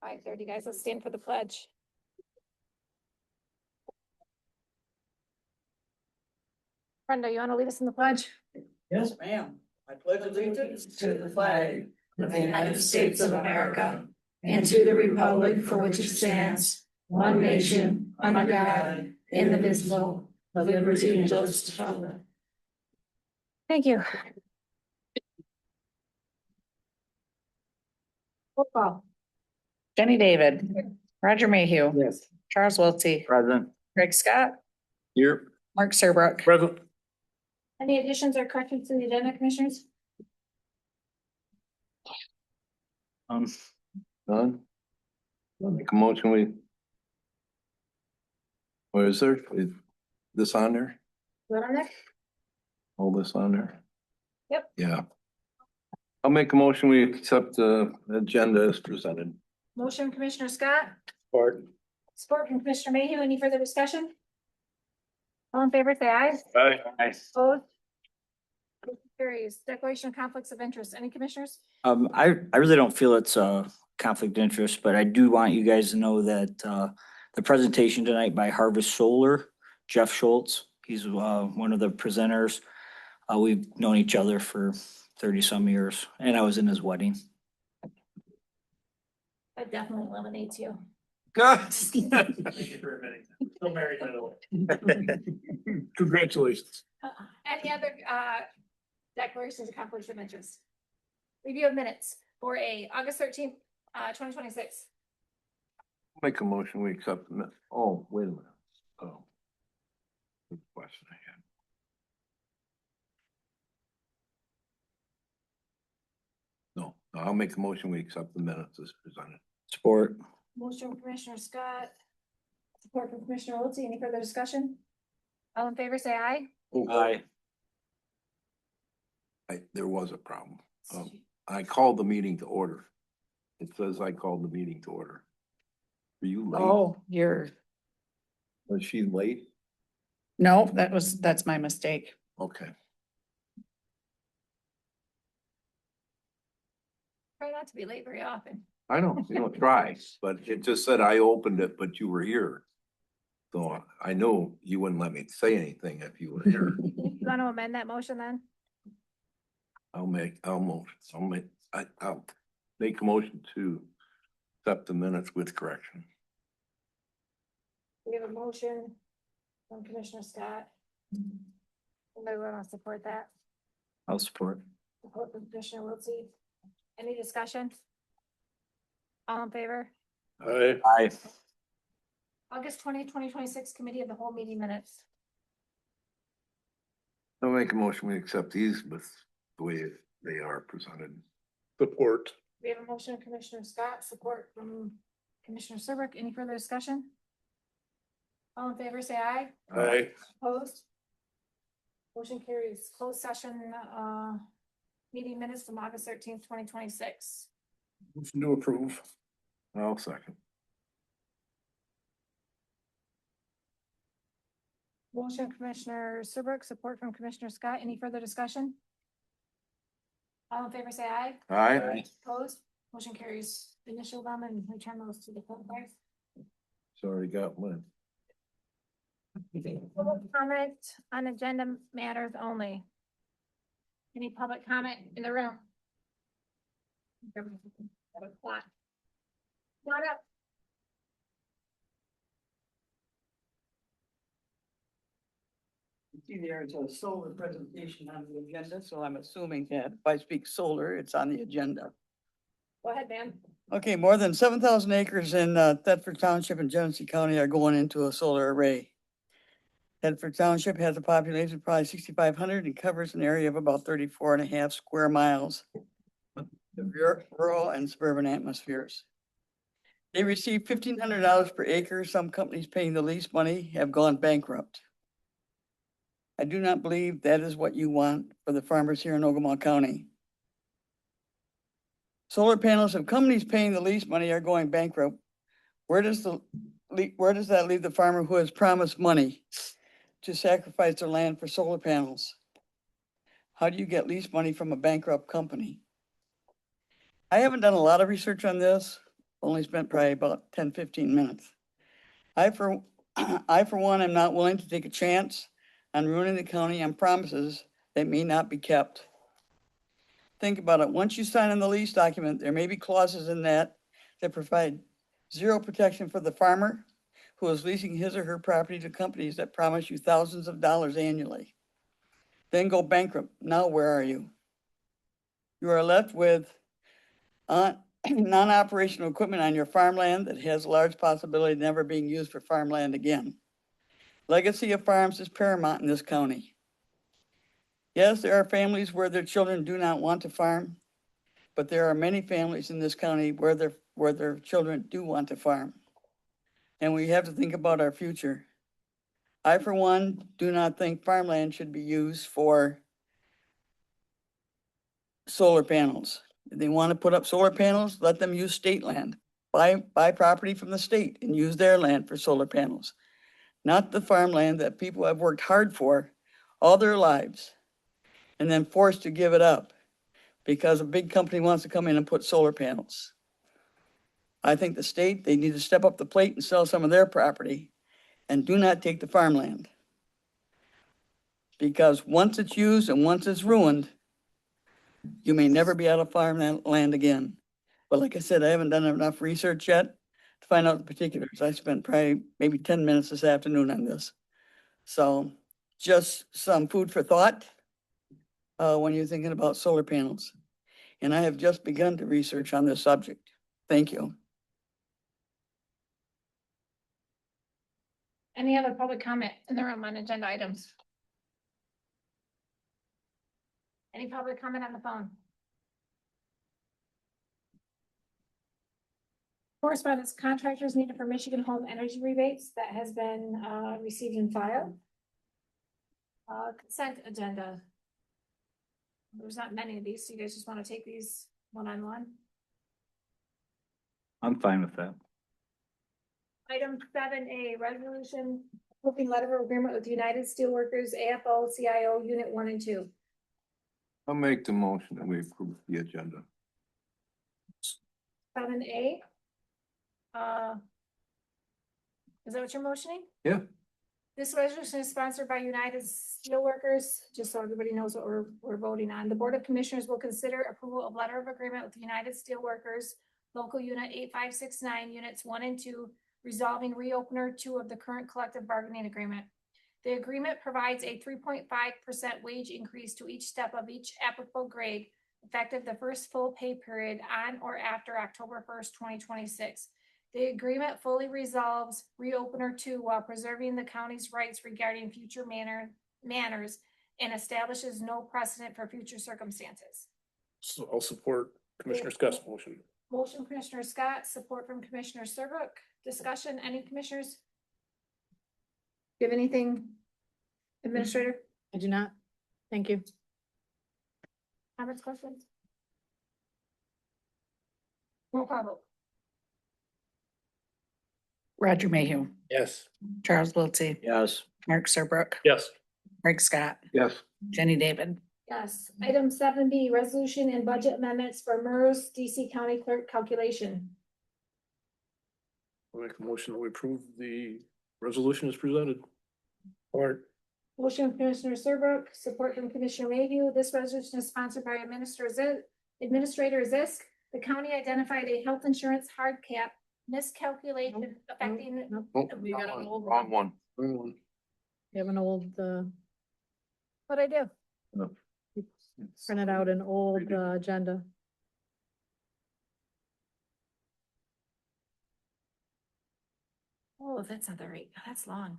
5:30, guys. Let's stand for the pledge. Brenda, you want to lead us in the pledge? Yes, ma'am. I pledge allegiance to the flag of the United States of America and to the republic for which it stands, one nation, under God, indivisible, with liberty and justice for all. Thank you. Roll call. Jenny David, Roger Mayhew, Yes. Charles Wiltie, Present. Craig Scott, Here. Mark Serbrook. Present. Any additions or corrections to the agenda, commissioners? None. I'll make a motion, what is there? Is this on there? Vote on that. All this on there? Yep. Yeah. I'll make a motion, we accept the agenda as presented. Motion, Commissioner Scott, Support. support from Commissioner Mayhew. Any further discussion? All in favor, say aye. Aye. Opposed? Motion carries. Declaration of conflicts of interest. Any commissioners? I really don't feel it's a conflict of interest, but I do want you guys to know that the presentation tonight by Harvest Solar, Jeff Schultz, he's one of the presenters. We've known each other for 30-some years, and I was in his wedding. That definitely eliminates you. Still married, by the way. Congratulations. Any other declarations of conflicts of interest? Review of minutes for August 13th, 2026. Make a motion, we accept the, oh, wait a minute. Oh. Good question I had. No, I'll make a motion, we accept the minutes as presented. Support. Motion from Commissioner Scott, support from Commissioner Wiltie. Any further discussion? All in favor, say aye. Aye. There was a problem. I called the meeting to order. It says I called the meeting to order. Are you late? Oh, Was she late? no, that's my mistake. Okay. Try not to be late very often. I don't try, but it just said I opened it, but you were here. So I know you wouldn't let me say anything if you were here. You want to amend that motion then? I'll make a motion to accept the minutes with correction. We have a motion from Commissioner Scott. Somebody want to support that? I'll support. Support from Commissioner Wiltie. Any discussion? All in favor? Aye. August 2026 Committee of the Whole meeting minutes. I'll make a motion, we accept these with the way they are presented. Support. We have a motion from Commissioner Scott, support from Commissioner Serbrook. Any further discussion? All in favor, say aye. Aye. Opposed? Motion carries. Closed session, meeting minutes from August 13th, 2026. Motion to approve. I'll second. Motion Commissioner Serbrook, support from Commissioner Scott. Any further discussion? All in favor, say aye. Aye. Opposed? Motion carries. Initial them and return those to the clerk. Sorry, got one. Public comment on agenda matters only. Any public comment in the room? Not up. See, there's a solar presentation on the agenda, so I'm assuming that if I speak solar, it's on the agenda. Go ahead, ma'am. Okay, more than 7,000 acres in Thetford Township and Genesee County are going into a solar array. Thetford Township has a population of probably 6,500 and covers an area of about 34.5 square miles. The rural and suburban atmospheres. They receive $1,500 per acre. Some companies paying the least money have gone bankrupt. I do not believe that is what you want for the farmers here in Ogemaw County. Solar panels of companies paying the least money are going bankrupt. Where does the where does that leave the farmer who has promised money to sacrifice their land for solar panels? How do you get lease money from a bankrupt company? I haven't done a lot of research on this, only spent probably about 10, 15 minutes. I for one am not willing to take a chance on ruining the county on promises that may not be kept. Think about it. Once you sign on the lease document, there may be clauses in that provide zero protection for the farmer who is leasing his or her property to companies that promise you thousands of dollars annually. Then go bankrupt. Now where are you? You are left with non-operational equipment on your farmland that has a large possibility of never being used for farmland again. Legacy of farms is paramount in this county. Yes, there are families where their children do not want to farm, but there are many families in this county where their children do want to farm. And we have to think about our future. I, for one, do not think farmland should be used for solar panels. If they want to put up solar panels, let them use state land. Buy property from the state and use their land for solar panels, not the farmland that people have worked hard for all their lives and then forced to give it up because a big company wants to come in and put solar panels. I think the state, they need to step up the plate and sell some of their property and do not take the farmland. Because once it's used and once it's ruined, you may never be able to farm that land again. But like I said, I haven't done enough research yet to find out the particulars. I spent probably maybe 10 minutes this afternoon on this. So just some food for thought when you're thinking about solar panels. And I have just begun to research on this subject. Thank you. Any other public comment in the room on agenda items? Any public comment on the phone? Correspondence, contractors needed for Michigan home energy rebates that has been received and filed. Consent agenda. There's not many of these, so you guys just want to take these one on one? I'm fine with that. Item 7A, resolution approving letter of agreement with United Steelworkers, AFO CIO Unit 1 and 2. I'll make the motion that we approve the agenda. 7A. Is that what you're motioning? Yeah. This resolution is sponsored by United Steelworkers, just so everybody knows what we're voting on. The Board of Commissioners will consider approval of letter of agreement with United Steelworkers, local unit 8569, units 1 and 2, resolving reopener 2 of the current collective bargaining agreement. The agreement provides a 3.5% wage increase to each step of each applicable grade, effective the first full pay period on or after October 1st, 2026. The agreement fully resolves reopener 2 while preserving the county's rights regarding future manners and establishes no precedent for future circumstances. So I'll support Commissioner Scott's motion. Motion Commissioner Scott, support from Commissioner Serbrook. Discussion, any commissioners? Do you have anything, Administrator? I do not. Thank you. Comments, questions? Roll call vote. Roger Mayhew, Yes. Charles Wiltie, Yes. Mark Serbrook, Yes. Craig Scott, Yes. Jenny David. Yes. Item 7B, resolution and budget amendments for MERS DC County Clerk calculation. I'll make a motion that we approve the resolution as presented. Or Motion from Commissioner Serbrook, support from Commissioner Mayhew. This resolution is sponsored by Administrator Zisk. The county identified a health insurance hard cap miscalculation affecting. Oh, We got an old wrong one. You have an old, What'd I do? printed out an old agenda. Oh, that's not the right, that's long.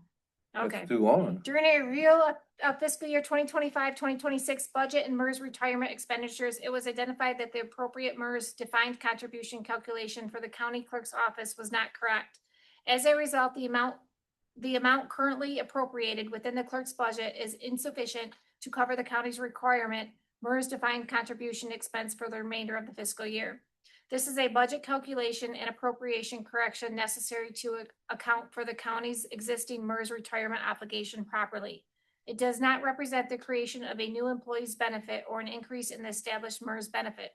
That's Okay. too long. During a real fiscal year 2025-2026 budget and MERS retirement expenditures, it was identified that the appropriate MERS defined contribution calculation for the county clerk's office was not correct. As a result, the amount currently appropriated within the clerk's budget is insufficient to cover the county's requirement MERS defined contribution expense for the remainder of the fiscal year. This is a budget calculation and appropriation correction necessary to account for the county's existing MERS retirement obligation properly. It does not represent the creation of a new employee's benefit or an increase in the established MERS benefit.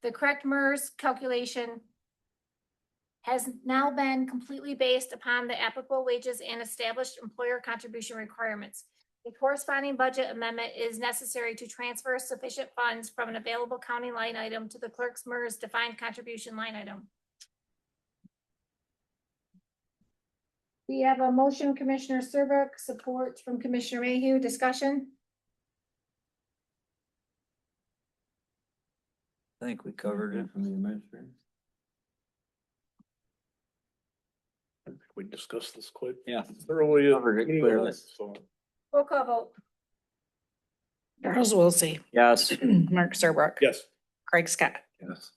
The correct MERS calculation has now been completely based upon the applicable wages and established employer contribution requirements. A corresponding budget amendment is necessary to transfer sufficient funds from an available county line item to the clerk's MERS defined contribution line item. We have a motion, Commissioner Serbrook, support from Commissioner Mayhew. Discussion? I think we covered it from the administrator. I think we discussed this quite Yeah. thoroughly. Covered it clearly. So, Roll call vote. Charles Wiltie, Yes. Mark Serbrook. yes. Craig Scott, Yes.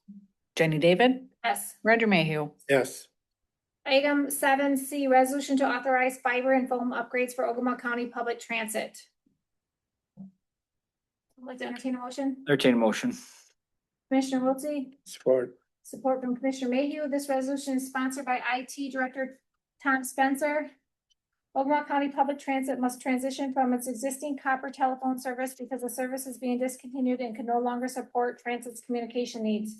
Jenny David, Yes. Roger Mayhew, Yes. Item 7C, resolution to authorize fiber and foam upgrades for Ogemaw County Public Transit. I'd like to entertain a motion. Entertain a motion. Commissioner Wiltie, Support. support from Commissioner Mayhew. This resolution is sponsored by IT Director Tom Spencer. Ogemaw County Public Transit must transition from its existing copper telephone service because the service is being discontinued and can no longer support transit's communication needs.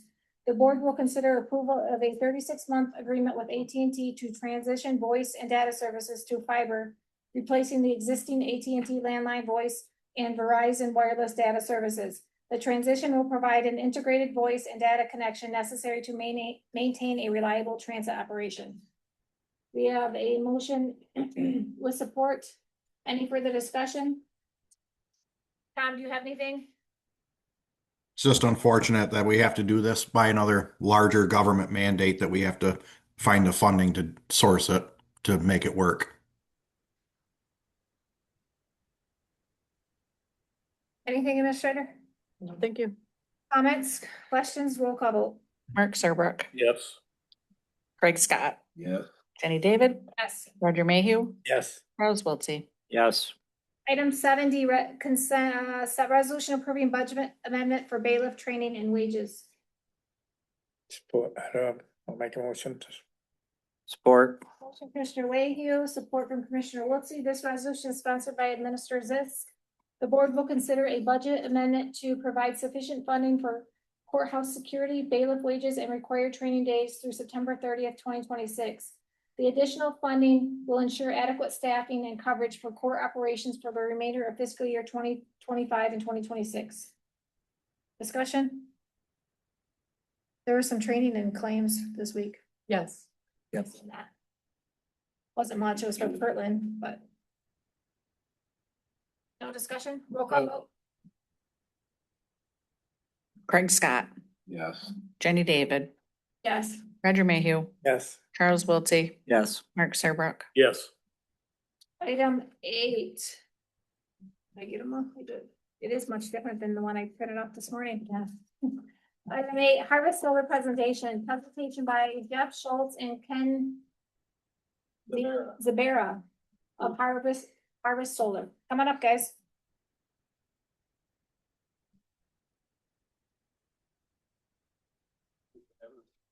The board will consider approval of a 36-month agreement with AT&T to transition voice and data services to fiber, replacing the existing AT&T landline voice and Verizon wireless data services. The transition will provide an integrated voice and data connection necessary to maintain a reliable transit operation. We have a motion with support. Any further discussion? Tom, do you have anything? It's just unfortunate that we have to do this by another larger government mandate that we have to find the funding to source it to make it work. Anything, Administrator? No, thank you. Comments, questions, roll call vote. Mark Serbrook, Yes. Craig Scott, Yes. Jenny David, Yes. Roger Mayhew, Yes. Charles Wiltie, Yes. Item 7D, consent, set resolution approving budget amendment for bailiff training and wages. Support. I'll make a motion to. Support. Motion Commissioner Mayhew, support from Commissioner Wiltse. This resolution is sponsored by Administrator Zisk. The board will consider a budget amendment to provide sufficient funding for courthouse security, bailiff wages, and required training days through September 30th, 2026. The additional funding will ensure adequate staffing and coverage for court operations for the remainder of fiscal year 2025 and 2026. Discussion? There was some training and claims this week. Yes. Yes. Wasn't much, it was from Kirtland, but. No discussion, roll call vote. Craig Scott, Yes. Jenny David, Yes. Roger Mayhew, Yes. Charles Wiltie, Yes. Mark Serbrook. Yes. Item 8. Did I get them all? I did. It is much different than the one I printed off this morning. Yeah. Item 8, harvest solar presentation by Jeff Schultz and Ken Zabera of Harvest Solar. Come on up, guys.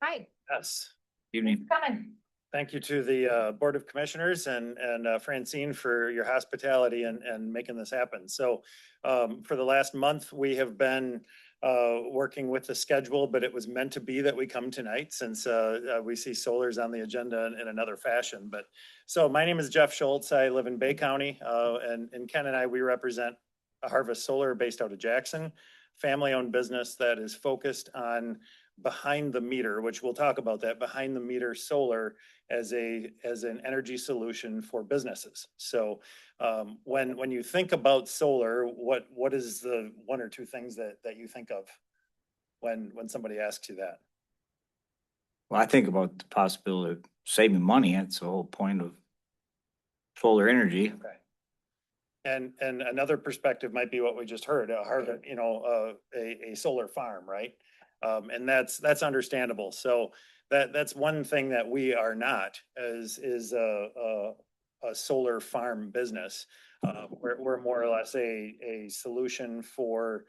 Hi, Yes, Evening. coming. thank you to the Board of Commissioners and Francine for your hospitality and making this happen. So for the last month, we have been working with the schedule, but it was meant to be that we come tonight since we see solars on the agenda in another fashion. But so my name is Jeff Schultz. I live in Bay County, and Ken and I, we represent a Harvest Solar based out of Jackson, family-owned business that is focused on behind the meter, which we'll talk about that, behind the meter solar as an energy solution for businesses. So when you think about solar, what is the one or two things that you think of when somebody asks you that? Well, I think about the possibility of saving money. That's the whole point of solar energy. Okay. And another perspective might be what we just heard, a solar farm, right? And that's understandable. So that's one thing that we are not is a solar farm business. We're more or less a solution for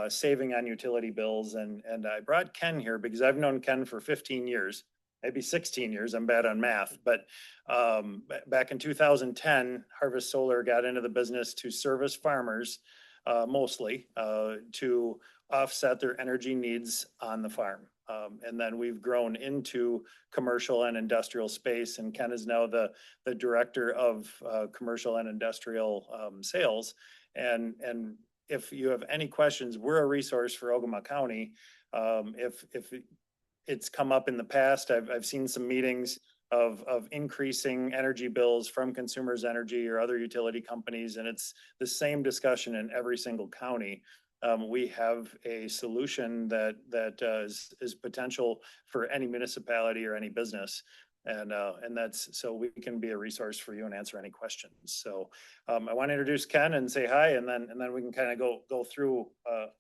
saving on utility bills. And I brought Ken here because I've known Ken for 15 years, maybe 16 years. I'm bad on math, but back in 2010, Harvest Solar got into the business to service farmers, mostly to offset their energy needs on the farm. And then we've grown into commercial and industrial space, and Ken is now the director of commercial and industrial sales. And if you have any questions, we're a resource for Ogemaw County. If it's come up in the past, I've seen some meetings of increasing energy bills from Consumers Energy or other utility companies, and it's the same discussion in every single county. We have a solution that is potential for any municipality or any business. And that's, so we can be a resource for you and answer any questions. So I want to introduce Ken and say hi, and then we can kind of go through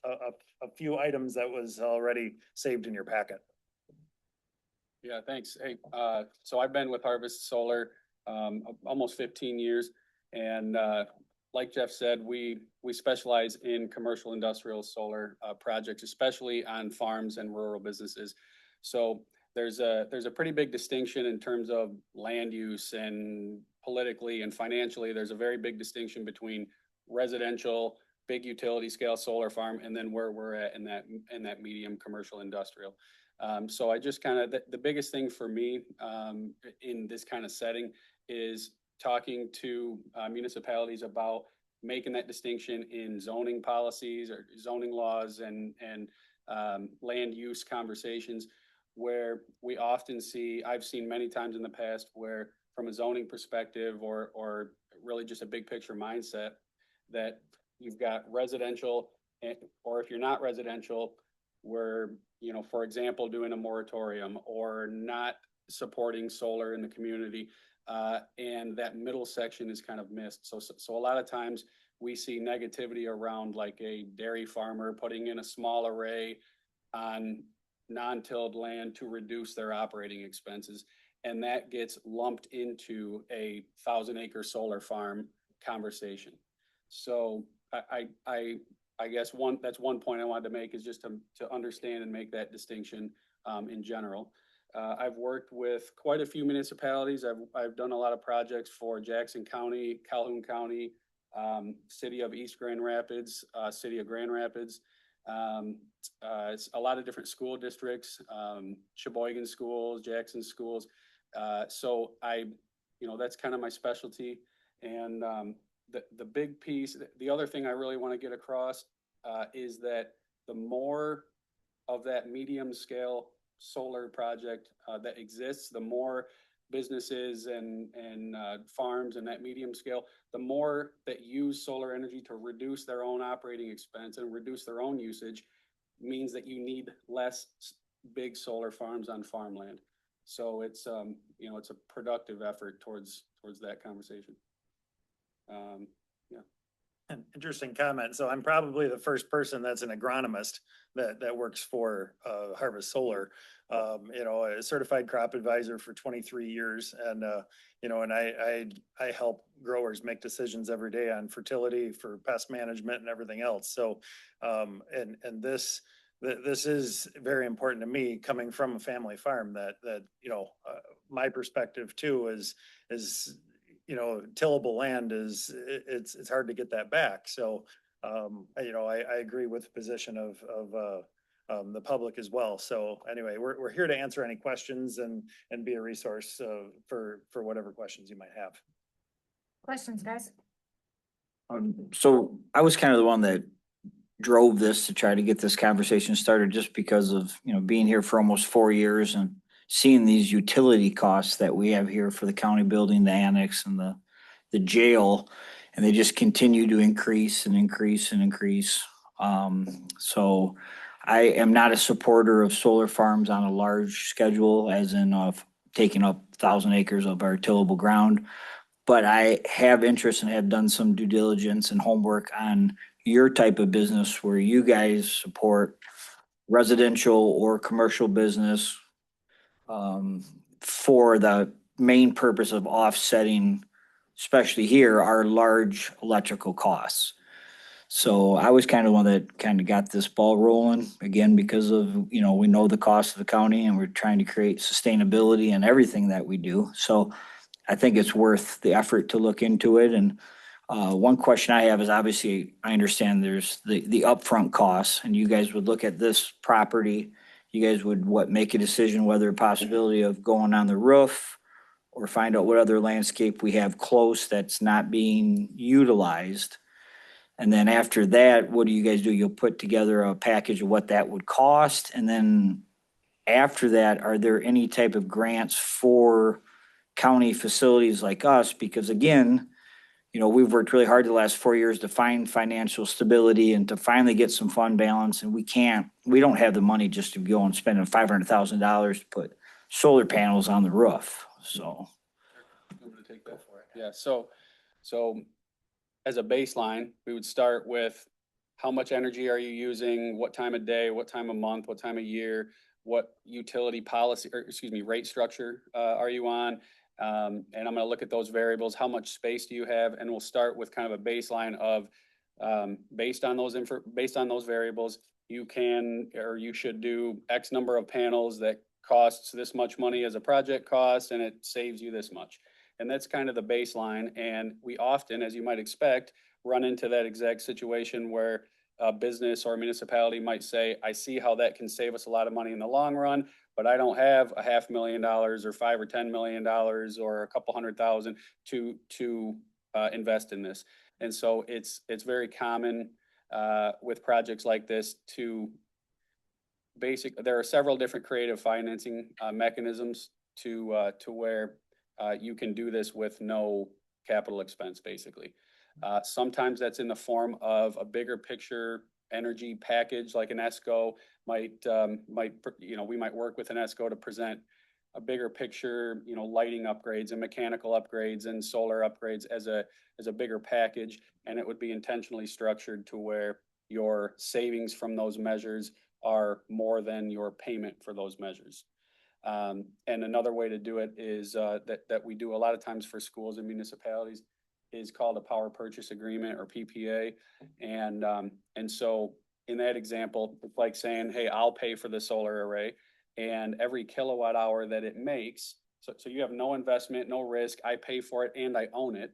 a few items that was already saved in your packet. Yeah, thanks. Hey, so I've been with Harvest Solar almost 15 years, and like Jeff said, we specialize in commercial industrial solar projects, especially on farms and rural businesses. So there's a pretty big distinction in terms of land use, and politically and financially, there's a very big distinction between residential, big utility scale solar farm, and then where we're at in that medium commercial industrial. So I just kind of, the biggest thing for me in this kind of setting is talking to municipalities about making that distinction in zoning policies or zoning laws and land use conversations, where we often see, I've seen many times in the past, where from a zoning perspective or really just a big picture mindset, that you've got residential, or if you're not residential, we're, you know, for example, doing a moratorium or not supporting solar in the community. And that middle section is kind of missed. So a lot of times we see negativity around like a dairy farmer putting in a small array on non-tilled land to reduce their operating expenses. And that gets lumped into a 1,000-acre solar farm conversation. So I guess that's one point I wanted to make, is just to understand and make that distinction in general. I've worked with quite a few municipalities. I've done a lot of projects for Jackson County, Calhoun County, City of East Grand Rapids, City of Grand Rapids. It's a lot of different school districts, Sheboygan schools, Jackson schools. So that's kind of my specialty. And the big piece, the other thing I really want to get across is that the more of that medium scale solar project that exists, the more businesses and farms and that medium scale, the more that use solar energy to reduce their own operating expense and reduce their own usage, means that you need less big solar farms on farmland. So it's it's a productive effort towards that conversation. An interesting comment. So I'm probably the first person that's an agronomist that works for Harvest Solar. A certified crop advisor for 23 years, and I help growers make decisions every day on fertility, for pest management, and everything else. So this is very important to me, coming from a family farm. That my perspective too is tillable land it's hard to get that back. So I agree with the position of the public as well. So anyway, we're here to answer any questions and be a resource for whatever questions you might have. Questions, guys? So I was kind of the one that drove this to try to get this conversation started, just because of, being here for almost 4 years and seeing these utility costs that we have here for the county building, the annex, and the jail, and they just continue to increase and increase and increase. So I am not a supporter of solar farms on a large schedule, as in taking up 1,000 acres of our tillable ground. But I have interest and have done some due diligence and homework on your type of business, where you guys support residential or commercial business for the main purpose of offsetting, especially here, our large electrical costs. So I was kind of one that kind of got this ball rolling again because of, we know the cost of the county and we're trying to create sustainability in everything that we do. So I think it's worth the effort to look into it. And one question I have is obviously, I understand there's the upfront costs and you guys would look at this property. You guys would make a decision whether a possibility of going on the roof or find out what other landscape we have close that's not being utilized. And then after that, what do you guys do? You'll put together a package of what that would cost. And then after that, are there any type of grants for county facilities like us? Because again, we've worked really hard the last 4 years to find financial stability and to finally get some fund balance. And we don't have the money just to go and spend $500,000 to put solar panels on the roof. So. I'm gonna take that for it. Yeah, so as a baseline, we would start with how much energy are you using, what time of day, what time of month, what time of year, what utility policy, or excuse me, rate structure are you on? And I'm gonna look at those variables, how much space do you have? And we'll start with kind of a baseline of, based on those variables, you can, or you should do X number of panels that costs this much money as a project cost, and it saves you this much. And that's kind of the baseline. And we often, as you might expect, run into that exact situation where a business or a municipality might say, I see how that can save us a lot of money in the long run, but I don't have $500,000 or $5 or $10 million or a couple $100,000 to invest in this. And so it's very common with projects like this to there are several different creative financing mechanisms to where you can do this with no capital expense, basically. Sometimes that's in the form of a bigger picture energy package, like an ESCO we might work with an ESCO to present a bigger picture, lighting upgrades and mechanical upgrades and solar upgrades as a bigger package. And it would be intentionally structured to where your savings from those measures are more than your payment for those measures. And another way to do it is that we do a lot of times for schools and municipalities is called a power purchase agreement, or PPA. And so in that example, it's like saying, hey, I'll pay for the solar array, and every kilowatt hour that it makes, so you have no investment, no risk, I pay for it and I own it.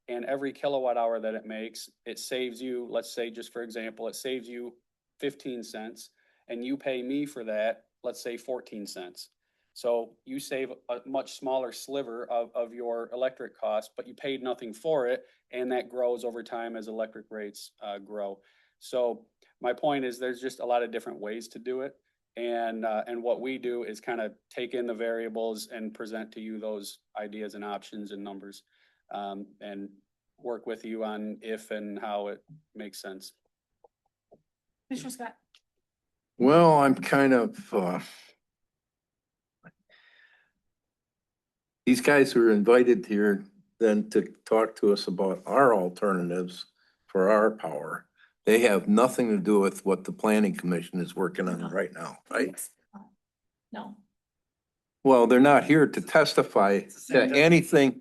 And every kilowatt hour that it makes, it saves you, let's say, just for example, it saves you 15 cents, and you pay me for that, let's say 14 cents. So you save a much smaller sliver of your electric cost, but you paid nothing for it, and that grows over time as electric rates grow. So my point is there's just a lot of different ways to do it. And what we do is kind of take in the variables and present to you those ideas and options and numbers, and work with you on if and how it makes sense. Commissioner Scott. Well, I'm kind of, these guys were invited here then to talk to us about our alternatives for our power. They have nothing to do with what the planning commission is working on right now, right? No. Well, they're not here to testify to anything.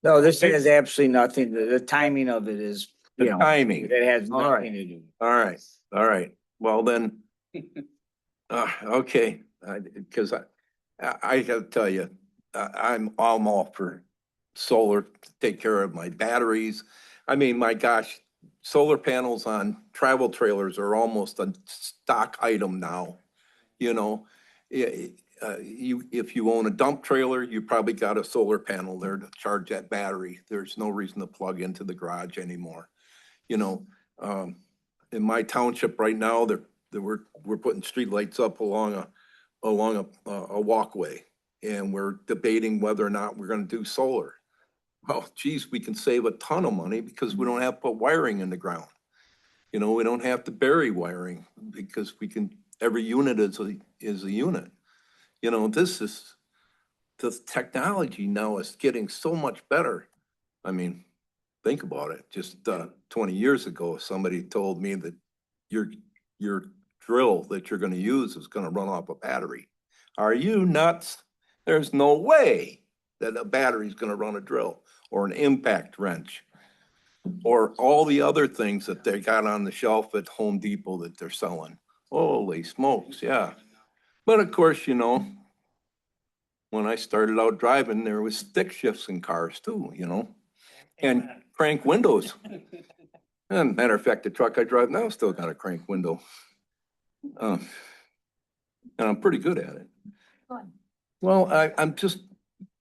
No, this has absolutely nothing, the timing of it is, The timing. it has All right. nothing to do. All right. Well, then, okay, because I gotta tell you, I'm all for solar to take care of my batteries. I mean, my gosh, solar panels on travel trailers are almost a stock item now. If you own a dump trailer, you probably got a solar panel there to charge that battery. There's no reason to plug into the garage anymore. In my township right now, we're putting streetlights up along a walkway, and we're debating whether or not we're going to do solar. Well, geez, we can save a ton of money because we don't have to put wiring in the ground. We don't have to bury wiring because every unit is a unit. The technology now is getting so much better. I mean, think about it. Just 20 years ago, somebody told me that your drill that you're going to use is going to run off a battery. Are you nuts? There's no way that a battery is going to run a drill or an impact wrench. or all the other things that they got on the shelf at Home Depot that they're selling. Holy smokes, yeah. But of course, you know, when I started out driving, there was stick shifts in cars too, you know, and crank windows. And matter of fact, the truck I drive now still got a crank window. And I'm pretty good at it. Well, I'm just,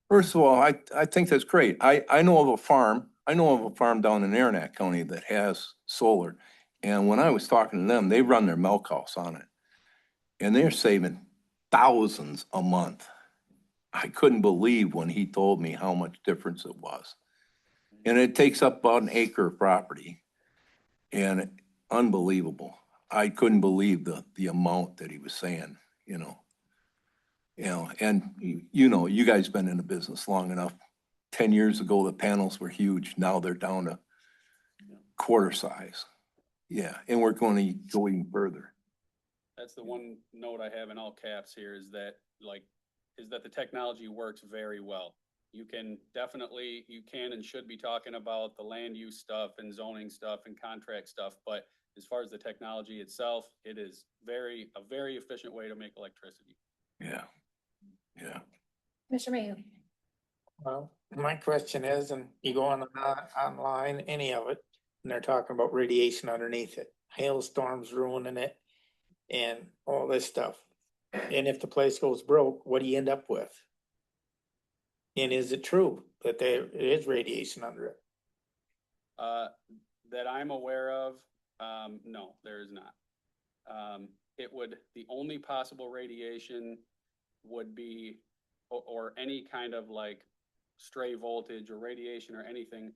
first of all, I think that's great. I know of a farm down in Aranac County that has solar. And when I was talking to them, they run their milk house on it. And they're saving thousands a month. I couldn't believe when he told me how much difference it was. And it takes up about an acre of property. And unbelievable. I couldn't believe the amount that he was saying, you know. You know, and you know, you guys been in the business long enough. 10 years ago, the panels were huge. Now they're down to quarter size. Yeah, and we're going to go even further. That's the one note I have in all caps here is that the technology works very well. You can and should be talking about the land use stuff and zoning stuff and contract stuff, but as far as the technology itself, it is a very efficient way to make electricity. Yeah, yeah. Mr. Mayhew. Well, my question is, and you go on online, any of it, and they're talking about radiation underneath it, hailstorms ruining it, and all this stuff. And if the place goes broke, what do you end up with? And is it true that there is radiation under it? That I'm aware of, no, there is not. The only possible radiation would be, or any kind of like stray voltage or radiation or anything.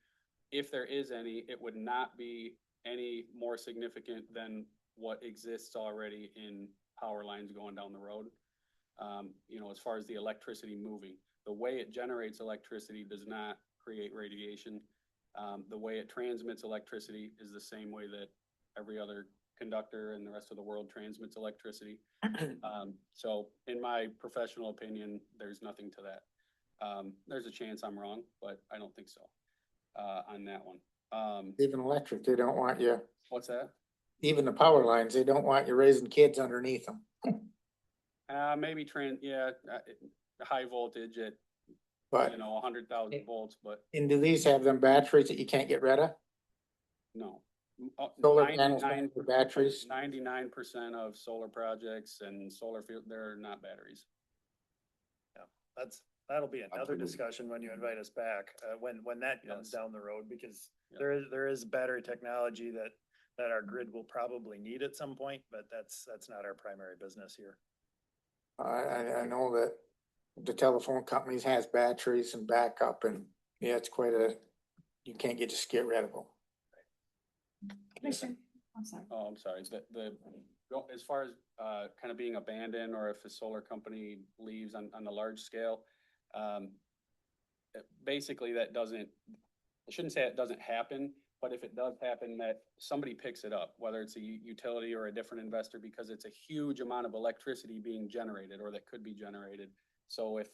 If there is any, it would not be any more significant than what exists already in power lines going down the road. You know, as far as the electricity moving, the way it generates electricity does not create radiation. The way it transmits electricity is the same way that every other conductor in the rest of the world transmits electricity. So in my professional opinion, there's nothing to that. There's a chance I'm wrong, but I don't think so on that one. Even electric, they don't want you, What's that? even the power lines, they don't want you raising kids underneath them. Maybe high voltage at, But, 100,000 volts, but and do these have them batteries that you can't get rid of? no. Solar panels with batteries? 99% of solar projects and solar field, they're not batteries. Yeah, that'll be another Absolutely. discussion when you invite us back, when that comes Yes. down the road, because Yeah. there is battery technology that our grid will probably need at some point, but that's not our primary business here. I know that the telephone companies has batteries and backup, and yeah, it's you can't just get rid of them. Commissioner, I'm sorry. Oh, I'm sorry. As far as kind of being abandoned, or if a solar company leaves on the large scale, basically I shouldn't say it doesn't happen, but if it does happen, that somebody picks it up, whether it's a utility or a different investor, because it's a huge amount of electricity being generated or that could be generated. So if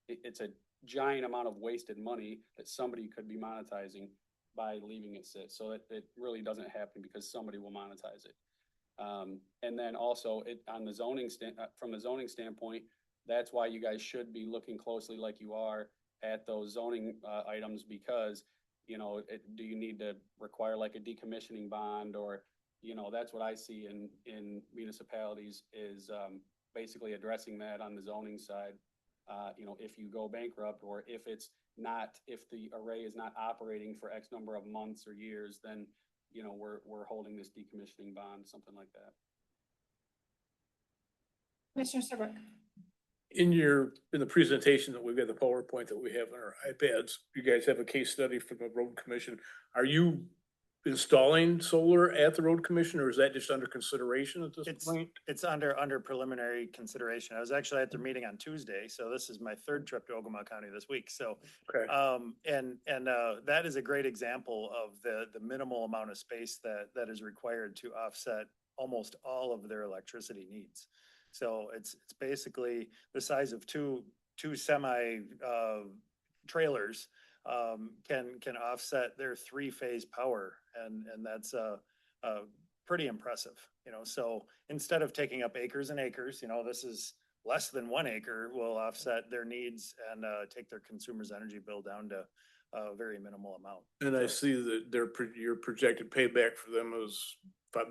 it's a giant amount of wasted money that somebody could be monetizing by leaving it sit, so that it really doesn't happen because somebody will monetize it. And then also from the zoning standpoint, that's why you guys should be looking closely like you are at those zoning items, because do you need to require like a decommissioning bond, or that's what I see in municipalities is basically addressing that on the zoning side. If you go bankrupt, or if the array is not operating for X number of months or years, then we're holding this decommissioning bond, something like that. Commissioner Serbrook. In the presentation that we've got, the PowerPoint that we have on our iPads, you guys have a case study from the road commission. Are you installing solar at the road commission, or is that just under consideration at this point? It's under preliminary consideration. I was actually at their meeting on Tuesday, so this is my third trip to Ogemaw County this week. So, Okay. that is a great example of the minimal amount of space that is required to offset almost all of their electricity needs. So it's basically the size of two semi trailers can offset their three-phase power. And that's pretty impressive, you know, so instead of taking up acres and acres, you know, this is less than 1 acre will offset their needs and take their consumer's energy bill down to a very minimal amount. And I So- see that your projected payback for them is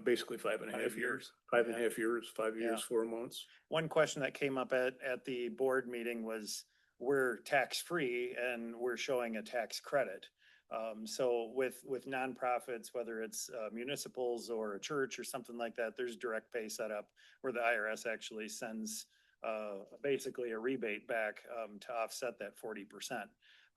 basically 5.5 5 years. years. 5.5 years, 5 years, Yeah. 4 months. One question that came up at the board meeting was, we're tax-free and we're showing a tax credit. So with nonprofits, whether it's municipals or a church or something like that, there's direct pay set up where the IRS actually sends basically a rebate back to offset that 40%.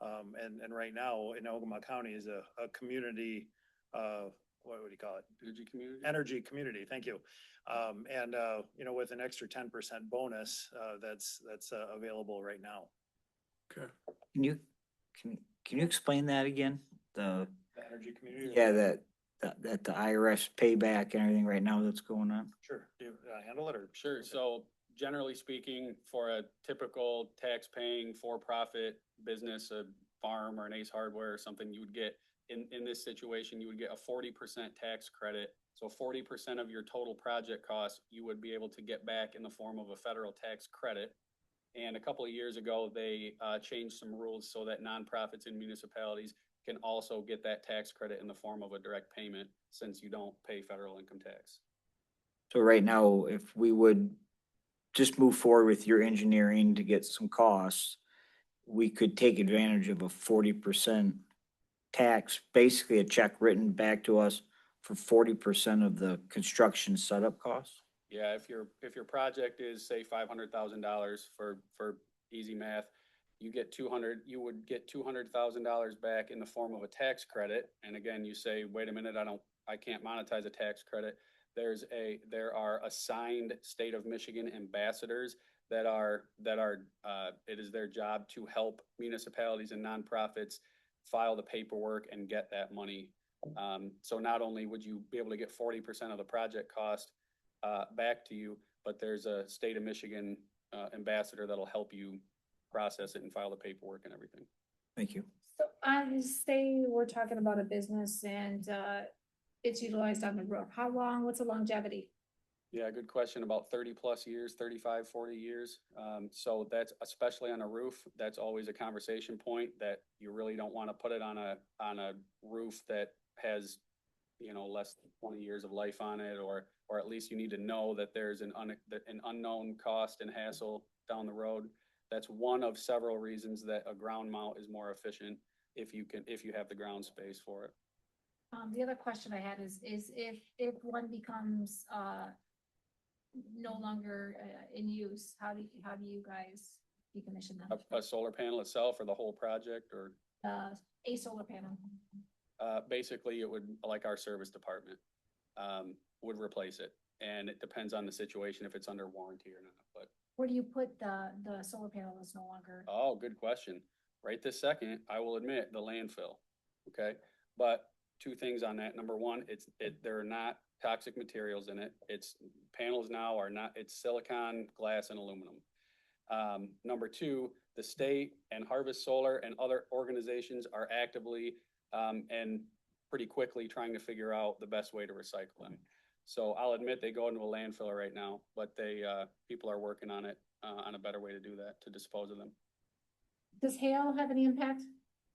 And right now in Ogemaw County is a community, what would you call it? Energy community? Energy community, thank you. And you know, with an extra 10% bonus, that's available right now. Okay. Can you explain that again? The, The energy community? yeah, that the IRS payback and everything right now that's going on? Sure, do you handle it or? Sure. So generally speaking, for a typical tax-paying for-profit business, a farm or an Ace Hardware or something, you would get, in this situation, you would get a 40% tax credit. So 40% of your total project cost, you would be able to get back in the form of a federal tax credit. And a couple of years ago, they changed some rules so that nonprofits and municipalities can also get that tax credit in the form of a direct payment, since you don't pay federal income tax. So right now, if we would just move forward with your engineering to get some costs, we could take advantage of a 40% tax, basically a check written back to us for 40% of the construction setup costs? Yeah, if your project is, say, $500,000 for easy math, you would get $200,000 back in the form of a tax credit. And again, you say, wait a minute, I can't monetize a tax credit. There are assigned state of Michigan ambassadors that it is their job to help municipalities and nonprofits file the paperwork and get that money. So not only would you be able to get 40% of the project cost back to you, but there's a state of Michigan ambassador that'll help you process it and file the paperwork and everything. Thank you. So say we're talking about a business and it's utilized on the roof. How long, what's the longevity? Yeah, good question. About 30 plus years, 35, 40 years. So that's, especially on a roof, that's always a conversation point, that you really don't want to put it on a roof that has, you know, less than 20 years of life on it, or at least you need to know that there's an unknown cost and hassle down the road. That's one of several reasons that a ground mount is more efficient if you have the ground space for it. The other question I had is if one becomes no longer in use, how do you guys decommission them? A solar panel itself, or the whole project, or? A solar panel. Basically, it would, like our service department, would replace it. And it depends on the situation, if it's under warranty or not, but. Where do you put the solar panel that's no longer? Oh, good question. Right this second, I will admit, the landfill, okay? But two things on that. Number one, there are not toxic materials in it. Panels now are not, it's silicon, glass, and aluminum. Number two, the state and Harvest Solar and other organizations are actively and pretty quickly trying to figure out the best way to recycle them. So I'll admit they go into a landfill right now, but people are working on it, on a better way to do that, to dispose of them. Does hail have any impact?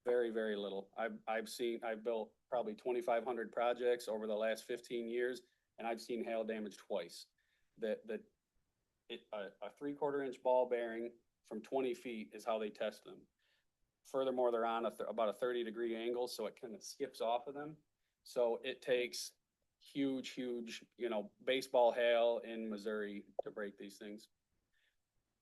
Very, very little. I've built probably 2,500 projects over the last 15 years, and I've seen hail damage twice. A 3/4 inch ball bearing from 20 feet is how they test them. Furthermore, they're on about a 30-degree angle, so it kind of skips off of them. So it takes huge, you know, baseball hail in Missouri to break these things.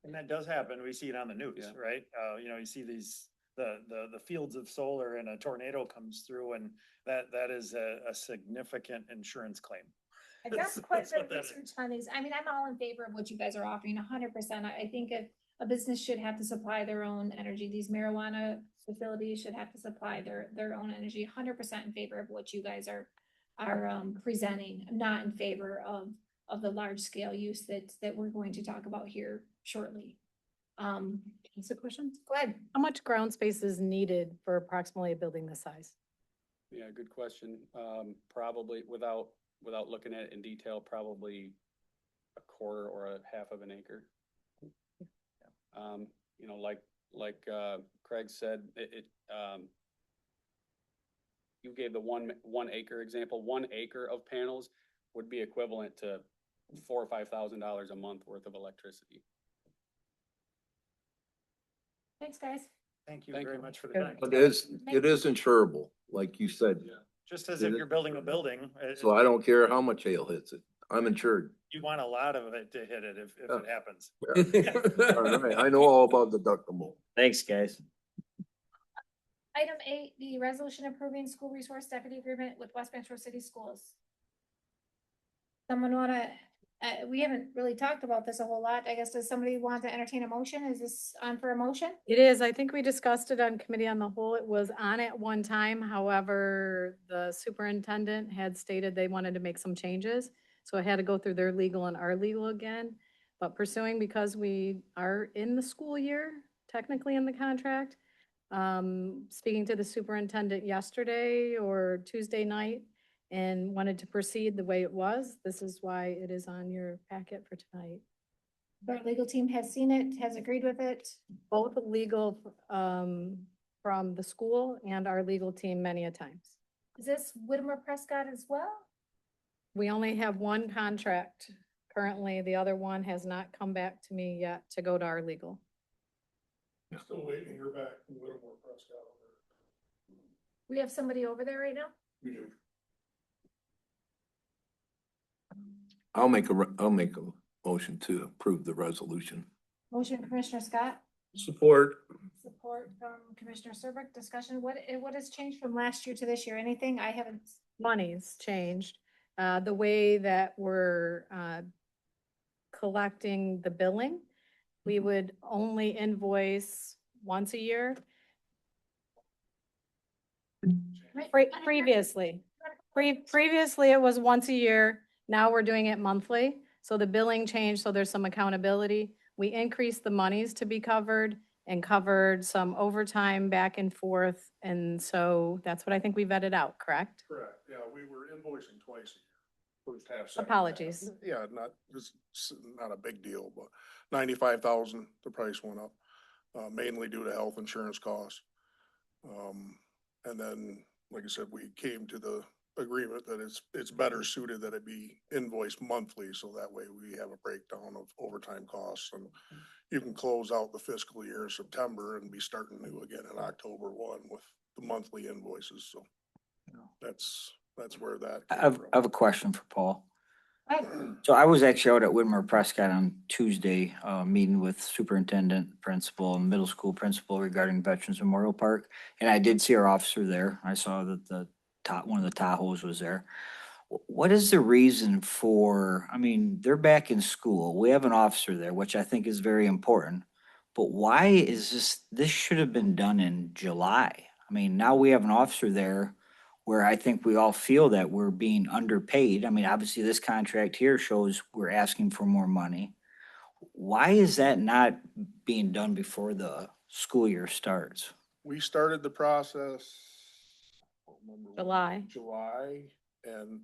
And that does happen. We see it on the news, Yeah. right? You know, you see the fields of solar and a tornado comes through, and that is a significant insurance claim. I guess quite a That's bit what of that is. research on these. I mean, I'm all in favor of what you guys are offering, 100%. I think if a business should have to supply their own energy, these marijuana facilities should have to supply their own energy, 100% in favor of what you guys are presenting. I'm not in favor of the large scale use that we're going to talk about here shortly. That's a question. Go ahead. How much ground space is needed for approximately a building this size? Yeah, good question. Probably without looking at it in detail, probably a quarter or a half of an acre. You know, like Craig said, you gave the one acre example. 1 acre of panels would be equivalent to $4,000 or $5,000 a month worth of electricity. Thanks, guys. Thank you Thank very you. much for the Good. time. But it is insurable, like you said. Just as if you're building a building. So I don't care how much hail hits it. I'm insured. You want a lot of it to hit it if Yeah. it happens. All right, I know all about deductible. Thanks, guys. Item 8, the resolution approving school resource deputy agreement with West Metro City Schools. Someone wanna, we haven't really talked about this a whole lot. I guess, does somebody want to entertain a motion? Is this on for a motion? It is. I think we discussed it on committee on the whole. It was on at one time. However, the superintendent had stated they wanted to make some changes. So I had to go through their legal and our legal again. But pursuing, because we are in the school year, technically in the contract, speaking to the superintendent yesterday or Tuesday night and wanted to proceed the way it was. This is why it is on your packet for tonight. Our legal team has seen it, has agreed with it. Both legal, from the school and our legal team many a times. Is this Whittemore Prescott as well? We only have one contract currently. The other one has not come back to me yet to go to our legal. Still waiting to hear back from Whittemore Prescott. We have somebody over there right now? We do. I'll make a motion to approve the resolution. Motion Commissioner Scott, Support. support from Commissioner Serbrook. Discussion, what has changed from last year to this year? Anything? I haven't. Money's changed. The way that we're, collecting the billing, we would only invoice once a year. Previously, previously it was once a year. Now we're doing it monthly. So the billing changed, so there's some accountability. We increased the monies to be covered and covered some overtime back and forth. And so that's what I think we vetted out, correct? Correct, yeah, we were invoicing twice a year. First half, second half. Apologies. Yeah, it's not a big deal, but 95,000, the price went up, mainly due to health insurance costs. And then, like I said, we came to the agreement that it's better suited that it be invoiced monthly, so that way we have a breakdown of overtime costs, and you can close out the fiscal year in September and be starting new again in October 1 with the monthly invoices, so that's where that I came have, from. I have a question for Paul. Right. So I was actually out at Whitmer Prescott on Tuesday, meeting with superintendent, principal, and middle school principal regarding Veterans Memorial Park. And I did see our officer there. I saw that one of the Tahoes was there. What is the reason for, I mean, they're back in school. We have an officer there, which I think is very important. But why is this should have been done in July. I mean, now we have an officer there where I think we all feel that we're being underpaid. I mean, obviously this contract here shows we're asking for more money. Why is that not being done before the school year starts? We started the process. I don't remember when, July, and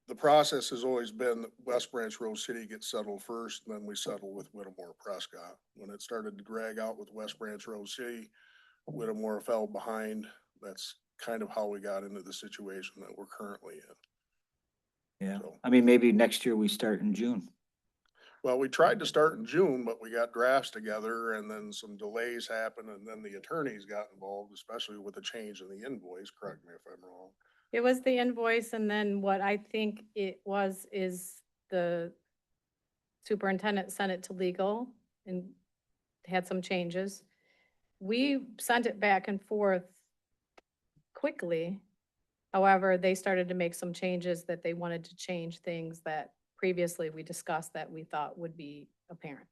the process has always been that West Branch Rose City gets settled first, and then we settle with Whittemore Prescott. When it started to drag out with West Branch Rose City, Whittemore fell behind. That's kind of how we got into the situation that we're currently in. Yeah, So, I mean, maybe next year we start in June. well, we tried to start in June, but we got drafts together and then some delays happened, and then the attorneys got involved, especially with the change in the invoice. Correct me if I'm wrong. it was the invoice, and then what I think it was is the superintendent sent it to legal and had some changes. We sent it back and forth quickly. However, they started to make some changes that they wanted to change things that previously we discussed that we thought would be apparent.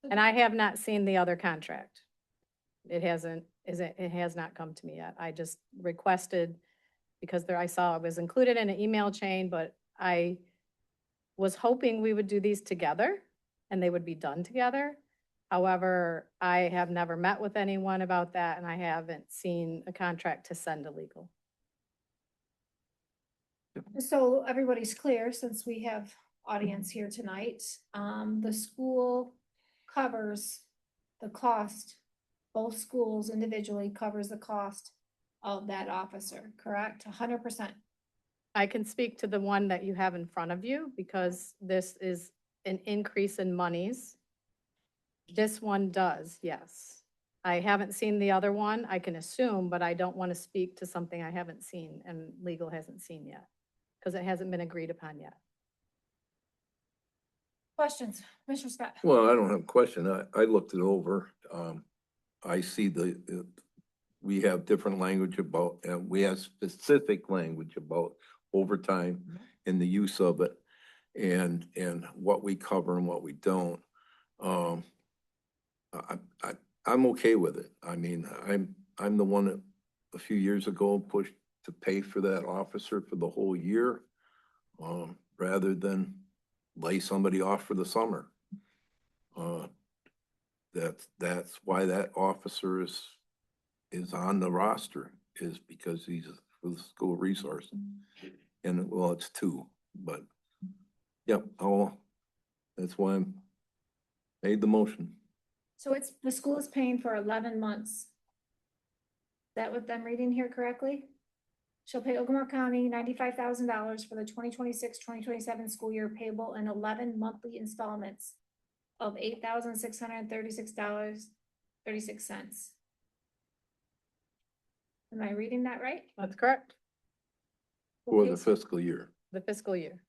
And I have not seen the other contract. It has not come to me yet. I just requested, because I saw it was included in an email chain, but I was hoping we would do these together and they would be done together. However, I have never met with anyone about that, and I haven't seen a contract to send to legal. So everybody's clear, since we have audience here tonight, the school covers the cost. Both schools individually covers the cost of that officer, correct? 100%. I can speak to the one that you have in front of you because this is an increase in monies. This one does, yes. I haven't seen the other one. I can assume, but I don't want to speak to something I haven't seen and legal hasn't seen yet because it hasn't been agreed upon yet. Questions, Commissioner Scott? Well, I don't have a question. I looked it over. I see we have different language about, we have specific language about overtime and the use of it and what we cover and what we don't. I'm okay with it. I mean, I'm the one that a few years ago pushed to pay for that officer for the whole year, rather than lay somebody off for the summer. That's why that officer is on the roster, is because he's for the school resource. And well, it's two, but yep, that's why I'm made the motion. So it's, the school is paying for 11 months. Is that what I'm reading here correctly? Shall pay Ogemaw County $95,000 for the 2026-2027 school year, payable in 11 monthly installments of $8,636.36. Am I reading that right? That's correct. For Okay, the so- fiscal year, The fiscal year.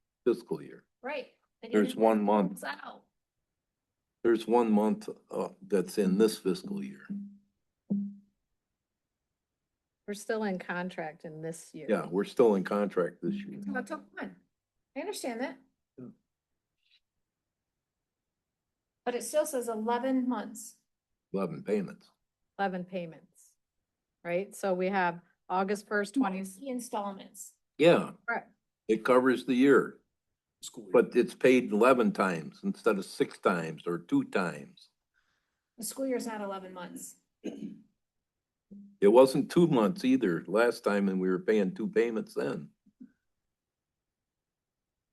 Right. And There's it 1 month. rolls out. There's 1 month, that's in this fiscal year. We're still in contract in this year. Yeah, we're still in contract this year. So it's one. I understand that. Yeah. But it still says 11 months. 11 payments. 11 payments, right? So we have August 1st, 20. Monthly installments. Yeah, Correct. it covers the year, School year. but it's paid 11 times instead of 6 times or 2 times. The school year's not 11 months. It wasn't 2 months either last time, and we were paying 2 payments then.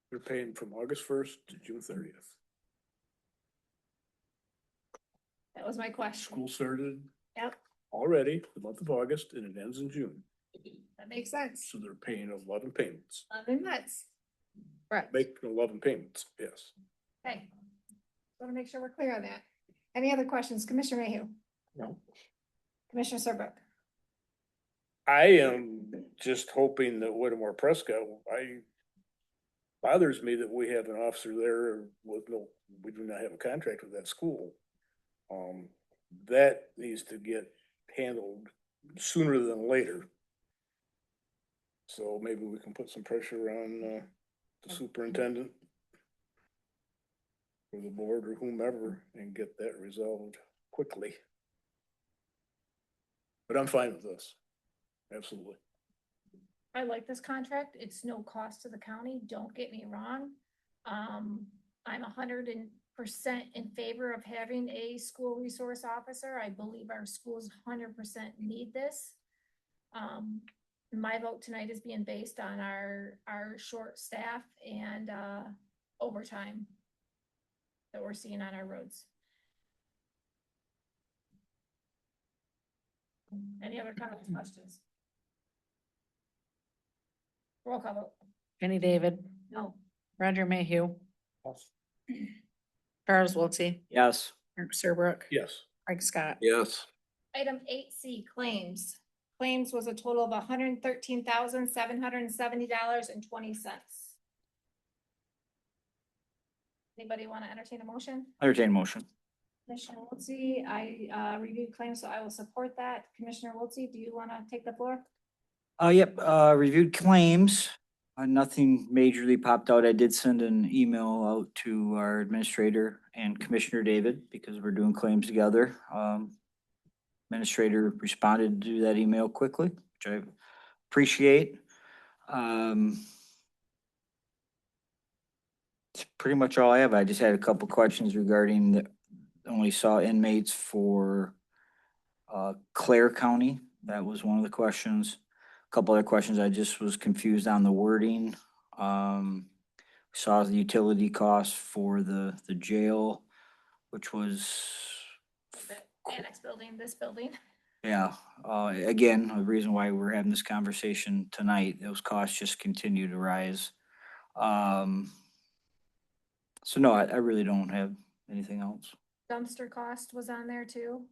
They're paying from August 1st to June 30th. That was my question. School started Yep, already the month of August and it ends in June. that makes sense. So they're paying 11 payments. 11 months. Correct. Make 11 payments, yes. Okay. Want to make sure we're clear on that. Any other questions? Commissioner Mayhew? No. Commissioner Serbrook? I am just hoping that Whittemore Prescott, bothers me that we have an officer there with we do not have a contract with that school. That needs to get handled sooner than later. So maybe we can put some pressure on, the superintendent or the board or whomever and get that resolved quickly. But I'm fine with this. Absolutely. I like this contract. It's no cost to the county. Don't get me wrong. I'm 100% in favor of having a school resource officer. I believe our schools 100% need this. My vote tonight is being based on our short staff and overtime that we're seeing on our roads. Any other comments, questions? Roll call vote. Jenny David, No. Roger Mayhew, Charles Wiltie, Yes. Mark Serbrook, Yes. Craig Scott. Yes, Item 8C, claims. Claims was a total of $113,770.20. Anybody want to entertain a motion? Entertain motion. Commissioner Wiltie, I reviewed claims, so I will support that. Commissioner Wiltie, do you want to take the floor? Yep, reviewed claims. Nothing majorly popped out. I did send an email out to our administrator and Commissioner David because we're doing claims together. Administrator responded to that email quickly, which I appreciate. It's pretty much all I have. I just had a couple questions regarding only saw inmates for Clare County. That was one of the questions. A couple other questions, I just was confused on the wording. Saw the utility costs for the jail, which was, The annex building, this building. yeah, again, the reason why we're having this conversation tonight, those costs just continue to rise. So no, I really don't have anything else. Dumpster cost was on there too.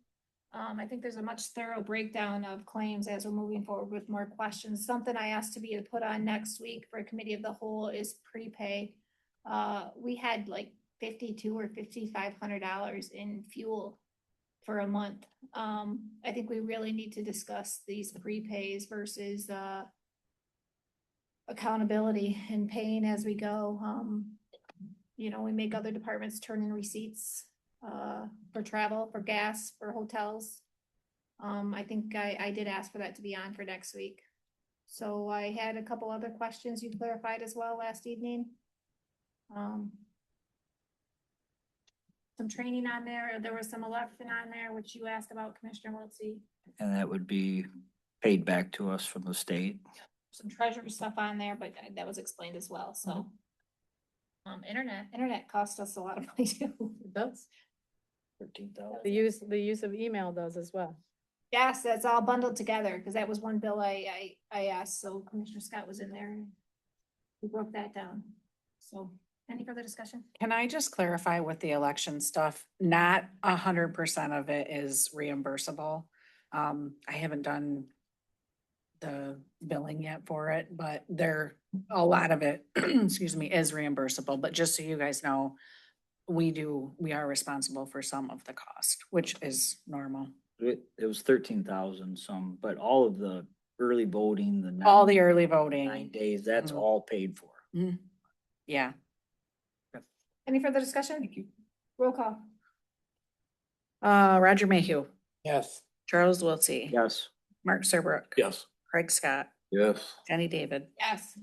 I think there's a much thorough breakdown of claims as we're moving forward with more questions. Something I asked to be put on next week for a committee of the whole is prepay. We had like $5,200 or $5,500 in fuel for a month. I think we really need to discuss these prepays versus accountability and paying as we go. You know, we make other departments turn in receipts for travel, for gas, for hotels. I think I did ask for that to be on for next week. So I had a couple other questions you clarified as well last evening. Some training on there. There was some election on there, which you asked about, Commissioner Wiltse. And that would be paid back to us from the state. Some treasury stuff on there, but that was explained as well, so. Internet cost us a lot of money too. It does. 13,000. The use of email does as well. Yes, that's all bundled together, because that was one bill I asked, so Commissioner Scott was in there. We broke that down. So, any further discussion? Can I just clarify with the election stuff? Not 100% of it is reimbursable. I haven't done the billing yet for it, but a lot of it, excuse me, is reimbursable. But just so you guys know, we are responsible for some of the cost, which is normal. It was 13,000 some, but all of the early voting, All the early 9 voting, days, that's Mhm. all paid for. yeah. Any further discussion? Thank you. Roll call. Roger Mayhew, Yes. Charles Wiltie. Yes. Mark Serbrook. Yes. Craig Scott, Yes. Jenny David. Yes.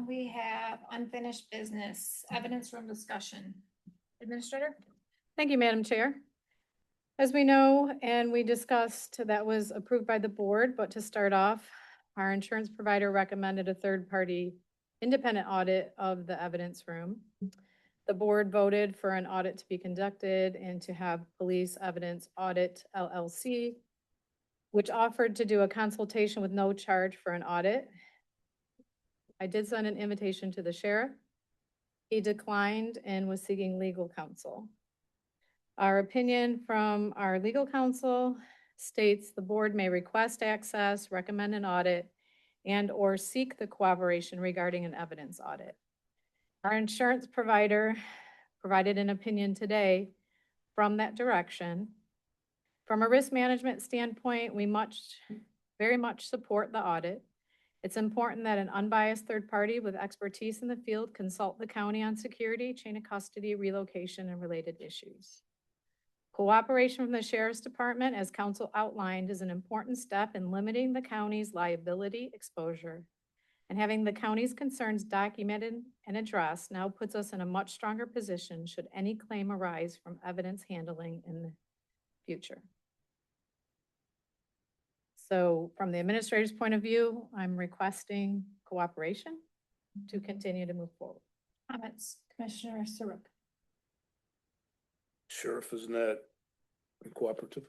We have unfinished business, evidence room discussion. Administrator? Thank you, Madam Chair. As we know, and we discussed, that was approved by the board, but to start off, our insurance provider recommended a third-party independent audit of the evidence room. The board voted for an audit to be conducted and to have Police Evidence Audit LLC, which offered to do a consultation with no charge for an audit. I did send an invitation to the sheriff. He declined and was seeking legal counsel. Our opinion from our legal counsel states the board may request access, recommend an audit, and/or seek the cooperation regarding an evidence audit. Our insurance provider provided an opinion today from that direction. From a risk management standpoint, we very much support the audit. It's important that an unbiased third party with expertise in the field consult the county on security, chain of custody, relocation, and related issues. Cooperation from the Sheriff's Department, as council outlined, is an important step in limiting the county's liability exposure. And having the county's concerns documented and addressed now puts us in a much stronger position should any claim arise from evidence handling in the future. So from the administrator's point of view, I'm requesting cooperation to continue to move forward. Comments, Commissioner Serbrook? Sheriff, isn't that cooperative?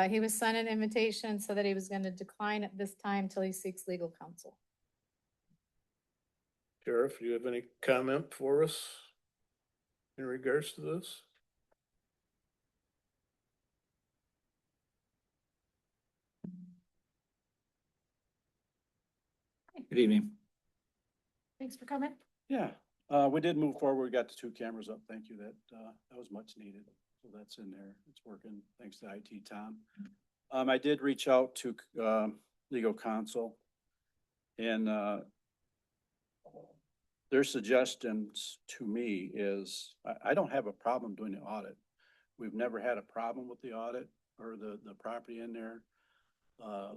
He was sent an invitation so that he was going to decline at this time till he seeks legal counsel. Sheriff, do you have any comment for us in regards to this? Good evening. Thanks for coming. Yeah, we did move forward. We got the 2 cameras up. Thank you. That was much needed. So that's in there. It's working. Thanks to IT Tom. I did reach out to, legal counsel and, their suggestions to me is, I don't have a problem doing the audit. We've never had a problem with the audit or the property in there.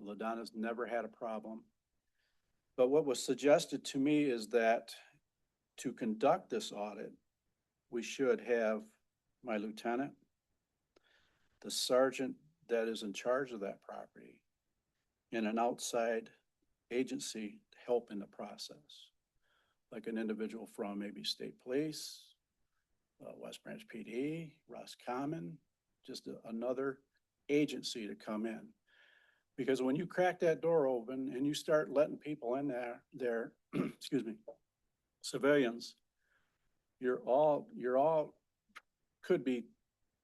LaDonna's never had a problem. But what was suggested to me is that to conduct this audit, we should have my lieutenant, the sergeant that is in charge of that property, and an outside agency to help in the process. Like an individual from maybe state police, West Branch PD, Roscommon, just another agency to come in. Because when you crack that door open and you start letting people in there, excuse me, civilians, you're all could be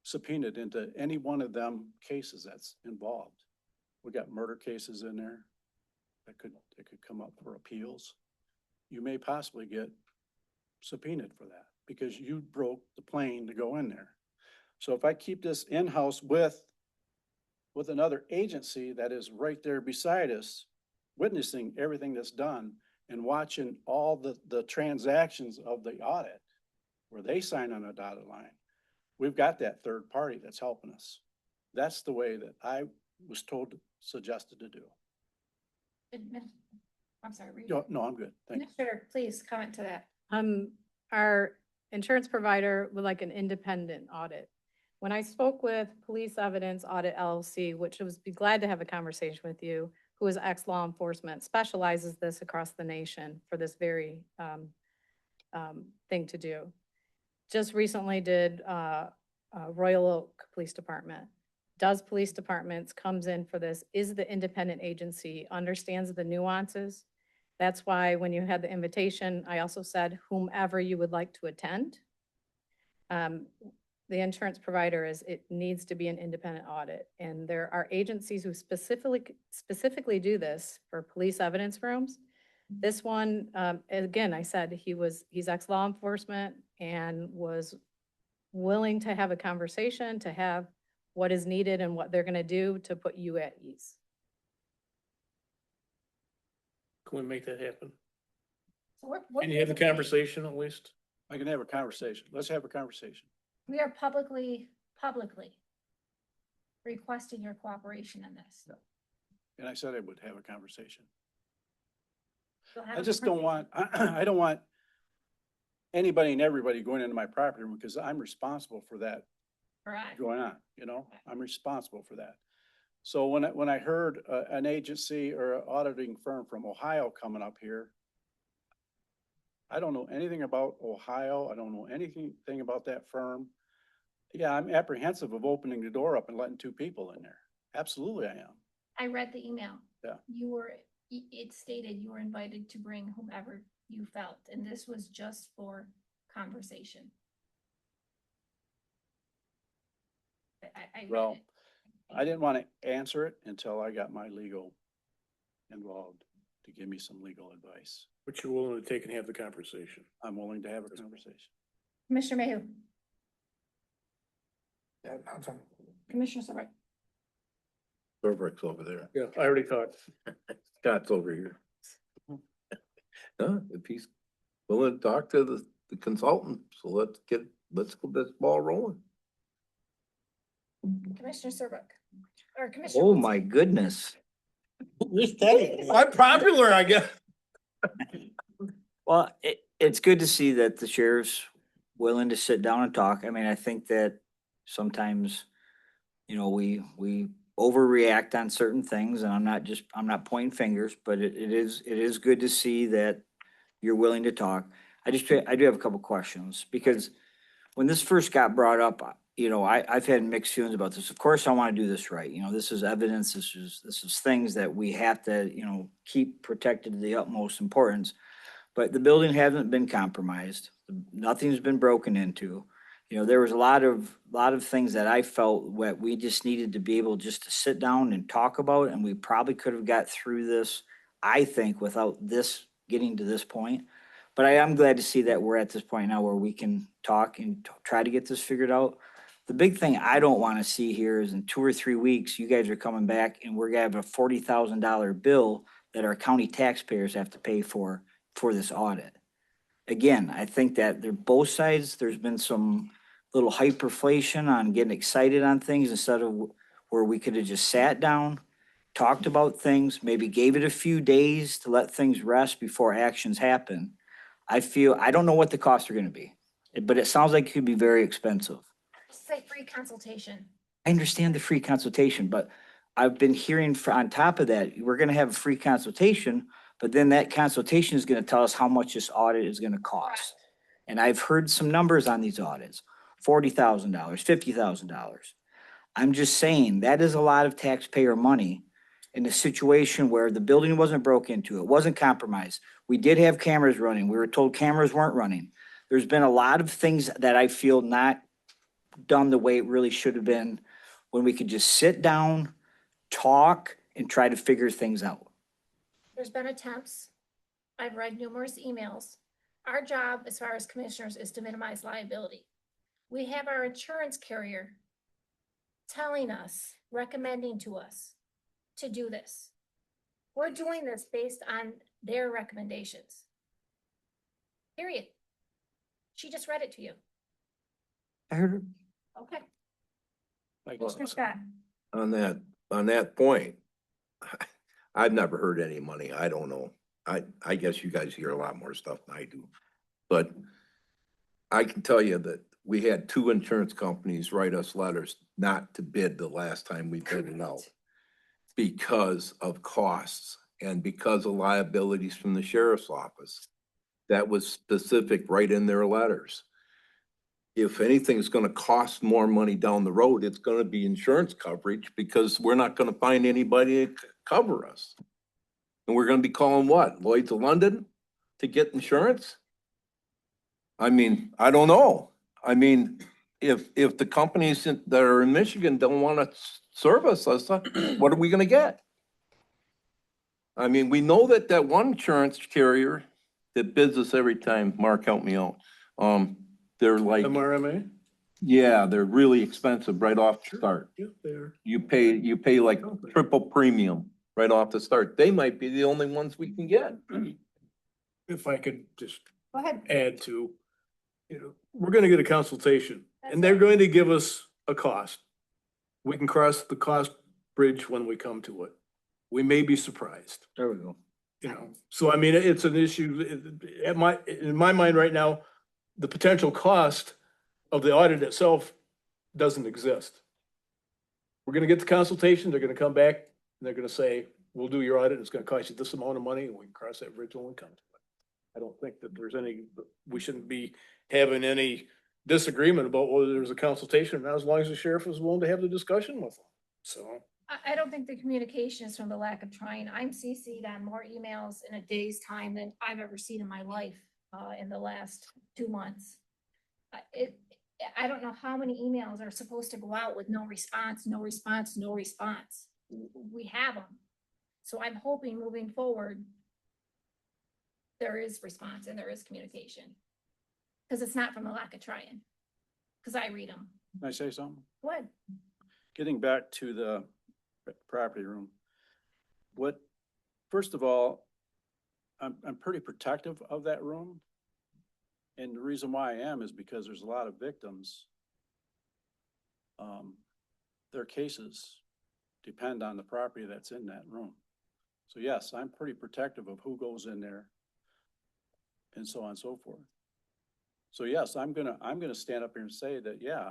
subpoenaed into any one of them cases that's involved. We got murder cases in there that could come up for appeals. You may possibly get subpoenaed for that because you broke the plane to go in there. So if I keep this in-house with another agency that is right there beside us, witnessing everything that's done and watching all the transactions of the audit where they sign on a dotted line, we've got that third party that's helping us. That's the way that I was told, suggested to do. I'm sorry. were you- No, I'm good. Thank you. Commissioner, please comment to that. Our insurance provider would like an independent audit. When I spoke with Police Evidence Audit LLC, which was be glad to have a conversation with you, who is ex-law enforcement, specializes this across the nation for this very thing to do. Just recently did Royal Oak Police Department. Does police departments, comes in for this, is the independent agency, understands the nuances. That's why when you had the invitation, I also said whomever you would like to attend. The insurance provider it needs to be an independent audit. And there are agencies who specifically do this for police evidence rooms. This one, again, I said he's ex-law enforcement and was willing to have a conversation, to have what is needed and what they're gonna do to put you at ease. Can we make that happen? So Can you have the conversation at least? I can have a conversation. Let's have a conversation. We are publicly requesting your cooperation in this. And I said I would have a conversation. You'll have I a just don't want, I don't want anybody and everybody going into my property room because I'm responsible for that Correct. going on, I'm responsible for that. So when I heard an agency or an auditing firm from Ohio coming up here, I don't know anything about Ohio. I don't know anything about that firm. Yeah, I'm apprehensive of opening the door up and letting two people in there. Absolutely I am. I read the email. Yeah. It stated you were invited to bring whomever you felt, and this was just for conversation. I read Well, it. I didn't want to answer it until I got my legal involved to give me some legal advice. But you're willing to take and have the conversation. I'm willing to have a conversation. Commissioner Mayhew, Yeah, nothing. Commissioner Serbrook. Storbrick's over there. Yeah, I already thought. Scott's over here. If he's willing to talk to the consultant, so let's get this ball rolling. Commissioner Serbrook. Or Commissioner. Oh, Wilson. my goodness. I'm popular, I guess. Well, it's good to see that the sheriff's willing to sit down and talk. I mean, I think that sometimes, we overreact on certain things, and I'm not pointing fingers, but it is good to see that you're willing to talk. I do have a couple questions, because when this first got brought up, I've had mixed feelings about this. Of course, I want to do this right. This is evidence. This is things that we have to, keep protected to the utmost importance. But the building hasn't been compromised. Nothing's been broken into. There was a lot of things that I felt that we just needed to be able just to sit down and talk about, and we probably could have got through this, I think, without this getting to this point. But I am glad to see that we're at this point now where we can talk and try to get this figured out. The big thing I don't want to see here is in 2 or 3 weeks, you guys are coming back and we're gonna have a $40,000 bill that our county taxpayers have to pay for this audit. Again, I think that they're both sides. There's been some little hyperflation on getting excited on things instead of where we could have just sat down, talked about things, maybe gave it a few days to let things rest before actions happen. I don't know what the costs are gonna be, but it sounds like it could be very expensive. Say free consultation. I understand the free consultation, but I've been hearing on top of that, we're gonna have a free consultation, but then that consultation is gonna tell us how much this audit is gonna cost. And I've heard some numbers on these audits, $40,000, $50,000. I'm just saying, that is a lot of taxpayer money in a situation where the building wasn't broke into, it wasn't compromised. We did have cameras running. We were told cameras weren't running. There's been a lot of things that I feel not done the way it really should have been, when we could just sit down, talk, and try to figure things out. There's been attempts. I've read numerous emails. Our job as far as commissioners is to minimize liability. We have our insurance carrier telling us, recommending to us to do this. We're doing this based on their recommendations. Period. She just read it to you. I heard her. Okay. Like, Commissioner Scott. On that point, I've never heard any money. I don't know. I guess you guys hear a lot more stuff than I do. But I can tell you that we had 2 insurance companies write us letters not to bid the last time we bid it out because of costs and because of liabilities from the sheriff's office. That was specific right in their letters. If anything's gonna cost more money down the road, it's gonna be insurance coverage, because we're not gonna find anybody to cover us. And we're gonna be calling what? Lloyd's of London to get insurance? I mean, I don't know. I mean, if the companies that are in Michigan don't wanna service us, what are we gonna get? I mean, we know that one insurance carrier that bids us every time, Mark, help me out. They're like, MRMA? yeah, they're really expensive right off the start. Yeah, there. You pay like triple premium right off the start. They might be the only ones we can get. If I could just Go ahead. add to, we're gonna get a consultation and they're That's it. going to give us a cost. We can cross the cost bridge when we come to it. We may be surprised, There we go. So I mean, it's an issue in my mind right now, the potential cost of the audit itself doesn't exist. We're gonna get the consultation, they're gonna come back and they're gonna say, we'll do your audit, it's gonna cost you this amount of money, and we can cross that bridge when we come to it. I don't think that we shouldn't be having any disagreement about whether there's a consultation, not as long as the sheriff is willing to have the discussion with them, so. I don't think the communication is from the lack of trying. I'm CC'd on more emails in a day's time than I've ever seen in my life, in the last 2 months. I don't know how many emails are supposed to go out with no response, no response, no response. We have them. So I'm hoping moving forward, there is response and there is communication. Because it's not from the lack of trying. Because I read them. Can I say something? What? Getting back to the property room. First of all, I'm pretty protective of that room. And the reason why I am is because there's a lot of victims. Their cases depend on the property that's in that room. So yes, I'm pretty protective of who goes in there and so on and so forth. So yes, I'm gonna stand up here and say that, yeah,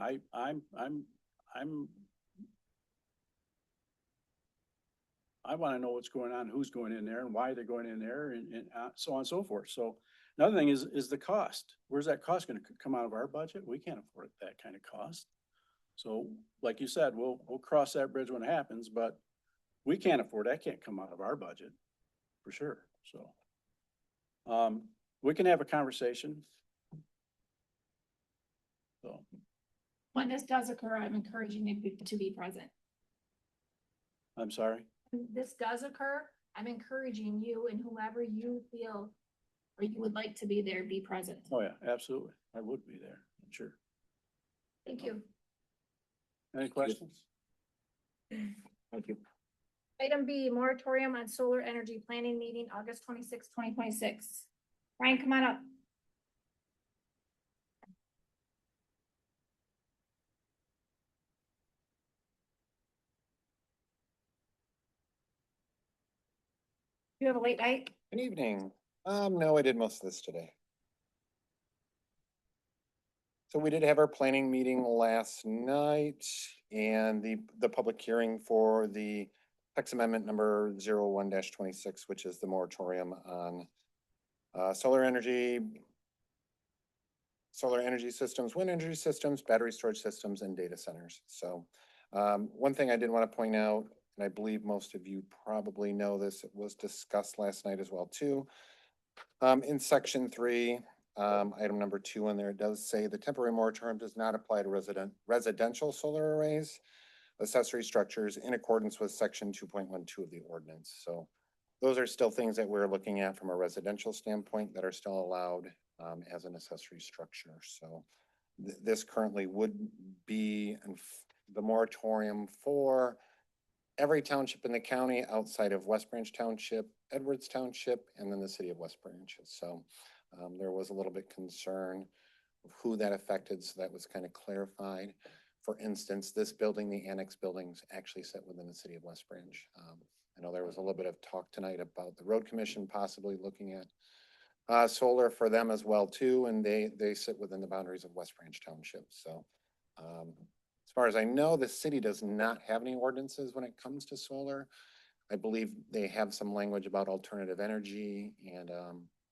I want to know what's going on, who's going in there and why they're going in there and so on and so forth. So another thing is the cost. Where's that cost going to come out of our budget? We can't afford that kind of cost. So like you said, we'll cross that bridge when it happens, but we can't afford, that can't come out of our budget for sure. So we can have a conversation. So When this does occur, I'm encouraging you to be present. I'm sorry. When this does occur, I'm encouraging you and whomever you feel or you would like to be there, be present. Oh yeah, absolutely. I would be there. Sure. Thank you. Any questions? Thank you. Item B, moratorium on solar energy planning meeting, August 26, 2026. Ryan, come on up. You have a late night? Good evening. No, I did most of this today. So we did have our planning meeting last night and the public hearing for the text amendment number 01-26, which is the moratorium on solar energy systems, wind energy systems, battery storage systems, and data centers. So one thing I did want to point out, and I believe most of you probably know this, it was discussed last night as well too. In section 3, item number 2 in there, it does say the temporary moratorium does not apply to residential solar arrays, accessory structures in accordance with section 2.12 of the ordinance. So those are still things that we're looking at from a residential standpoint that are still allowed as an accessory structure. So this currently would be the moratorium for every township in the county outside of West Branch Township, Edwards Township, and then the city of West Branch. So there was a little bit concern of who that affected, so that was kind of clarified. For instance, this building, the annex buildings actually sit within the city of West Branch. I know there was a little bit of talk tonight about the road commission possibly looking at solar for them as well too, and they sit within the boundaries of West Branch Township. So as far as I know, the city does not have any ordinances when it comes to solar. I believe they have some language about alternative energy and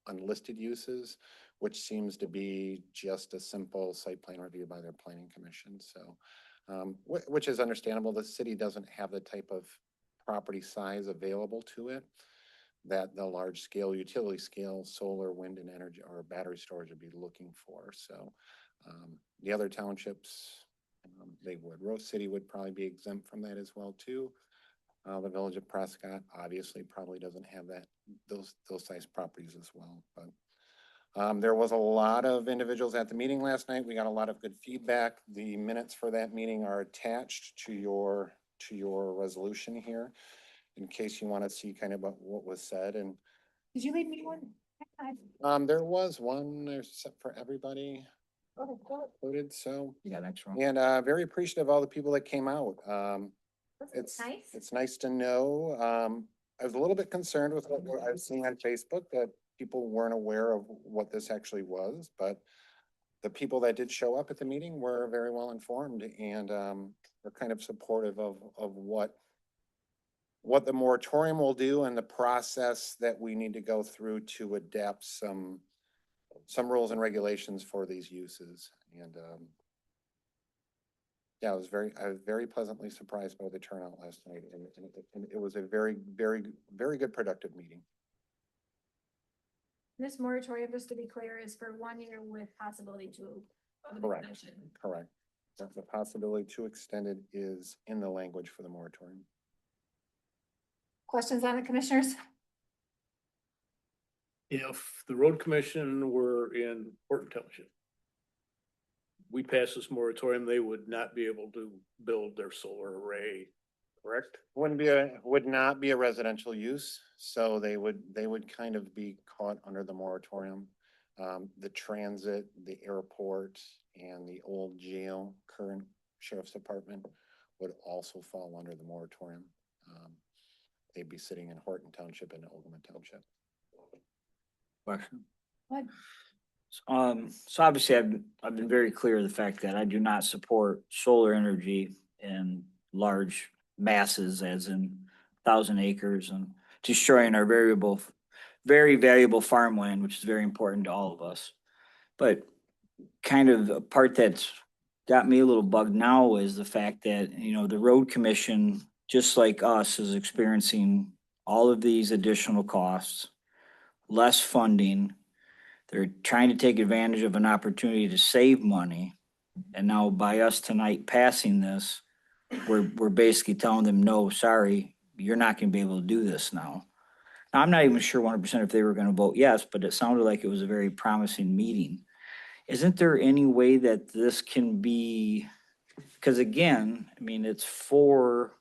unlisted uses, which seems to be just a simple site plan review by their planning commission. So, which is understandable. The city doesn't have the type of property size available to it that the large scale, utility scale, solar, wind, and energy or battery storage would be looking for. So the other townships, they would. Rose City would probably be exempt from that as well too. The village of Prescott obviously probably doesn't have those size properties as well. But there was a lot of individuals at the meeting last night. We got a lot of good feedback. The minutes for that meeting are attached to your resolution here, in case you want to see kind of what was said. And Did you leave me one? there was one there's set for everybody included. So You got next one. and very appreciative of all the people that came out. It's nice. It's nice to know. I was a little bit concerned with what I was seeing on Facebook that people weren't aware of what this actually was, but the people that did show up at the meeting were very well informed and were kind of supportive of what the moratorium will do and the process that we need to go through to adapt some rules and regulations for these uses. And yeah, I was very pleasantly surprised by the turnout last night, and it was a very, very, very good productive meeting. This moratorium, just to be clear, is for 1 year with possibility to. of an Correct. extension. Correct. The possibility to extend it is in the language for the moratorium. Questions on the commissioners? If the road commission were in Horton Township, we pass this moratorium, they would not be able to build their solar array, correct? Would not be a residential use, so they would kind of be caught under the moratorium. The transit, the airport, and the old jail, current sheriff's department, would also fall under the moratorium. They'd be sitting in Horton Township and Ogemaw Township. Question. What? So obviously I've been very clear of the fact that I do not support solar energy in large masses, as in 1,000 acres, and destroying our very valuable farmland, which is very important to all of us. But kind of a part that's got me a little bugged now is the fact that, the road commission, just like us, is experiencing all of these additional costs, less funding. They're trying to take advantage of an opportunity to save money. And now by us tonight passing this, we're basically telling them, no, sorry, you're not gonna be able to do this now. Now, I'm not even sure 100% if they were gonna vote yes, but it sounded like it was a very promising meeting. Isn't there any way that this can be, because again, I mean, it's for,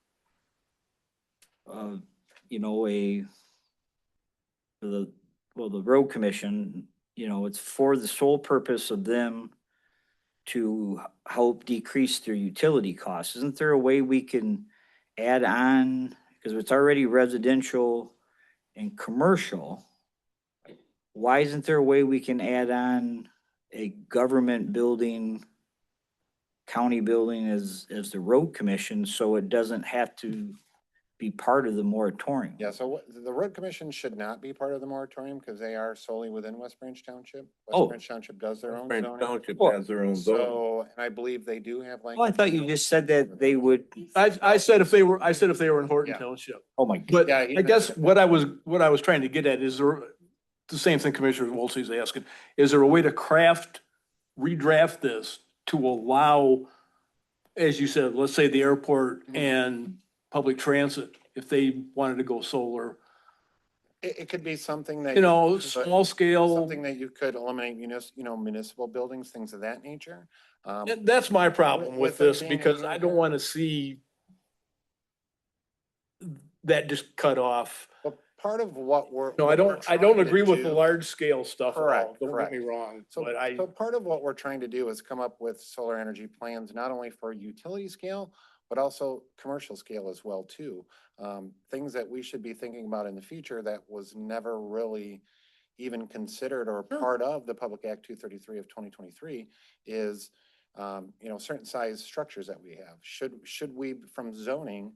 the road commission, it's for the sole purpose of them to help decrease their utility costs. Isn't there a way we can add on, because it's already residential and commercial, why isn't there a way we can add on a government building, county building as the road commission, so it doesn't have to be part of the moratorium. Yeah, so the road commission should not be part of the moratorium because they are solely within West Branch Township. Oh. West Branch Township does their own Branch zoning. Township Well, has their own zone. So, and I believe they do have like. Oh, I thought you just said that they would, I said if they were in Horton Yeah. Township. oh my. But Yeah, I guess what I was trying to get at is there, the same thing Commissioner Wolsey's asking, is there a way to redraft this to allow, as you said, let's say the airport and public transit, if they wanted to go solar, It could be something that. you know, but small scale. Something that you could eliminate, municipal buildings, things of that nature. That's my problem with With them this, being in because I don't here. want to see that just cut off. But part of what we're. No, what we're I don't trying to agree with the do- large scale stuff at all. Correct, Don't get correct. me wrong, So, but I, so part of what we're trying to do is come up with solar energy plans, not only for utility scale, but also commercial scale as well too. Things that we should be thinking about in the future that was never really even considered or part of the Public Act 233 of 2023 is, certain size structures that we have. Should we, from zoning,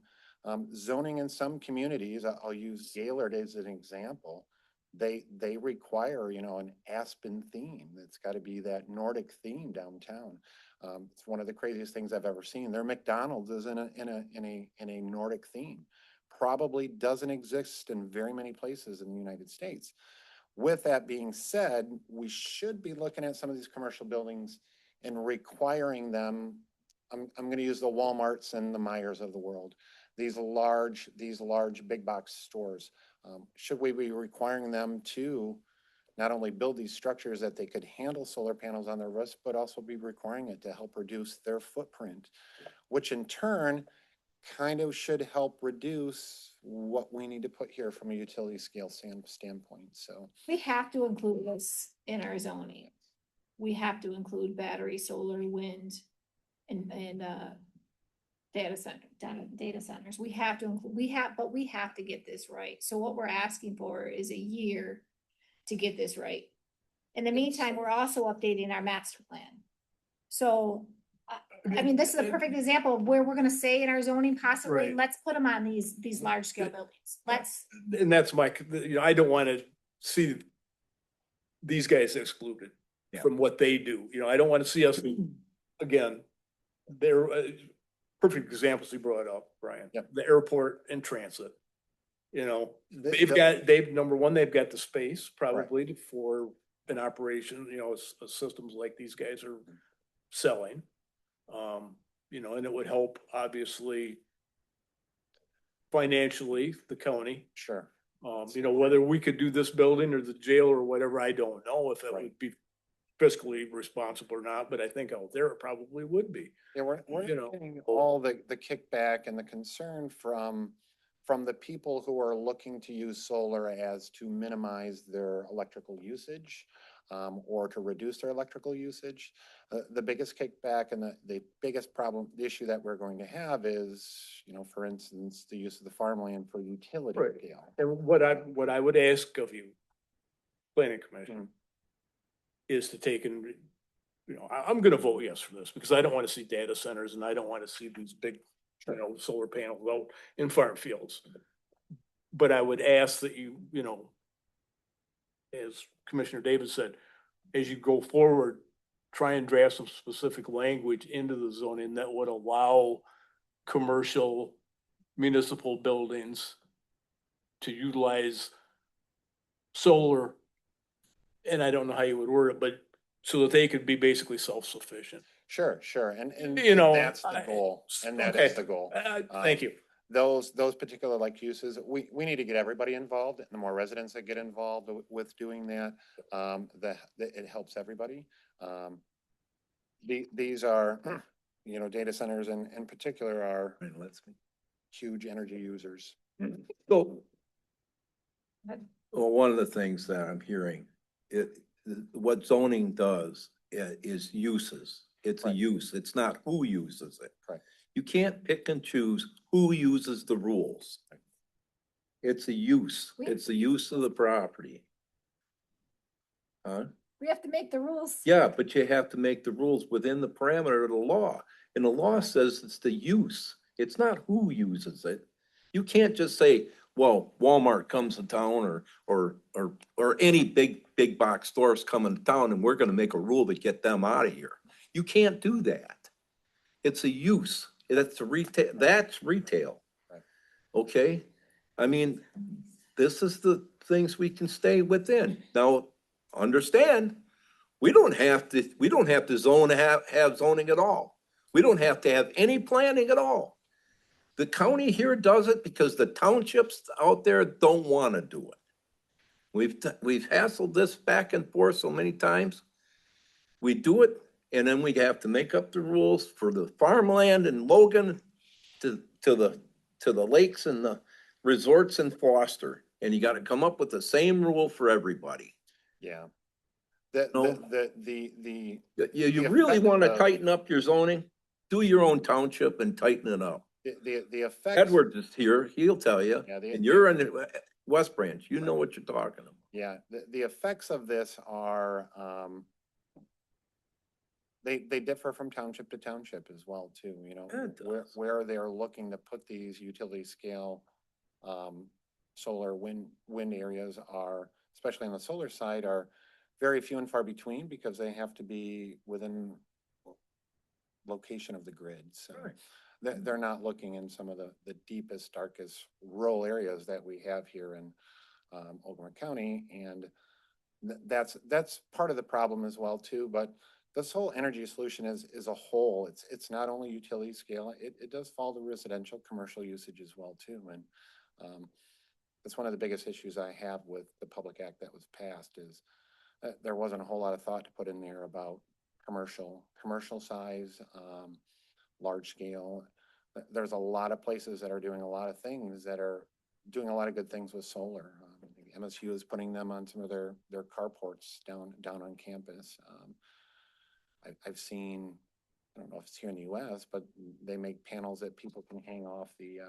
zoning in some communities, I'll use Gaylord as an example. They require, an aspen theme. It's got to be that Nordic theme downtown. It's one of the craziest things I've ever seen. Their McDonald's is in a Nordic theme. Probably doesn't exist in very many places in the United States. With that being said, we should be looking at some of these commercial buildings and requiring them. I'm going to use the Walmarts and the Myers of the world. These large big box stores. Should we be requiring them to not only build these structures that they could handle solar panels on their roofs, but also be requiring it to help reduce their footprint, which in turn kind of should help reduce what we need to put here from a utility scale standpoint. So We have to include this in our zoning. We have to include battery, solar, wind, and data centers. We have to include, but we have to get this right. So what we're asking for is a year to get this right. In the meantime, we're also updating our master plan. So, I mean, this is a perfect example of where we're gonna say in our zoning possibly, Right. let's put them on these large scale buildings. Let's, and that's I don't want to see these guys excluded Yeah. from what they do. I don't want to see us, again, they're, perfect examples you brought up, Brian. Yep. The airport and transit. Number one, they've got the space probably for an operation, systems like these guys are selling. And it would help obviously financially, the county. sure. Whether we could do this building or the jail or whatever, I don't know if it Right. would be fiscally responsible or not, but I think out there it probably would be. Yeah, we're You know. getting all the kickback and the concern from the people who are looking to use solar as to minimize their electrical usage, or to reduce their electrical usage. The biggest kickback and the biggest problem, the issue that we're going to have is, for instance, the use of the farmland for utility Right. scale. And what I would ask of you, planning commission, is to take and, I'm gonna vote yes for this, because I don't want to see data centers and I don't want to see these big, solar panels out in farm fields. But I would ask that you, as Commissioner Davis said, as you go forward, try and draft some specific language into the zoning that would allow commercial municipal buildings to utilize solar. And I don't know how you would word it, but so that they could be basically self-sufficient. Sure. And that's the I- goal. And that okay. is the goal. Thank you. Those particular like uses, we need to get everybody involved, and the more residents that get involved with doing that, it helps everybody. These are, data centers in particular are huge energy users. So, well, one of the things that I'm hearing, what zoning does is uses. It's a Right. use. It's not who uses it. Correct. You can't pick and choose who uses the rules. It's a use. It's the use of the property. Huh? We have to make the rules. Yeah, but you have to make the rules within the parameter of the law. And the law says it's the use. It's not who uses it. You can't just say, well, Walmart comes to town or any big box stores come into town and we're gonna make a rule to get them out of here. You can't do that. It's a use. That's retail. Right. Okay? I mean, this is the things we can stay within. Now, understand, we don't have to have zoning at all. We don't have to have any planning at all. The county here does it because the townships out there don't want to do it. We've hassled this back and forth so many times. We do it, and then we have to make up the rules for the farmland in Logan to the lakes and the resorts in Foster. And you got to come up with the same rule for everybody. Yeah. No. The You The really effect want to of- tighten up your zoning? Do your own township and tighten it up. the effects. Edward is here, he'll tell you, Yeah, and you're in the West Branch, you know what you're talking about. Yeah, the effects of this are, they differ from township to township as well, too, you know, Yeah, it does. where they're looking to put these utility scale, solar wind areas are, especially on the solar side, are very few and far between because they have to be within location of the grid, so. Right. They're not looking in some of the deepest, darkest rural areas that we have here in, Ogemaw County, and that's part of the problem as well too, but this whole energy solution is a whole. It's not only utility scale, it does fall to residential, commercial usage as well too, and that's one of the biggest issues I have with the Public Act that was passed is that there wasn't a whole lot of thought to put in there about commercial size, large scale. There's a lot of places that are doing a lot of things that are doing a lot of good things with solar. MSU is putting them on some of their carports down on campus. I've seen, I don't know if it's here in the US, but they make panels that people can hang off the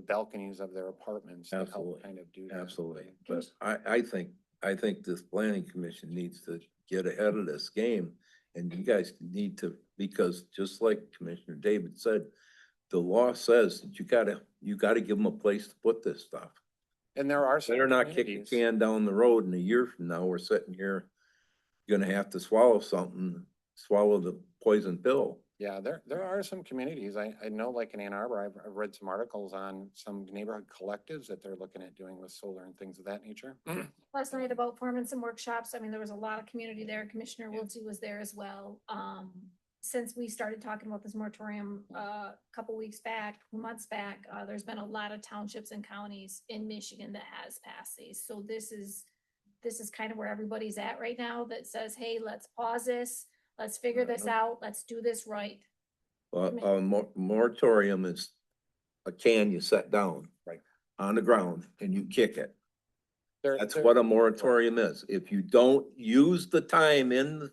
balconies of their apartments that Absolutely. help kind of do that. Absolutely, but I think this planning commission needs to get ahead of this game. And you guys need to, because just like Commissioner David said, the law says that you gotta give them a place to put this stuff. And there are some Better not kick the communities- can down the road and a year from now, we're sitting here, gonna have to swallow the poison pill. Yeah, there are some communities. I know like in Ann Arbor, I've read some articles on some neighborhood collectives that they're looking at doing with solar and things of that nature. Last night about forming some workshops. I mean, there was a lot of community there. Commissioner Wiltie was there as well. Since we started talking about this moratorium, a couple months back, there's been a lot of townships and counties in Michigan that has passed these. So this is kind of where everybody's at right now that says, hey, let's pause this. Let's figure this out. Let's do this right. Moratorium is a can you set down. Right. On the ground and you kick it. That's They're- what a moratorium is. If you don't use the time in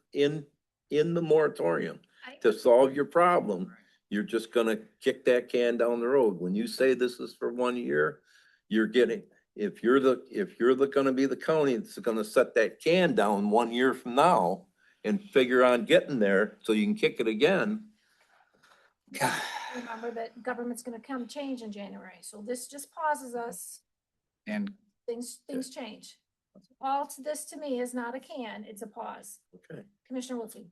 the moratorium to solve your problem, you're just gonna kick that can down the road. When you say this is for 1 year, you're getting, if you're gonna be the county that's gonna set that can down 1 year from now and figure on getting there so you can kick it again. Remember that government's gonna come change in January. So this just pauses us. And Things change. All to this to me is not a can, it's a pause. Okay. Commissioner Wiltie.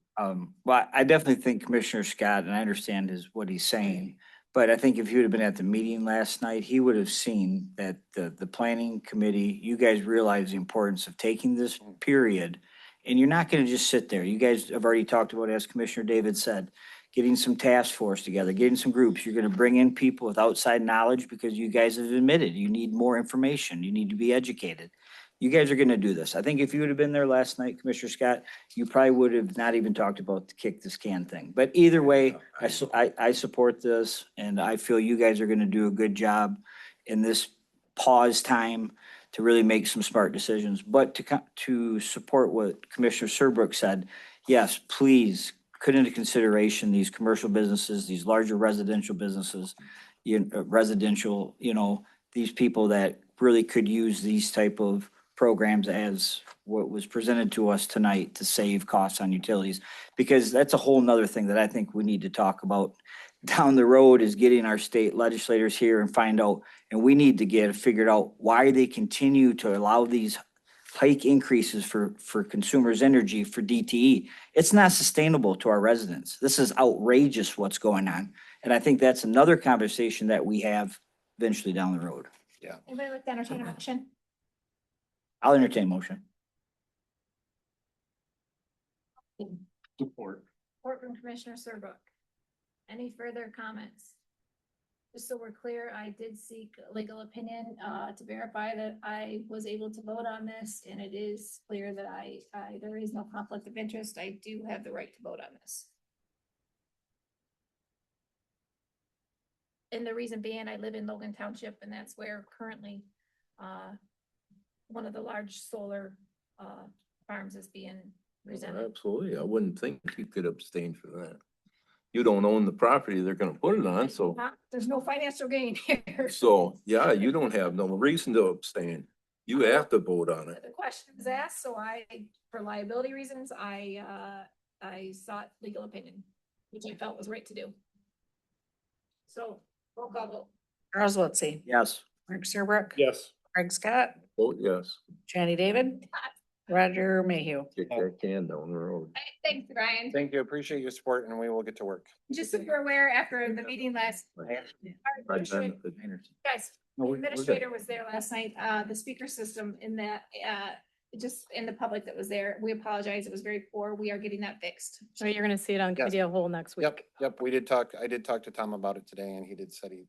well, I definitely think Commissioner Scott, and I understand what he's saying, but I think if he would have been at the meeting last night, he would have seen that the planning committee, you guys realize the importance of taking this period, and you're not gonna just sit there. You guys have already talked about, as Commissioner David said, getting some task force together, getting some groups. You're gonna bring in people with outside knowledge because you guys have admitted you need more information. You need to be educated. You guys are gonna do this. I think if you would have been there last night, Commissioner Scott, you probably would have not even talked about the kick this can thing. But either way, I support this, and I feel you guys are gonna do a good job in this pause time to really make some smart decisions. But to support what Commissioner Serbrook said, yes, please put into consideration these commercial businesses, these larger residential businesses, these people that really could use these type of programs as what was presented to us tonight to save costs on utilities. Because that's a whole nother thing that I think we need to talk about down the road, is getting our state legislators here and find out, and we need to get figured out why they continue to allow these hike increases for consumers' energy for DTE. It's not sustainable to our residents. This is outrageous what's going on. And I think that's another conversation that we have eventually down the road. Anybody like to entertain a motion? I'll entertain motion. Support. Report from Commissioner Serbrook. Any further comments? Just so we're clear, I did seek legal opinion to verify that I was able to vote on this, and it is clear that there is no conflict of interest. I do have the right to vote on this. And the reason being, I live in Logan Township, and that's where currently one of the large solar farms is being presented. Absolutely. I wouldn't think you could abstain for that. You don't own the property they're gonna put it on, so, There's no financial gain here. so, yeah, you don't have no reason to abstain. You have to vote on it. The question was asked, so for liability reasons, I sought legal opinion, which I felt was right to do. So, roll call vote. Charles Wiltie, Yes. Mark Serbrook, Yes. Craig Scott, Vote yes. Jenny David, Roger Mayhew. Kick that can down the road. Thanks, Brian. Thank you. Appreciate your support and we will get to work. Just so you're aware, after the meeting last, Right guys, then, the administrator was there last night, the speaker system in that, just in the public that was there, we apologize, it was very poor, we are getting that fixed. So you're gonna see it on Yes. committee of whole next week. Yep, I did talk to Tom about it today and he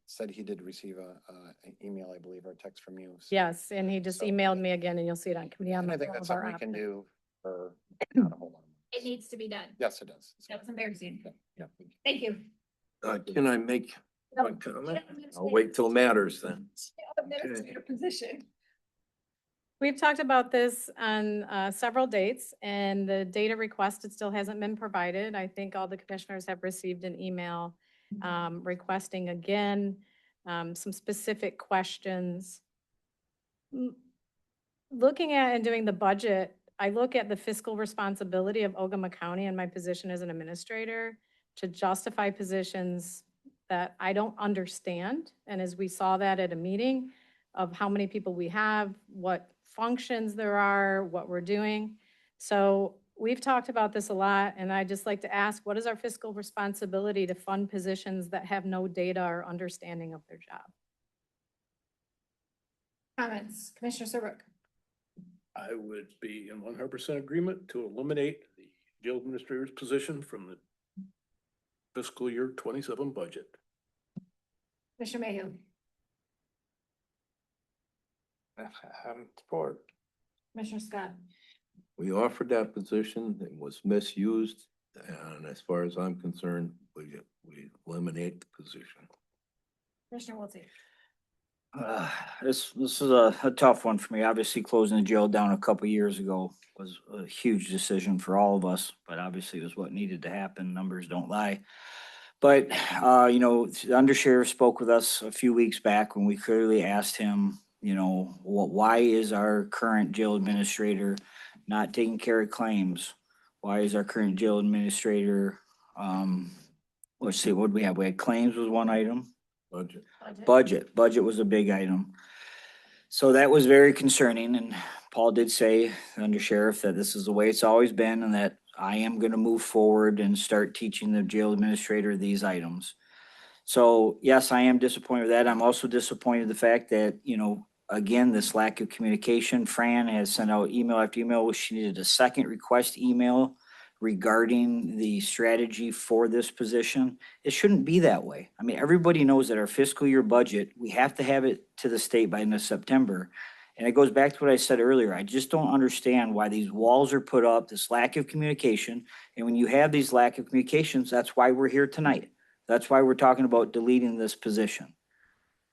said he did receive an email, I believe, or a text from you. So- Yes, and he just So- emailed me again, and you'll see it on committee on And I the think all that's of our something we can options. do for not a whole lot. It needs to be done. Yes, it does. That was embarrassing. Yeah. Thank you. Can I make one comment? I'll wait till matters then. Administrator position. We've talked about this on several dates, and the data requested still hasn't been provided. I think all the commissioners have received an email requesting again some specific questions. Looking at and doing the budget, I look at the fiscal responsibility of Ogemaw County and my position as an administrator to justify positions that I don't understand. And as we saw that at a meeting of how many people we have, what functions there are, what we're doing. So we've talked about this a lot, and I'd just like to ask, what is our fiscal responsibility to fund positions that have no data or understanding of their job? Comments, Commissioner Serbrook. I would be in 100% agreement to eliminate the jail administrator's position from the fiscal year 27 budget. Commissioner Mayhew. Support. Commissioner Scott. We offered that position, it was misused, and as far as I'm concerned, we eliminate the position. Commissioner Wiltie. This is a tough one for me. Obviously, closing the jail down a couple years ago was a huge decision for all of us, but obviously it was what needed to happen. Numbers don't lie. But, the undersheriff spoke with us a few weeks back when we clearly asked him, why is our current jail administrator not taking care of claims? Why is our current jail administrator, let's see, what did we have? We had claims was one item. Budget was a big item. So that was very concerning, and Paul did say, under sheriff, that this is the way it's always been, and that I am gonna move forward and start teaching the jail administrator these items. So yes, I am disappointed with that. I'm also disappointed the fact that, again, this lack of communication. Fran has sent out email after email. She needed a second request email regarding the strategy for this position. It shouldn't be that way. I mean, everybody knows that our fiscal year budget, we have to have it to the state by the end of September. And it goes back to what I said earlier. I just don't understand why these walls are put up, this lack of communication. And when you have these lack of communications, that's why we're here tonight. That's why we're talking about deleting this position.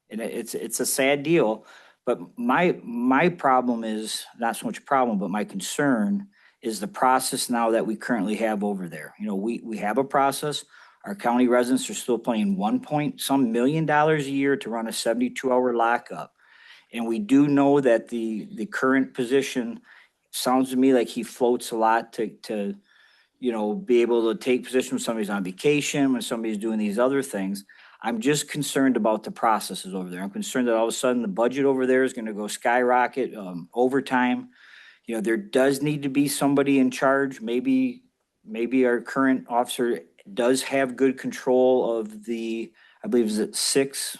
And it's a sad deal, but my problem is not so much a problem, but my concern is the process now that we currently have over there. We have a process. Our county residents are still paying $1 point some million a year to run a 72-hour lockup. And we do know that the current position sounds to me like he floats a lot to, you know, be able to take position when somebody's on vacation, when somebody's doing these other things. I'm just concerned about the processes over there. I'm concerned that all of a sudden the budget over there is gonna go skyrocket, overtime. You know, there does need to be somebody in charge. Maybe our current officer does have good control of the, I believe, is it six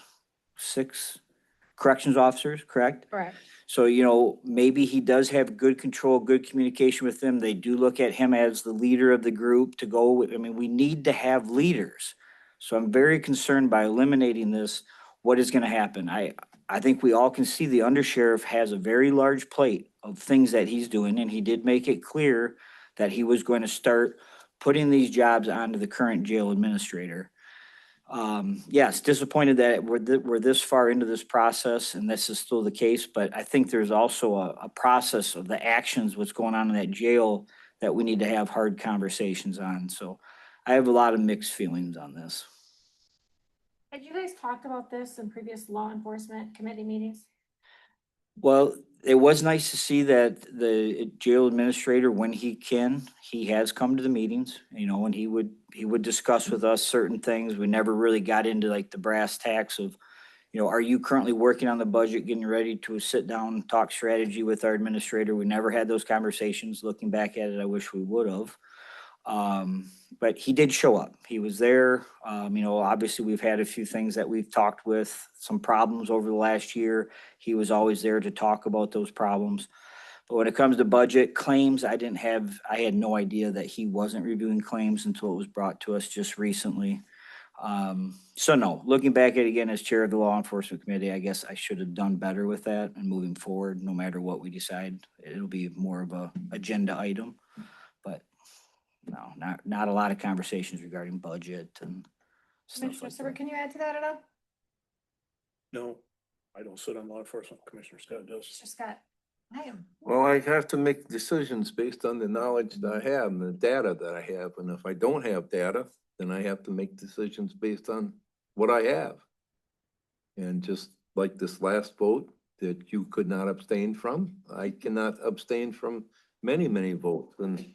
corrections officers, correct? Correct. So, you know, maybe he does have good control, good communication with them. They do look at him as the leader of the group to go with. I mean, we need to have leaders. So I'm very concerned by eliminating this, what is gonna happen? I think we all can see the undersheriff has a very large plate of things that he's doing, and he did make it clear that he was going to start putting these jobs onto the current jail administrator. Yes, disappointed that we're this far into this process and this is still the case, but I think there's also a process of the actions, what's going on in that jail that we need to have hard conversations on. So I have a lot of mixed feelings on this. Had you guys talked about this in previous law enforcement committee meetings? Well, it was nice to see that the jail administrator, when he can, he has come to the meetings, you know, and he would discuss with us certain things. We never really got into like the brass tacks of, you know, are you currently working on the budget, getting ready to sit down and talk strategy with our administrator? We never had those conversations. Looking back at it, I wish we would have. But he did show up. He was there. You know, obviously we've had a few things that we've talked with, some problems over the last year. He was always there to talk about those problems. But when it comes to budget claims, I had no idea that he wasn't reviewing claims until it was brought to us just recently. So no, looking back at it again as chair of the law enforcement committee, I guess I should have done better with that, and moving forward, no matter what we decide, it'll be more of a agenda item. But no, not a lot of conversations regarding budget and stuff Commissioner like Serbrook, that. can you add to that at all? No, I don't sit on law enforcement. Commissioner Scott does. Mr. Scott, I am. Well, I have to make decisions based on the knowledge that I have and the data that I have. And if I don't have data, then I have to make decisions based on what I have. And just like this last vote that you could not abstain from, I cannot abstain from many, many votes. And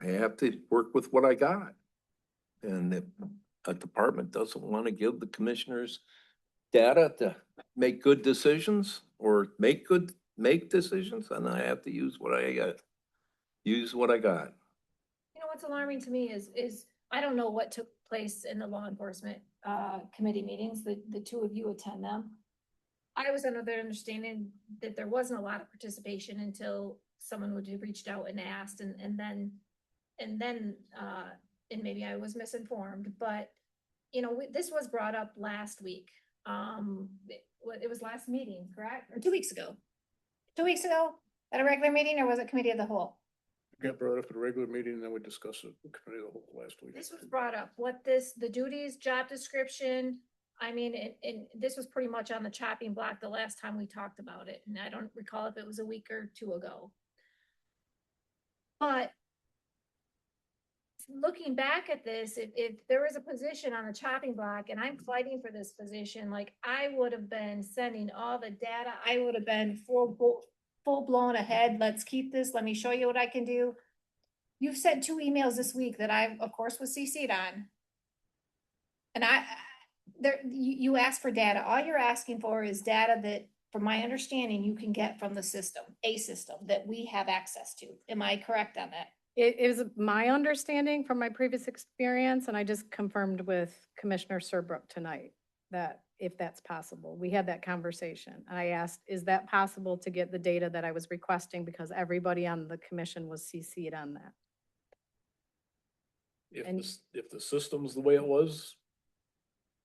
I have to work with what I got. And if a department doesn't want to give the commissioners data to make good decisions or make decisions, then I have to use what I got. Use what I got. You know, what's alarming to me is I don't know what took place in the law enforcement committee meetings, the two of you attend them. I was under the understanding that there wasn't a lot of participation until someone would have reached out and asked, and maybe I was misinformed, but you know, this was brought up last week. It was last meeting, correct? Or 2 weeks ago? 2 weeks ago at a regular meeting, or was it committee of the whole? Got brought up at a regular meeting and then we discussed it in committee of the whole last week. This was brought up, the duties, job description, I mean, and this was pretty much on the chopping block the last time we talked about it, and I don't recall if it was a week or two ago. But looking back at this, if there was a position on the chopping block and I'm fighting for this position, like I would have been sending all the data, I would have been full blown ahead. Let's keep this. Let me show you what I can do. You've sent 2 emails this week that I, of course, was CC'd on. And you asked for data. All you're asking for is data that, from my understanding, you can get from the system, a system that we have access to. Am I correct on that? It is my understanding from my previous experience, and I just confirmed with Commissioner Serbrook tonight that if that's possible, we had that conversation. And I asked, is that possible to get the data that I was requesting, because everybody on the commission was CC'd on that. If the system's the way it was,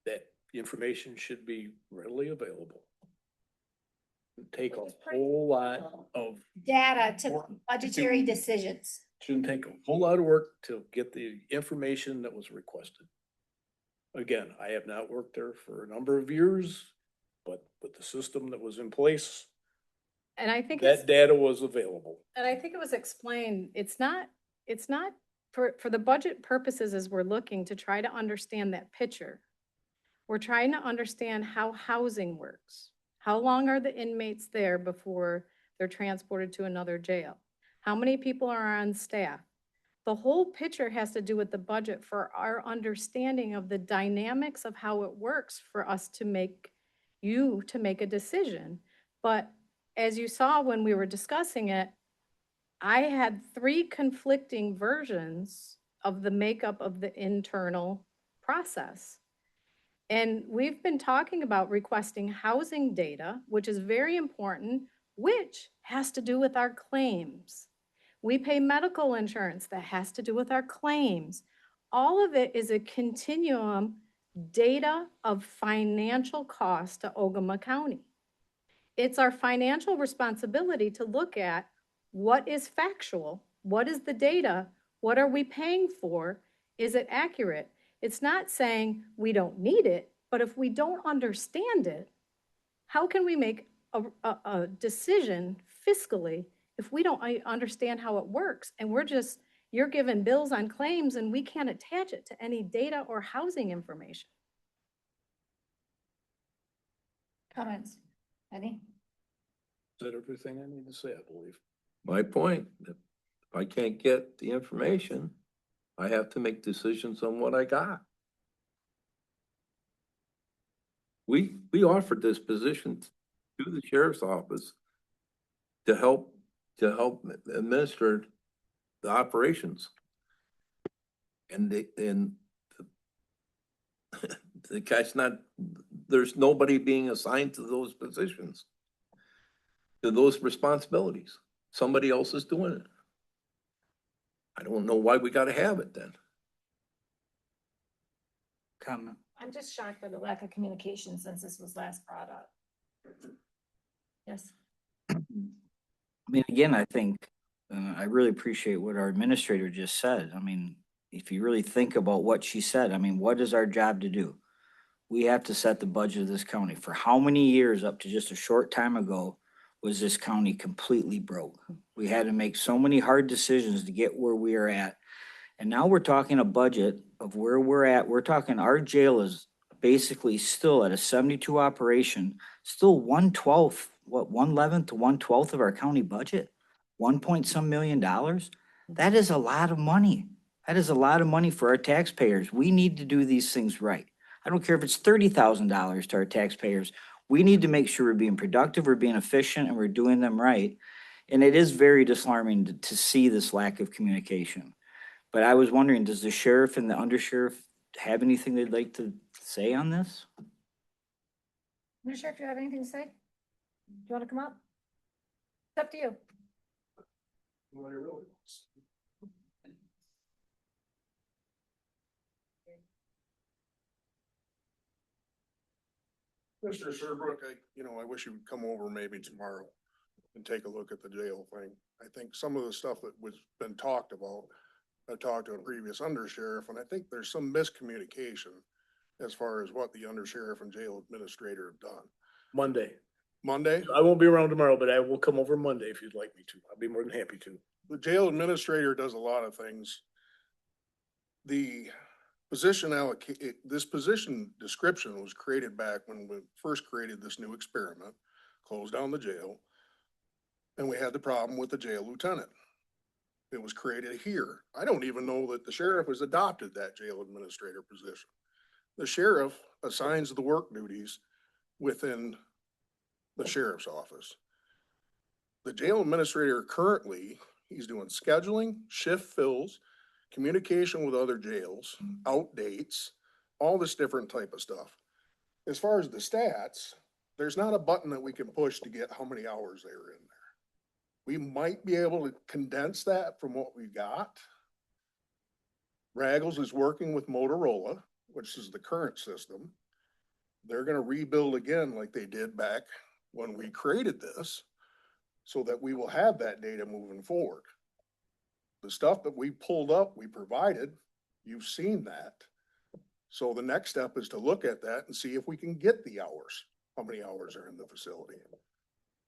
that information should be readily available. Take a whole lot of, Data to budgetary decisions. shouldn't take a whole lot of work to get the information that was requested. Again, I have not worked there for a number of years, but with the system that was in place, And I think that data was available. and I think it was explained, it's not for the budget purposes, as we're looking to try to understand that picture. We're trying to understand how housing works, How long are the inmates there before they're transported to another jail? How many people are on staff? The whole picture has to do with the budget for our understanding of the dynamics of how it works for us to make a decision. But as you saw when we were discussing it, I had 3 conflicting versions of the makeup of the internal process. And we've been talking about requesting housing data, which is very important, which has to do with our claims. We pay medical insurance that has to do with our claims. All of it is a continuum data of financial cost to Ogemaw County. It's our financial responsibility to look at what is factual, what is the data, what are we paying for, is it accurate? It's not saying we don't need it, but if we don't understand it, how can we make a decision fiscally if we don't understand how it works? And you're given bills on claims and we can't attach it to any data or housing information. Comments? Any? Is that everything I need to say, I believe? My point, if I can't get the information, I have to make decisions on what I got. We offered this position to the sheriff's office to help administer the operations. And the guy's not, there's nobody being assigned to those positions, to those responsibilities. Somebody else is doing it. I don't know why we gotta have it then. Comment. I'm just shocked by the lack of communication since this was last brought up. Yes. I mean, again, I think, I really appreciate what our administrator just said. I mean, if you really think about what she said, I mean, what is our job to do? We have to set the budget of this county. For how many years up to just a short time ago was this county completely broke? We had to make so many hard decisions to get where we are at. And now we're talking a budget of where we're at. We're talking our jail is basically still at a 72 operation, still 1/12, 1/11 to 1/12 of our county budget, 1 point some million dollars. That is a lot of money. That is a lot of money for our taxpayers. We need to do these things right. I don't care if it's $30,000 to our taxpayers. We need to make sure we're being productive, we're being efficient, and we're doing them right. And it is very disarming to see this lack of communication. But I was wondering, does the sheriff and the undersheriff have anything they'd like to say on this? I'm not sure if you have anything to say. Do you want to come up? It's up to you. Mr. Serbrook, I wish you would come over maybe tomorrow and take a look at the jail thing. I think some of the stuff that was been talked about, I talked to a previous undersheriff, and I think there's some miscommunication as far as what the undersheriff and jail administrator have done. Monday. Monday, I won't be around tomorrow, but I will come over Monday if you'd like me to. I'll be more than happy to. the jail administrator does a lot of things. The position this position description was created back when we first created this new experiment, closed down the jail. And we had the problem with the jail lieutenant. It was created here. I don't even know that the sheriff has adopted that jail administrator position. The sheriff assigns the work duties within the sheriff's office. The jail administrator currently, he's doing scheduling, shift fills, communication with other jails, outdates, all this different type of stuff. As far as the stats, there's not a button that we can push to get how many hours they were in there. We might be able to condense that from what we got. Raggles is working with Motorola, which is the current system. They're gonna rebuild again like they did back when we created this, so that we will have that data moving forward. The stuff that we pulled up, we provided, you've seen that. So the next step is to look at that and see if we can get the hours, how many hours are in the facility.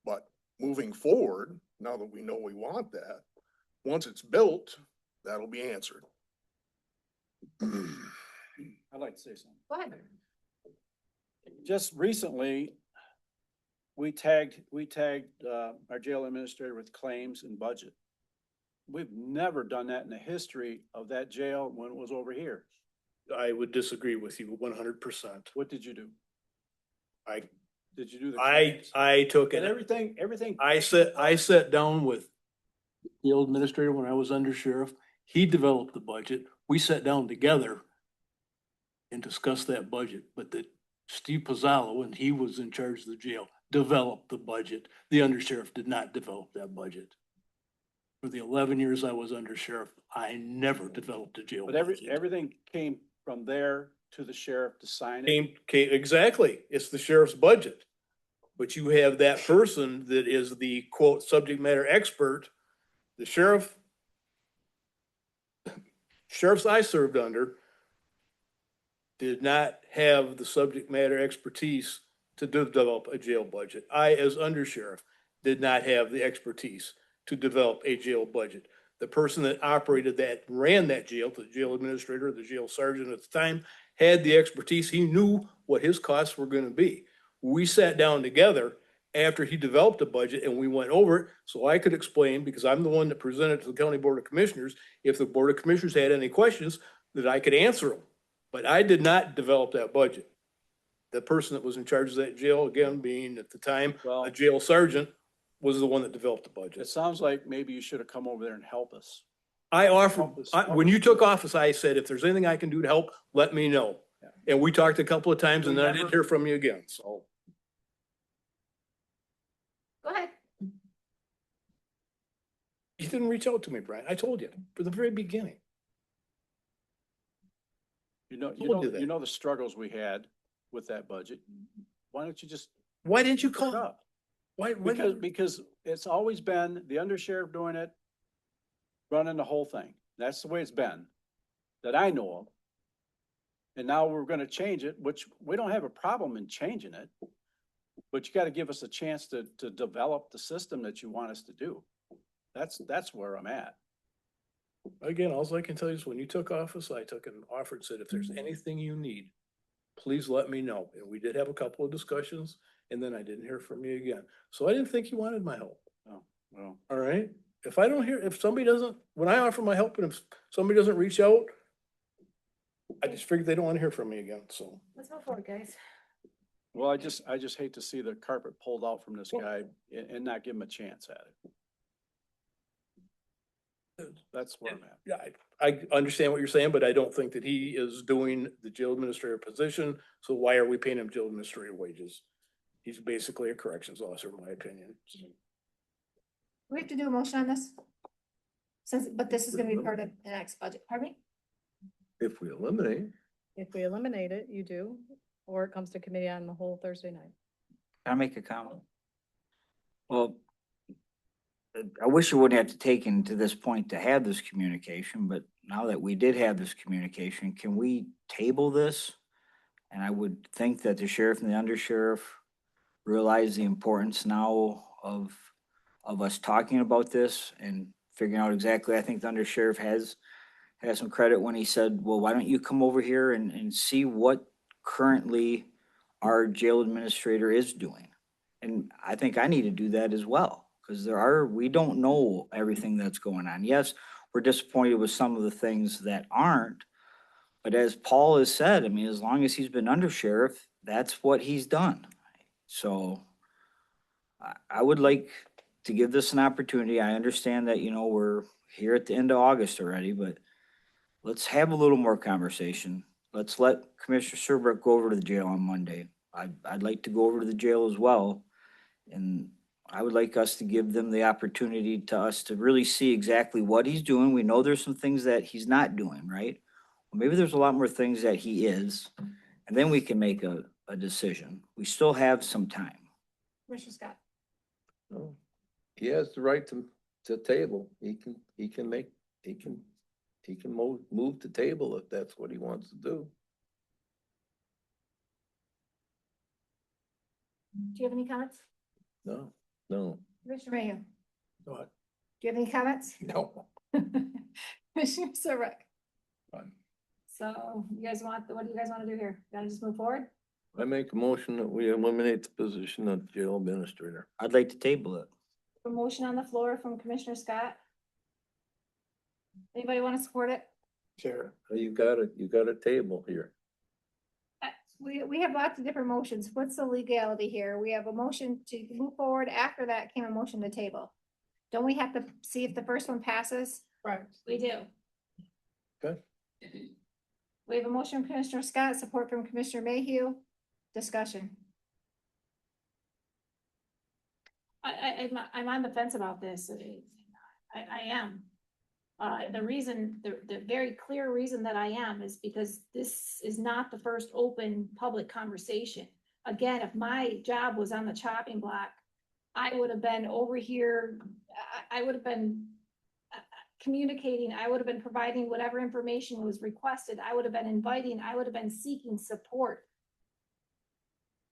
But moving forward, now that we know we want that, once it's built, that'll be answered. I'd like to say something. Go ahead. Just recently, we tagged, our jail administrator with claims and budget. We've never done that in the history of that jail when it was over here. I would disagree with you 100%. What did you do? I, Did you do the? I, claims? I took And it. everything. I sat down with the old administrator when I was under sheriff. He developed the budget. We sat down together and discussed that budget, but Steve Pizzalo, when he was in charge of the jail, developed the budget. The undersheriff did not develop that budget. For the 11 years I was under sheriff, I never developed a jail But budget. everything came from there to the sheriff to sign it. Exactly. It's the sheriff's budget. But you have that person that is the quote subject matter expert. The sheriffs I served under did not have the subject matter expertise to develop a jail budget. I, as undersheriff, did not have the expertise to develop a jail budget. The person that operated that, ran that jail, the jail administrator, the jail sergeant at the time, had the expertise. He knew what his costs were gonna be. We sat down together after he developed a budget and we went over it so I could explain, because I'm the one that presented to the County Board of Commissioners, if the Board of Commissioners had any questions, that I could answer them. But I did not develop that budget. The person that was in charge of that jail, again, being at the time a jail sergeant, was the one that developed the budget. It sounds like maybe you should have come over there and help us. I offered, Help us- when you took office, I said, if there's anything I can do to help, let me know. Yeah. And we talked a couple of times and We then I didn't never- hear from you again, so. Go ahead. You didn't reach out to me, Brian. I told you from the very beginning. Told you that. You know the struggles we had with that budget. Why don't you just Why didn't you pick call? up? Why? Because it's always been the undersheriff doing it, running the whole thing. That's the way it's been, that I know of. And now we're gonna change it, which we don't have a problem in changing it. But you gotta give us a chance to develop the system that you want us to do. That's where I'm at. Again, all I can tell you is when you took office, I took an offer and said, if there's anything you need, please let me know. And we did have a couple of discussions and then I didn't hear from you again. So I didn't think you wanted my help. Oh, well, All right? If I don't hear, if somebody doesn't, when I offer my help and if somebody doesn't reach out, I just figured they don't want to hear from me again, so. Let's move forward, guys. well, I just hate to see the carpet pulled out from this guy and not give him a chance at it. That's where I'm at. Yeah, I understand what you're saying, but I don't think that he is doing the jail administrator position. So why are we paying him jail administrator wages? He's basically a corrections officer, in my opinion. We have to do a motion on this? But this is gonna be part of the next budget, pardon me? If we eliminate. If we eliminate it, you do, or it comes to committee on the whole Thursday night. Can I make a comment? Well, I wish it wouldn't have to taken to this point to have this communication, but now that we did have this communication, can we table this? And I would think that the sheriff and the undersheriff realize the importance now of us talking about this and figuring out exactly, I think the undersheriff has some credit when he said, well, why don't you come over here and see what currently our jail administrator is doing? And I think I need to do that as well. Because we don't know everything that's going on. Yes, we're disappointed with some of the things that aren't. But as Paul has said, I mean, as long as he's been under sheriff, that's what he's done. So I would like to give this an opportunity. I understand that, we're here at the end of August already, but let's have a little more conversation. Let's let Commissioner Serbrook go over to the jail on Monday. I'd like to go over to the jail as well. And I would like us to give them the opportunity to really see exactly what he's doing. We know there's some things that he's not doing, right? Well, maybe there's a lot more things that he is, and then we can make a decision. We still have some time. Commissioner Scott. He has the right to table. He can move the table if that's what he wants to do. Do you have any comments? No. Commissioner Mayhew, What? do you have any comments? No. Commissioner Serbrook. Fine. So you guys what do you guys want to do here? Gotta just move forward? I make a motion that we eliminate the position of jail administrator. I'd like to table it. A motion on the floor from Commissioner Scott. Anybody want to support it? Sure. You got a table here. We have lots of different motions. What's the legality here? We have a motion to move forward. After that came a motion to table. Don't we have to see if the first one passes? Right. We do. Okay. We have a motion from Commissioner Scott, support from Commissioner Mayhew. Discussion. I'm on the fence about this. I am. The very clear reason that I am is because this is not the first open public conversation. Again, if my job was on the chopping block, I would have been over here, I would have been communicating, I would have been providing whatever information was requested, I would have been inviting, I would have been seeking support.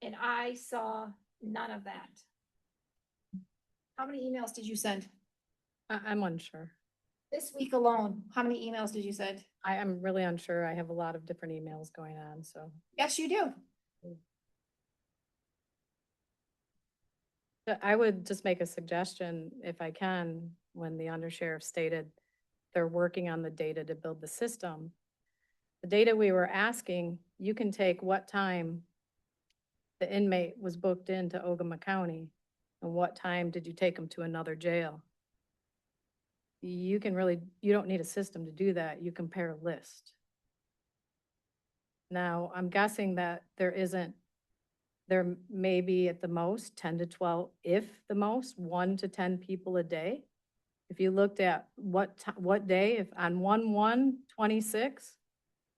And I saw none of that. How many emails did you send? I'm unsure. This week alone, how many emails did you send? I am really unsure. I have a lot of different emails going on, so. Yes, you do. But I would just make a suggestion, if I can, when the undersheriff stated they're working on the data to build the system. The data we were asking, you can take what time the inmate was booked into Ogemaw County and what time did you take them to another jail. You can really, you don't need a system to do that. You compare a list. Now, I'm guessing that there may be at the most 10 to 12, if the most, 1 to 10 people a day. If you looked at what day, if on 1/1/26,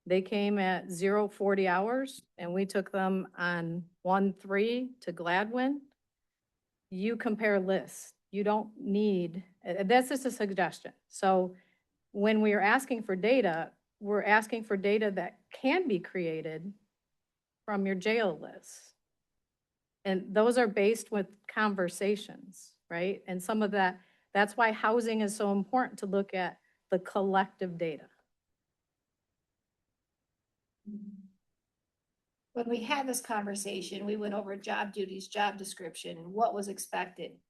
they came at 0:40 hours and we took them on 1/3 to Gladwin, you compare lists. You don't need, that's just a suggestion. So when we are asking for data, we're asking for data that can be created from your jail lists. And those are based with conversations, right? And some of that, that's why housing is so important to look at the collective data. When we had this conversation, we went over job duties, job description, and what was expected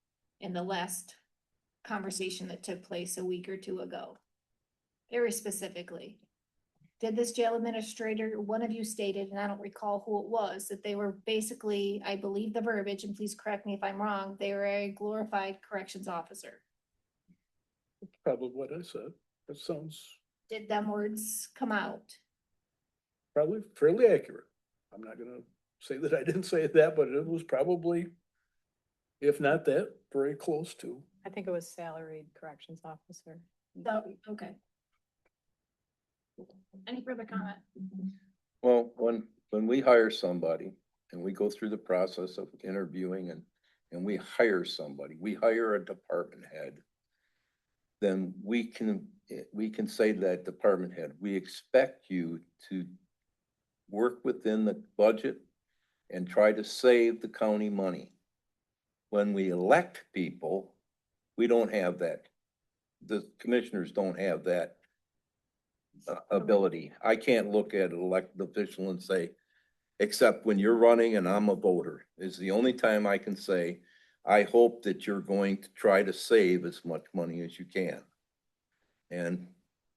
in the last conversation that took place a week or two ago. Very specifically. Did this jail administrator, one of you stated, and I don't recall who it was, that they were basically, I believe the verbiage, and please correct me if I'm wrong, they were a glorified corrections officer. Probably what I said. That sounds Did them words come out? probably fairly accurate. I'm not gonna say that I didn't say that, but it was probably, if not that, very close to. I think it was salaried corrections officer. So, okay. Any further comment? Well, when we hire somebody and we go through the process of interviewing and we hire somebody, we hire a department head, then we can say to that department head, we expect you to work within the budget and try to save the county money. When we elect people, we don't have that. The commissioners don't have that ability. I can't look at an elected official and say, except when you're running and I'm a voter, is the only time I can say, I hope that you're going to try to save as much money as you can. And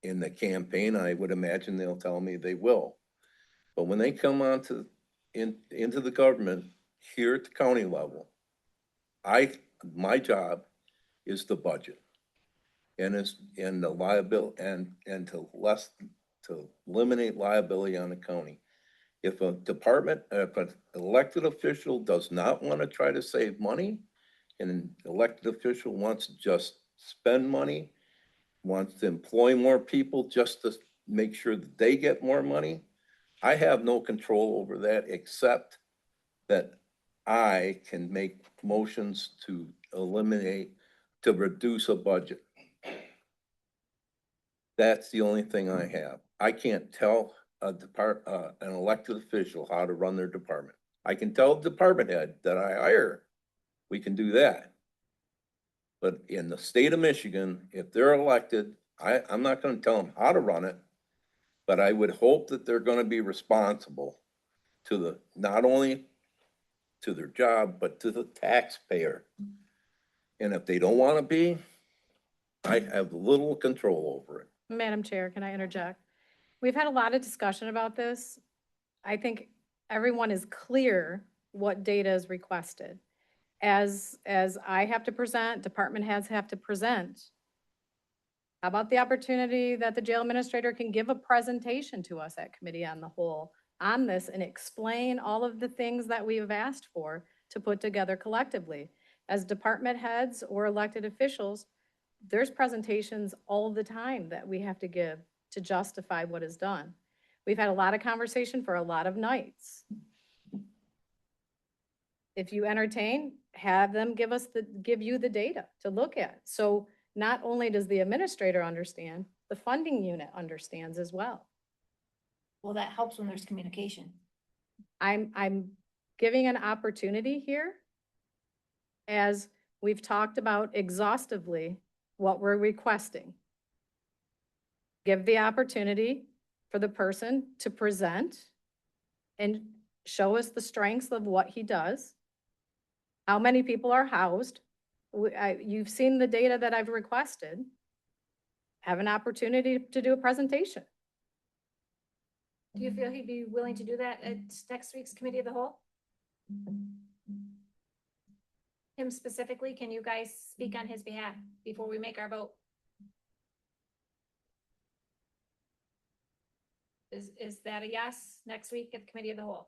in the campaign, I would imagine they'll tell me they will. But when they come onto into the government here at the county level, my job is the budget. And the liability and to eliminate liability on the county. If an elected official does not want to try to save money, and an elected official wants to just spend money, wants to employ more people just to make sure that they get more money, I have no control over that except that I can make motions to reduce a budget. That's the only thing I have. I can't tell an elected official how to run their department. I can tell the department head that I hire, we can do that. But in the state of Michigan, if they're elected, I'm not gonna tell them how to run it, but I would hope that they're gonna be responsible to the, not only to their job, but to the taxpayer. And if they don't want to be, I have little control over it. Madam Chair, can I interject? We've had a lot of discussion about this. I think everyone is clear what data is requested. As I have to present, department heads have to present. How about the opportunity that the jail administrator can give a presentation to us at Committee on the Whole on this and explain all of the things that we have asked for to put together collectively? As department heads or elected officials, there's presentations all the time that we have to give to justify what is done. We've had a lot of conversation for a lot of nights. If you entertain, have them give you the data to look at. So not only does the administrator understand, the funding unit understands as well. Well, that helps when there's communication. I'm giving an opportunity here, as we've talked about exhaustively what we're requesting. Give the opportunity for the person to present and show us the strengths of what he does. How many people are housed? You've seen the data that I've requested. Have an opportunity to do a presentation. Do you feel he'd be willing to do that at next week's Committee of the Whole? Him specifically, can you guys speak on his behalf before we make our vote? Is that a yes next week at the Committee of the Whole?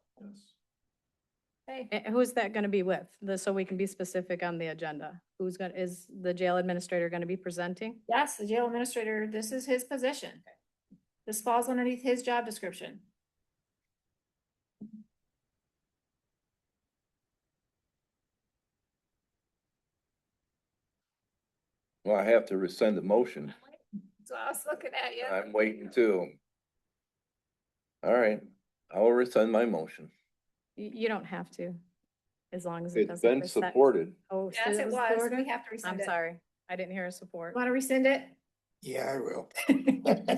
Okay, And who's that gonna be with? So we can be specific on the agenda. Is the jail administrator gonna be presenting? yes, the jail administrator, this is his position. This falls underneath his job description. Well, I have to rescind the motion. So I was looking at you. I'm waiting too. All right, I will rescind my motion. You don't have to, as long as it It's doesn't. been rescind- supported. Oh, Yes, it was. supported? We have to rescind I'm it. sorry. I didn't hear a support. Want to rescind it? Yeah, I will.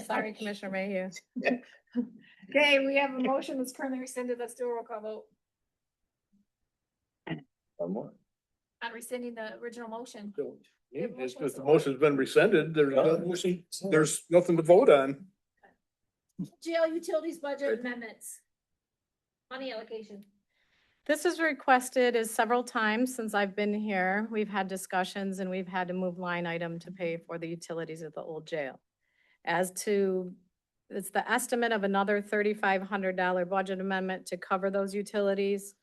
Sorry, Commissioner Mayhew. Okay, we have a motion that's currently rescinded. Let's do a roll call vote One more. on rescinding the original motion. It's because the motion's been rescinded, there's nothing to vote on. Jail utilities budget amendments. Money allocation. This is requested is several times since I've been here. We've had discussions and we've had to move line item to pay for the utilities at the old jail. It's the estimate of another $3,500 budget amendment to cover those utilities.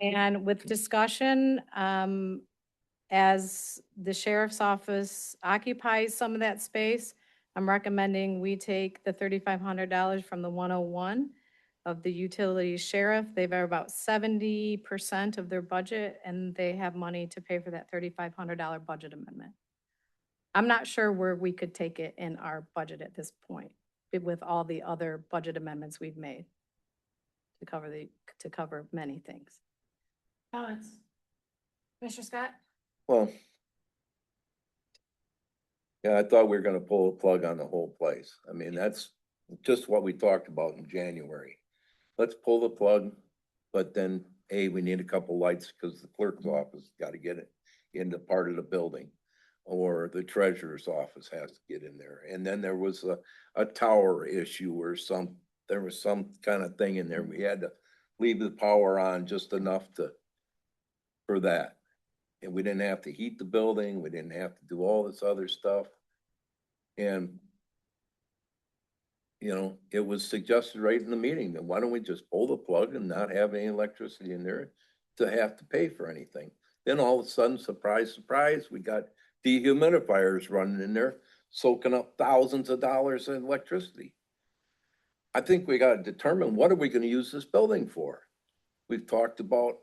And with discussion, as the sheriff's office occupies some of that space, I'm recommending we take the $3,500 from the 101 of the utility sheriff. They've about 70% of their budget, and they have money to pay for that $3,500 budget amendment. I'm not sure where we could take it in our budget at this point, with all the other budget amendments we've made to cover many things. Comments? Commissioner Scott? Well, yeah, I thought we were gonna pull a plug on the whole place. I mean, that's just what we talked about in January. Let's pull the plug, but then, we need a couple lights because the clerk's office got to get it into part of the building. Or the treasurer's office has to get in there. And then there was a tower issue or there was some kind of thing in there. We had to leave the power on just enough for that. And we didn't have to heat the building. We didn't have to do all this other stuff. And, it was suggested right in the meeting that why don't we just pull the plug and not have any electricity in there to have to pay for anything. Then all of a sudden, surprise, surprise, we got dehumidifiers running in there, soaking up thousands of dollars in electricity. I think we got to determine what are we going to use this building for? We've talked about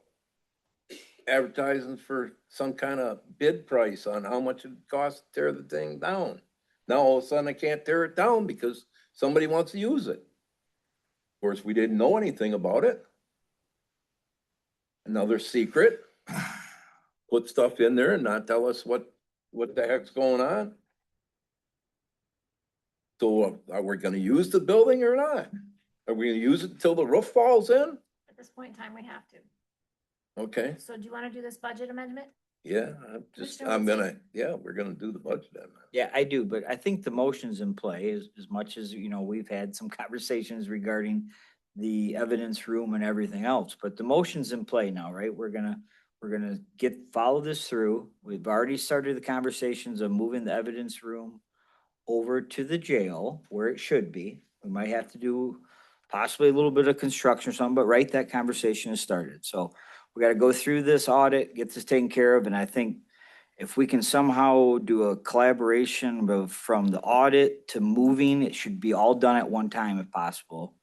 advertising for some kind of bid price on how much it costs to tear the thing down. Now all of a sudden I can't tear it down because somebody wants to use it. Of course, we didn't know anything about it. Another secret, put stuff in there and not tell us what the heck's going on. So are we gonna use the building or not? Are we gonna use it until the roof falls in? this point in time, we have to. Okay, So do you want to do this budget amendment? yeah, Commissioner I'm Wiltie? gonna, yeah, we're gonna do the budget then. Yeah, I do, but I think the motion's in play as much as, you know, we've had some conversations regarding the evidence room and everything else, but the motion's in play now, right? We're gonna follow this through. We've already started the conversations of moving the evidence room over to the jail where it should be. We might have to do possibly a little bit of construction or something, but right, that conversation has started. So we gotta go through this audit, get this taken care of, and I think if we can somehow do a collaboration from the audit to moving, it should be all done at one time if possible.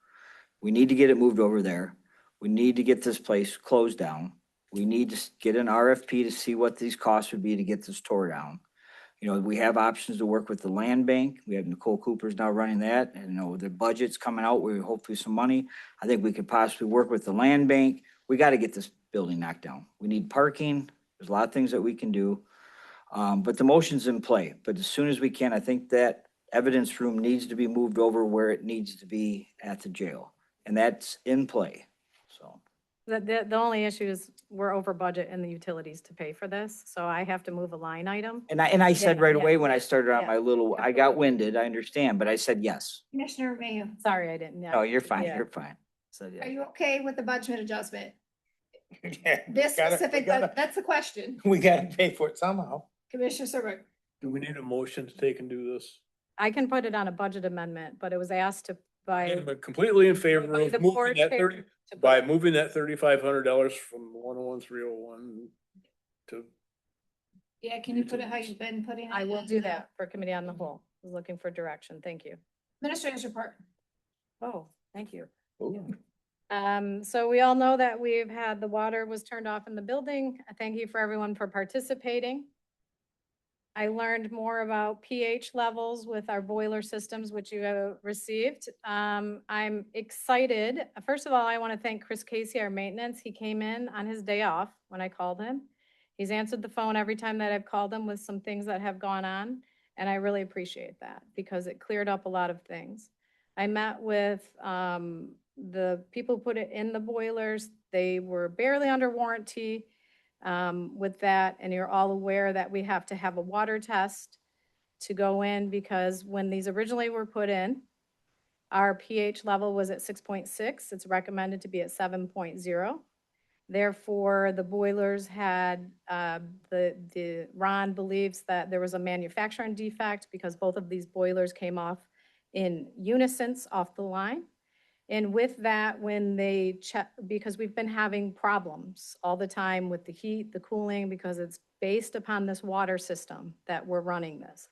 We need to get it moved over there. We need to get this place closed down. We need to get an RFP to see what these costs would be to get this tore down. You know, we have options to work with the land bank. We have Nicole Cooper's now running that, and, you know, the budget's coming out, we hopefully some money. I think we could possibly work with the land bank. We gotta get this building knocked down. We need parking. There's a lot of things that we can do. But the motion's in play, but as soon as we can, I think that evidence room needs to be moved over where it needs to be at the jail. And that's in play, so. The only issue is we're over budget in the utilities to pay for this, so I have to move a line item. And I said Yeah, right yeah, away when I started on yeah, my little, I got winded, I understand, but I said yes. Commissioner Mayo, Sorry, I didn't. yeah. No, you're fine, Yeah. you're fine. Said are yeah. you okay with the budget adjustment? Yeah, This we specific, gotta- that's the question. We gotta pay for it somehow. Commissioner Serbrook, Do we need a motion to take and do this? I can put it on a budget amendment, but it was asked to by. I'm completely in favor by of the moving board that chair 30 to put- by moving that $3,500 from 101,301 to. yeah, can you put it how you've been putting it? I will in do the that for committee on the whole. I was looking for direction. Thank you. Administrator's report. Oh, thank you. Oh, So we all know that we've had, the water was turned off in the building. I thank you for everyone for participating. I learned more about pH levels with our boiler systems, which you have received. I'm excited. First of all, I want to thank Chris Casey, our maintenance. He came in on his day off when I called him. He's answered the phone every time that I've called him with some things that have gone on. And I really appreciate that because it cleared up a lot of things. I met with the people who put it in the boilers. They were barely under warranty with that. And you're all aware that we have to have a water test to go in because when these originally were put in, our pH level was at 6.6. It's recommended to be at 7.0. Therefore, the boilers had, Ron believes that there was a manufacturing defect because both of these boilers came off in unison off the line. And with that, when they check, because we've been having problems all the time with the heat, the cooling, because it's based upon this water system that we're running this.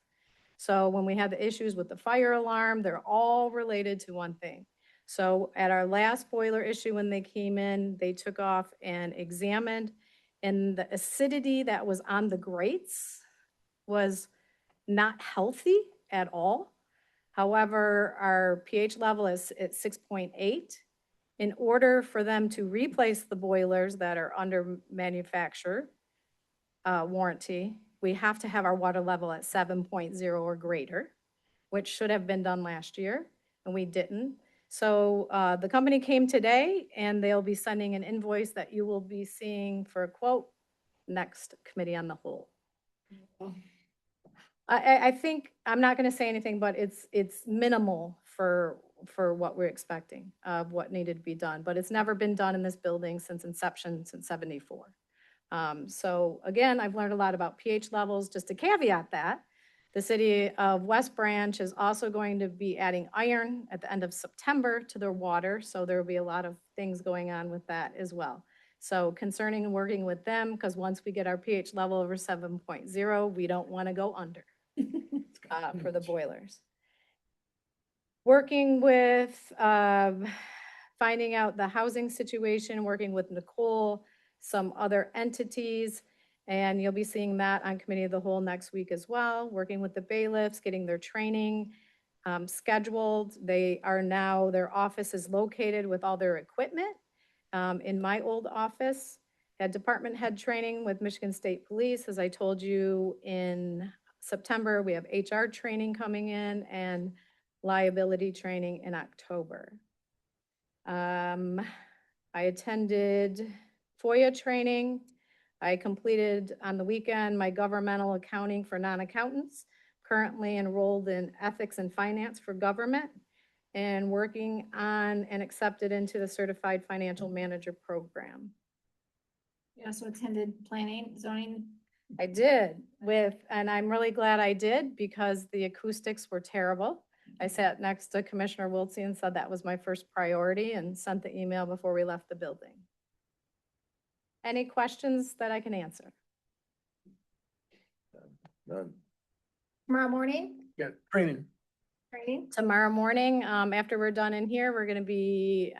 So when we had the issues with the fire alarm, they're all related to one thing. So at our last boiler issue, when they came in, they took off and examined, and the acidity that was on the grates was not healthy at all. However, our pH level is at 6.8. In order for them to replace the boilers that are under manufacturer warranty, we have to have our water level at 7.0 or greater, which should have been done last year, and we didn't. So the company came today, and they'll be sending an invoice that you will be seeing for a quote next committee on the whole. I think, I'm not gonna say anything, but it's minimal for what we're expecting of what needed to be done, but it's never been done in this building since inception, since 74. So again, I've learned a lot about pH levels. Just to caveat that, the city of West Branch is also going to be adding iron at the end of September to their water, so there will be a lot of things going on with that as well. So concerning working with them, because once we get our pH level over 7.0, we don't want to go under for the boilers. Working with, finding out the housing situation, working with Nicole, some other entities, and you'll be seeing that on Committee of the Whole next week as well, working with the bailiffs, getting their training scheduled. They are now, their office is located with all their equipment. In my old office, had department head training with Michigan State Police. As I told you in September, we have HR training coming in and liability training in October. I I attended FOIA training. I completed on the weekend my governmental accounting for non-accountants, currently enrolled in ethics and finance for government, and working on and accepted into the certified financial manager program. You also attended planning, zoning. I did and I'm really glad I did because the acoustics were terrible. I sat next to Commissioner Wiltse and said that was my first priority and sent the email before we left the building. Any questions that I can answer? None. Tomorrow morning, Yeah, training. training. Tomorrow morning, after we're done in here, we're gonna be,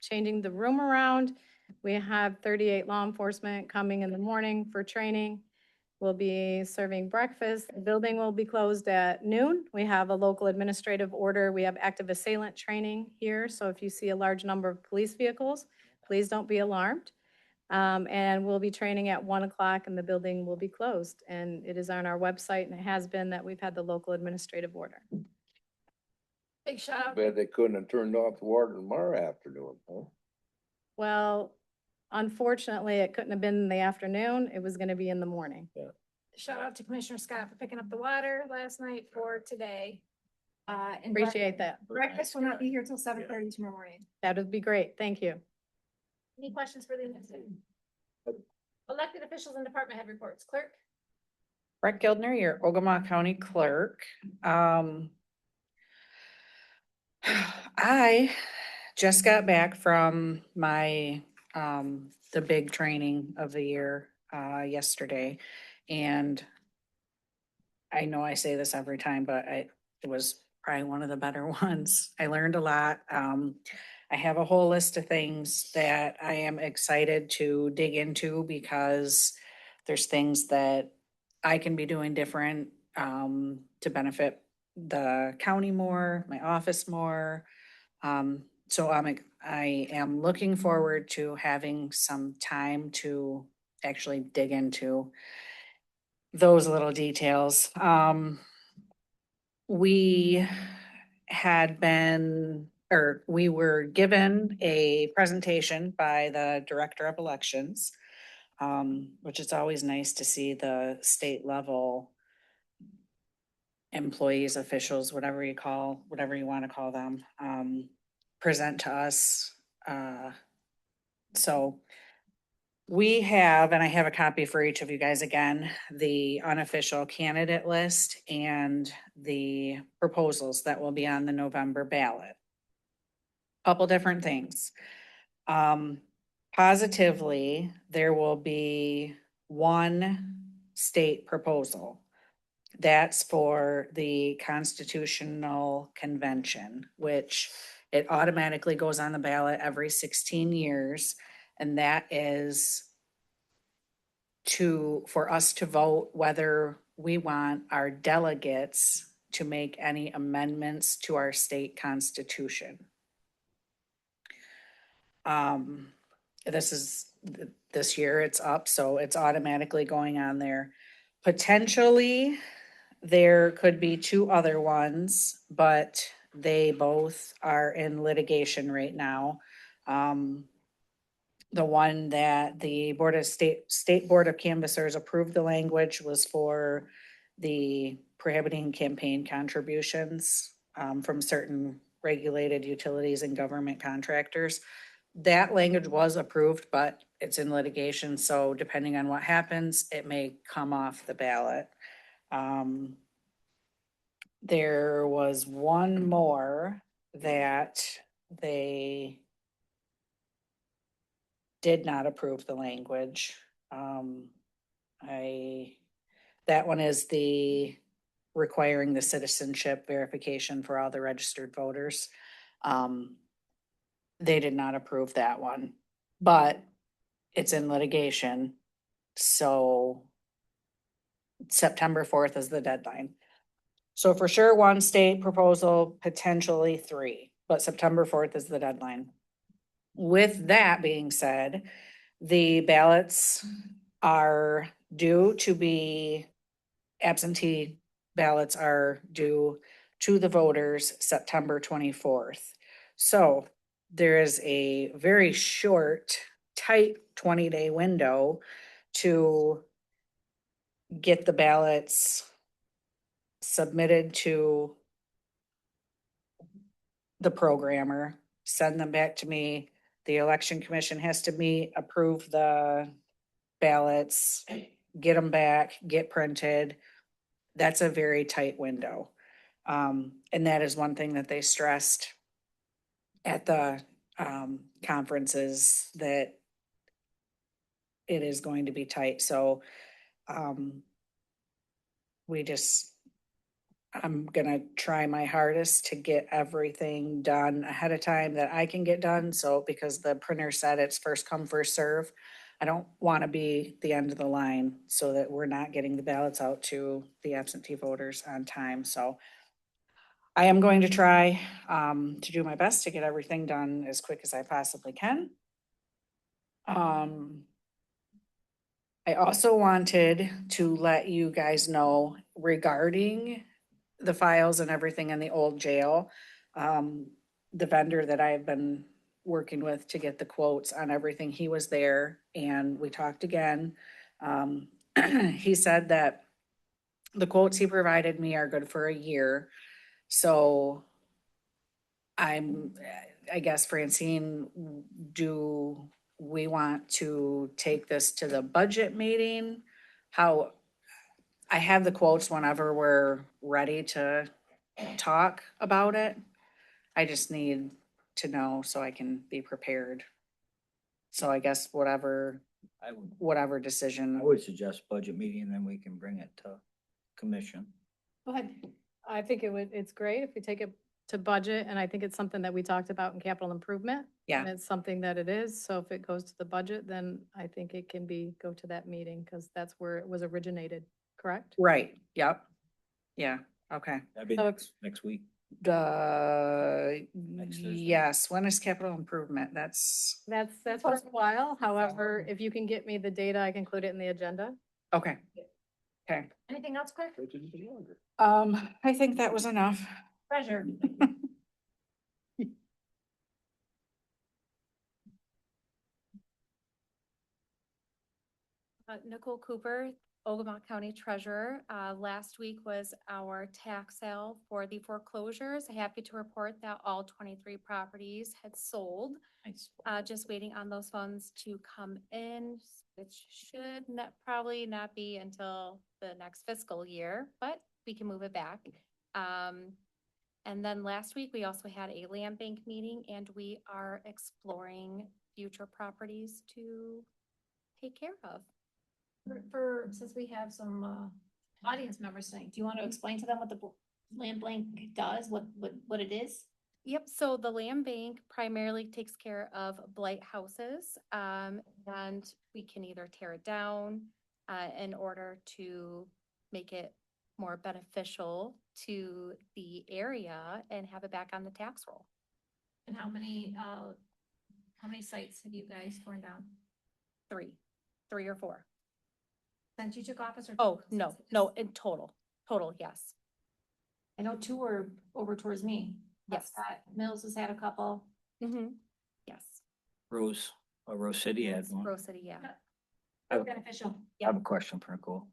changing the room around. We have 38 law enforcement coming in the morning for training. We'll be serving breakfast. The building will be closed at noon. We have a local administrative order. We have active assailant training here. So if you see a large number of police vehicles, please don't be alarmed. And we'll be training at 1 o'clock and the building will be closed. And it is on our website and it has been that we've had the local administrative order. Big shout out. Bet they couldn't have turned off the water tomorrow afternoon, huh? Well, unfortunately, it couldn't have been in the afternoon. It was gonna be in the morning. Shout out to Commissioner Scott for picking up the water last night for today. And Appreciate that. breakfast will not be here till 7:30 tomorrow morning. That would be great. Thank you. Any questions for the administration? Elected officials and department head reports. Clerk? Brett Gildner, your Ogemaw County Clerk. I just got back from my, the big training of the year, yesterday. And I know I say this every time, but it was probably one of the better ones. I learned a lot. I have a whole list of things that I am excited to dig into because there's things that I can be doing different, to benefit the county more, my office more. So I am looking forward to having some time to actually dig into those little details. We had been, or we were given a presentation by the Director of Elections, which is always nice to see the state level employees, officials, whatever you want to call them, present to us. So we have, and I have a copy for each of you guys again, the unofficial candidate list and the proposals that will be on the November ballot. Couple different things. Positively, there will be one state proposal. That's for the Constitutional Convention, which it automatically goes on the ballot every 16 years. And that is for us to vote whether we want our delegates to make any amendments to our state constitution. This year it's up, so it's automatically going on there. Potentially, there could be two other ones, but they both are in litigation right now. The one that the State Board of Canvassers approved the language was for the prohibiting campaign contributions from certain regulated utilities and government contractors. That language was approved, but it's in litigation, so depending on what happens, it may come off the ballot. There was one more that they did not approve the language. That one is the requiring the citizenship verification for all the registered voters. They did not approve that one, but it's in litigation. So September 4th is the deadline. So for sure, one state proposal, potentially three, but September 4th is the deadline. With that being said, the ballots are due to be, absentee ballots are due to the voters September 24th. So there is a very short, tight 20-day window to get the ballots submitted to the programmer, send them back to me. The election commission has to meet, approve the ballots, get them back, get printed. That's a very tight window. And that is one thing that they stressed at the conferences, that it is going to be tight. So we just, I'm gonna try my hardest to get everything done ahead of time that I can get done. So because the printer said it's first come, first serve, I don't want to be the end of the line so that we're not getting the ballots out to the absentee voters on time. So I am going to try to do my best to get everything done as quick as I possibly can. I also wanted to let you guys know regarding the files and everything in the old jail. The vendor that I've been working with to get the quotes on everything, he was there and we talked again. He said that the quotes he provided me are good for a year. So I guess Francine, do we want to take this to the budget meeting? How, I have the quotes whenever we're ready to talk about it. I just need to know so I can be prepared. So I guess whatever I decision. would suggest budget meeting, then we can bring it to commission. Go ahead. I think it's great if we take it to budget, and I think it's something that we talked about in capital improvement. Yeah. And it's something that it is, so if it goes to the budget, then I think it can go to that meeting, because that's where it was originated, correct? Right, yep. Yeah, okay. That'd be So- next week. Thursday. Yes, when is capital improvement? That's, That's for a while, however, if you can get me the data, I can include it in the agenda. okay. Okay, Anything else, Claire? I think that was enough. Treasure. Nicole Cooper, Ogemaw County Treasurer. Last week was our tax sale for the foreclosures. Happy to report that all 23 properties had sold. Just waiting on those funds to come in, which should probably not be until the next fiscal year, but we can move it back. And then last week, we also had a land bank meeting, and we are exploring future properties to take care of. Since we have some audience members tonight, do you want to explain to them what the land blank does, what it is? Yep, so the land bank primarily takes care of blight houses, and we can either tear it down in order to make it more beneficial to the area and have it back on the tax roll. And how many sites have you guys torn down? Three or four. Since you took office or? Oh, no, in total, yes. I know two were over towards me. Yes. Mills has had a couple. Mm-hmm. Yes. Rose City had one. Rose City, yeah. I Beneficial. have a question for Nicole.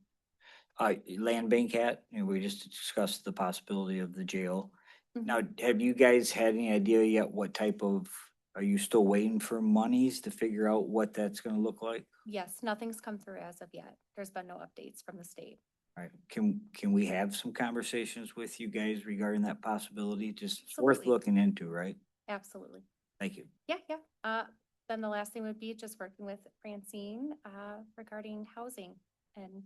Land bank we just discussed the possibility of the jail. Mhm. Now, have you guys had any idea yet what type of, are you still waiting for monies to figure out what that's gonna look like? Yes, nothing's come through as of yet. There's been no updates from the state. All right, can we have some conversations with you guys regarding that possibility? Just it's worth Absolutely. looking into, right? Absolutely. Thank you. Yeah. Then the last thing would be just working with Francine regarding housing and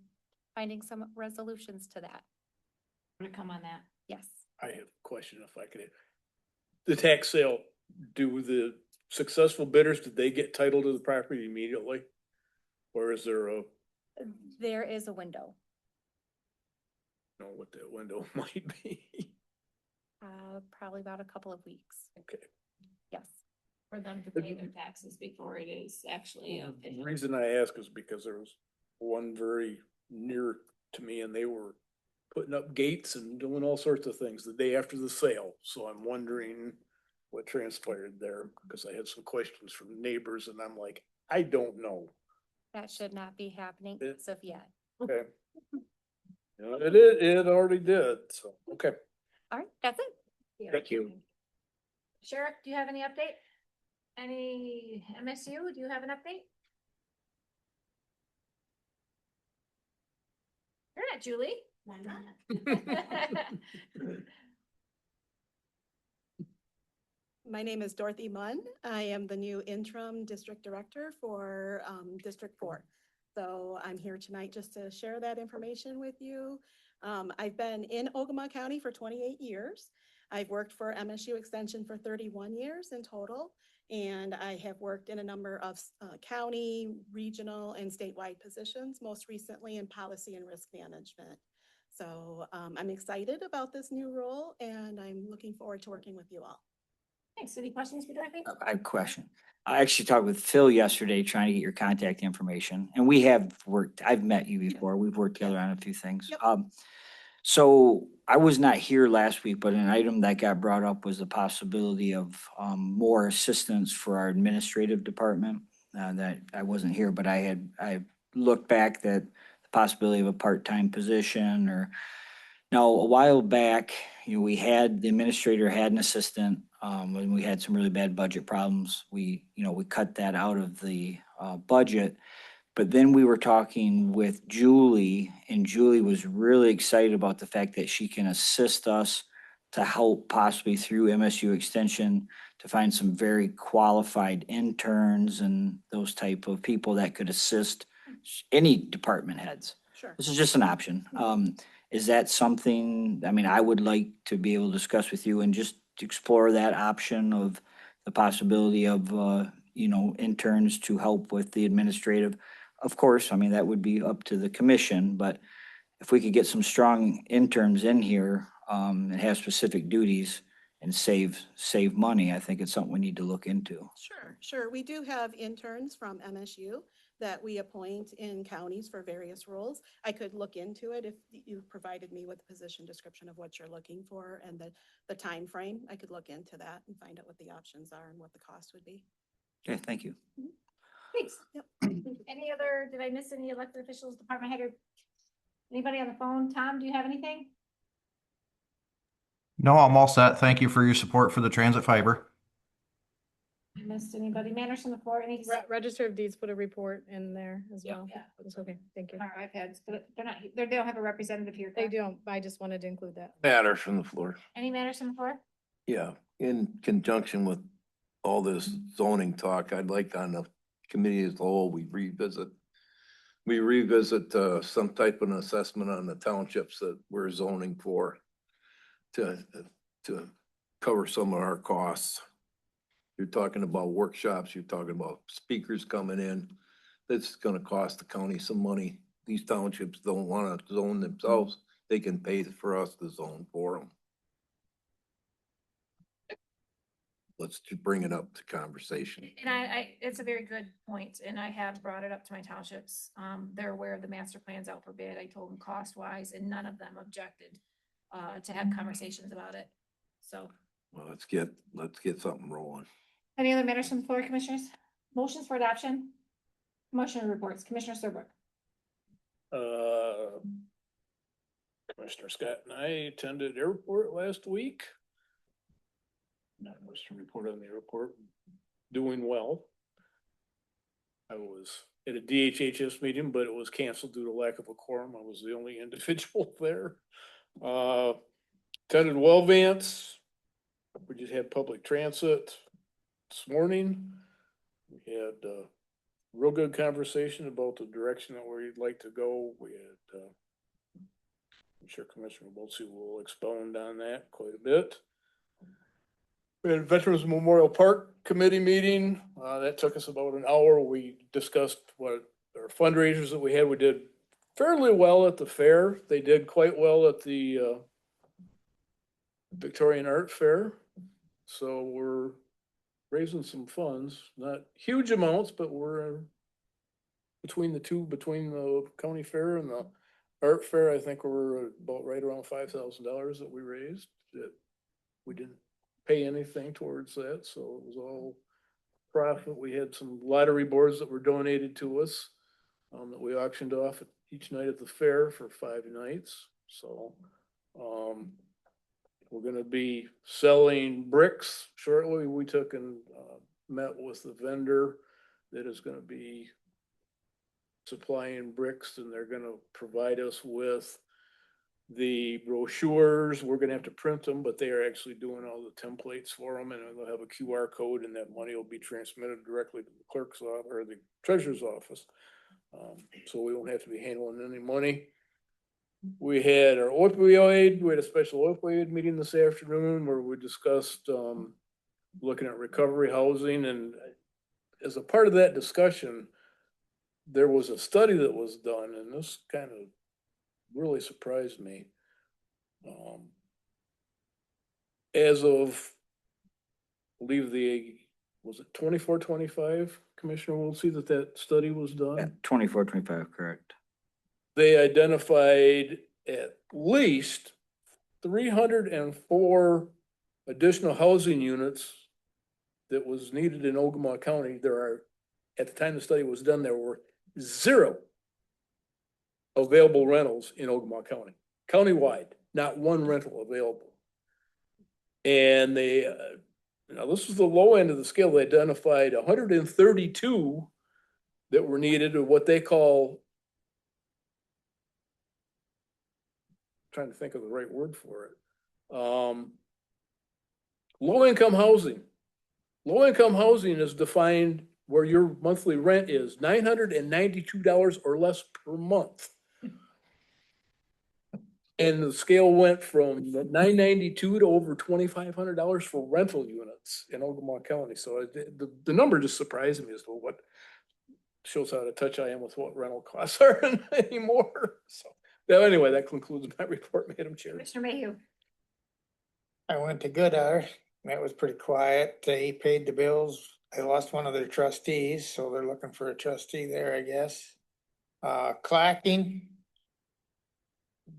finding some resolutions to that. To come on that. Yes. I have a question if I could. The tax sale, do the successful bidders, did they get title to the property immediately? Or is there There is a window, know what that window might be? probably about a couple of weeks. Okay. Yes. For them to pay their taxes before it is actually. The reason I ask is because there was one very near to me and they were putting up gates and doing all sorts of things the day after the sale. So I'm wondering what transpired there, because I had some questions from neighbors and I'm like, I don't know. That should not be happening It- as of yet. Okay. You know, it already did, so, okay. All right, that's it. Thank you. Sheriff, do you have any update? Any MSU, do you have an update? You're not Julie. My name is Dorothy Munn. I am the new interim district director for District 4. So I'm here tonight just to share that information with you. I've been in Ogemaw County for 28 years. I've worked for MSU Extension for 31 years in total. And I have worked in a number of county, regional, and statewide positions, most recently in policy and risk management. So I'm excited about this new role and I'm looking forward to working with you all. Thanks. Any questions for Dorothy? I have a question. I actually talked with Phil yesterday trying to get your contact information, and we have worked, I've met you before. We've worked together on a few things. Yep. So I was not here last week, but an item that got brought up was the possibility of more assistance for our administrative department. That I wasn't here, but I looked back that the possibility of a part-time position or now, a while back, we had, the administrator had an assistant, when we had some really bad budget problems. We cut that out of the, budget. But then we were talking with Julie, and Julie was really excited about the fact that she can assist us to help possibly through MSU Extension to find some very qualified interns and those type of people that could assist any department heads. Sure. This is just an option. Is that something, I mean, I would like to be able to discuss with you and just explore that option of the possibility of, interns to help with the administrative. Of course, I mean, that would be up to the commission, but if we could get some strong interns in here, and have specific duties and save money, I think it's something we need to look into. Sure. We do have interns from MSU that we appoint in counties for various roles. I could look into it if you provided me with a position description of what you're looking for and the time frame. I could look into that and find out what the options are and what the cost would be. Okay, thank you. Thanks. Yep. Any other, did I miss any elected officials, department head, or anybody on the phone? Tom, do you have anything? No, I'm all set. Thank you for your support for the transit fiber. I missed anybody? Manners on the floor, any? Register of Deeds put a report in there as well. Yeah. It's okay, thank you. Our iPads, but they're not, they don't have a representative here. They correct? don't, I just wanted to include that. Matters from the floor. Any manners on the floor? Yeah, in conjunction with all this zoning talk, I'd like on the committee as a whole, we revisit some type of an assessment on the townships that we're zoning for to cover some of our costs. You're talking about workshops, you're talking about speakers coming in. That's gonna cost the county some money. These townships don't wanna zone themselves. They can pay for us to zone for them. Let's just bring it up to conversation. And it's a very good point, and I have brought it up to my townships. They're aware of the master plans out for bid. I told them cost wise, and none of them objected to have conversations about it. So, Well, let's get something rolling. any other matters from the floor, commissioners? Motions for adoption? Motion reports, Commissioner Serbrook. Commissioner Scott and I attended airport last week. Not much to report on the airport. Doing well. I was at a DHHS meeting, but it was canceled due to lack of a quorum. I was the only individual there. Attended well Vance. We just had public transit this morning. We had a real good conversation about the direction that we'd like to go. We had, I'm sure Commissioner Boltsy will expound on that quite a bit. We had a Veterans Memorial Park Committee meeting. That took us about an hour. We discussed what our fundraisers that we had. We did fairly well at the fair. They did quite well at the Victorian Art Fair. So we're raising some funds, not huge amounts, but we're between the county fair and the art fair, I think we're about right around $5,000 that we raised. That we didn't pay anything towards that, so it was all profit. We had some lottery boards that were donated to us, that we auctioned off each night at the fair for 5 nights, so, we're gonna be selling bricks shortly. We took and, met with the vendor that is gonna be supplying bricks, and they're gonna provide us with the brochures. We're gonna have to print them, but they are actually doing all the templates for them, and they'll have a QR code, and that money will be transmitted directly to the clerk's office or the treasurer's office. So we won't have to be handling any money. We had our opioid, we had a special opioid meeting this afternoon where we discussed, looking at recovery housing, and as a part of that discussion, there was a study that was done, and this kind of really surprised me. As of, I believe was it 24-25, Commissioner Wiltsey, that study was Yeah, done? 24-25, correct. They identified at least 304 additional housing units that was needed in Ogemaw County. There are, at the time the study was done, there were 0 available rentals in Ogemaw County, countywide, not one rental available. And they, now this was the low end of the scale. They identified 132 that were needed, or what they call, trying to think of the right word for it. Low income housing. Low income housing is defined where your monthly rent is $992 or less per month. And the scale went from $992 to over $2,500 for rental units in Ogemaw County. So the number just surprised me as to what shows how out of touch I am with what rental costs are anymore. So, yeah, anyway, that concludes my report, Madam Chair. Commissioner Mayhew. I went to Goodar, that was pretty quiet. They paid the bills. They lost one of their trustees, so they're looking for a trustee there, I guess. Clacking.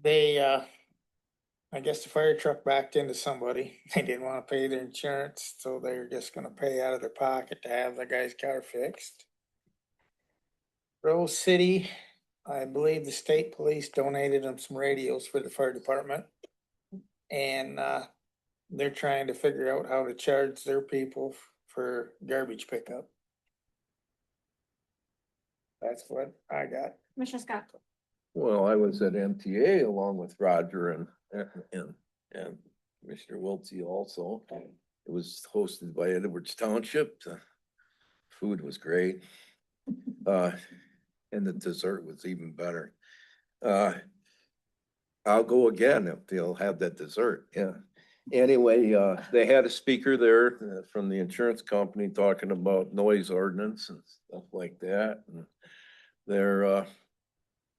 They, I guess the fire truck backed into somebody. They didn't wanna pay their insurance, so they're just gonna pay out of their pocket to have the guy's car fixed. Rose City, I believe the state police donated them some radios for the fire department. And, they're trying to figure out how to charge their people for garbage pickup. That's what I got. Commissioner Scott. Well, I was at MTA along with Roger and Commissioner Wiltsey also. It was hosted by Edwards Township. The food was great. And the dessert was even better. I'll go again if they'll have that dessert, yeah. Anyway, they had a speaker there from the insurance company talking about noise ordinance and stuff like that. And they're,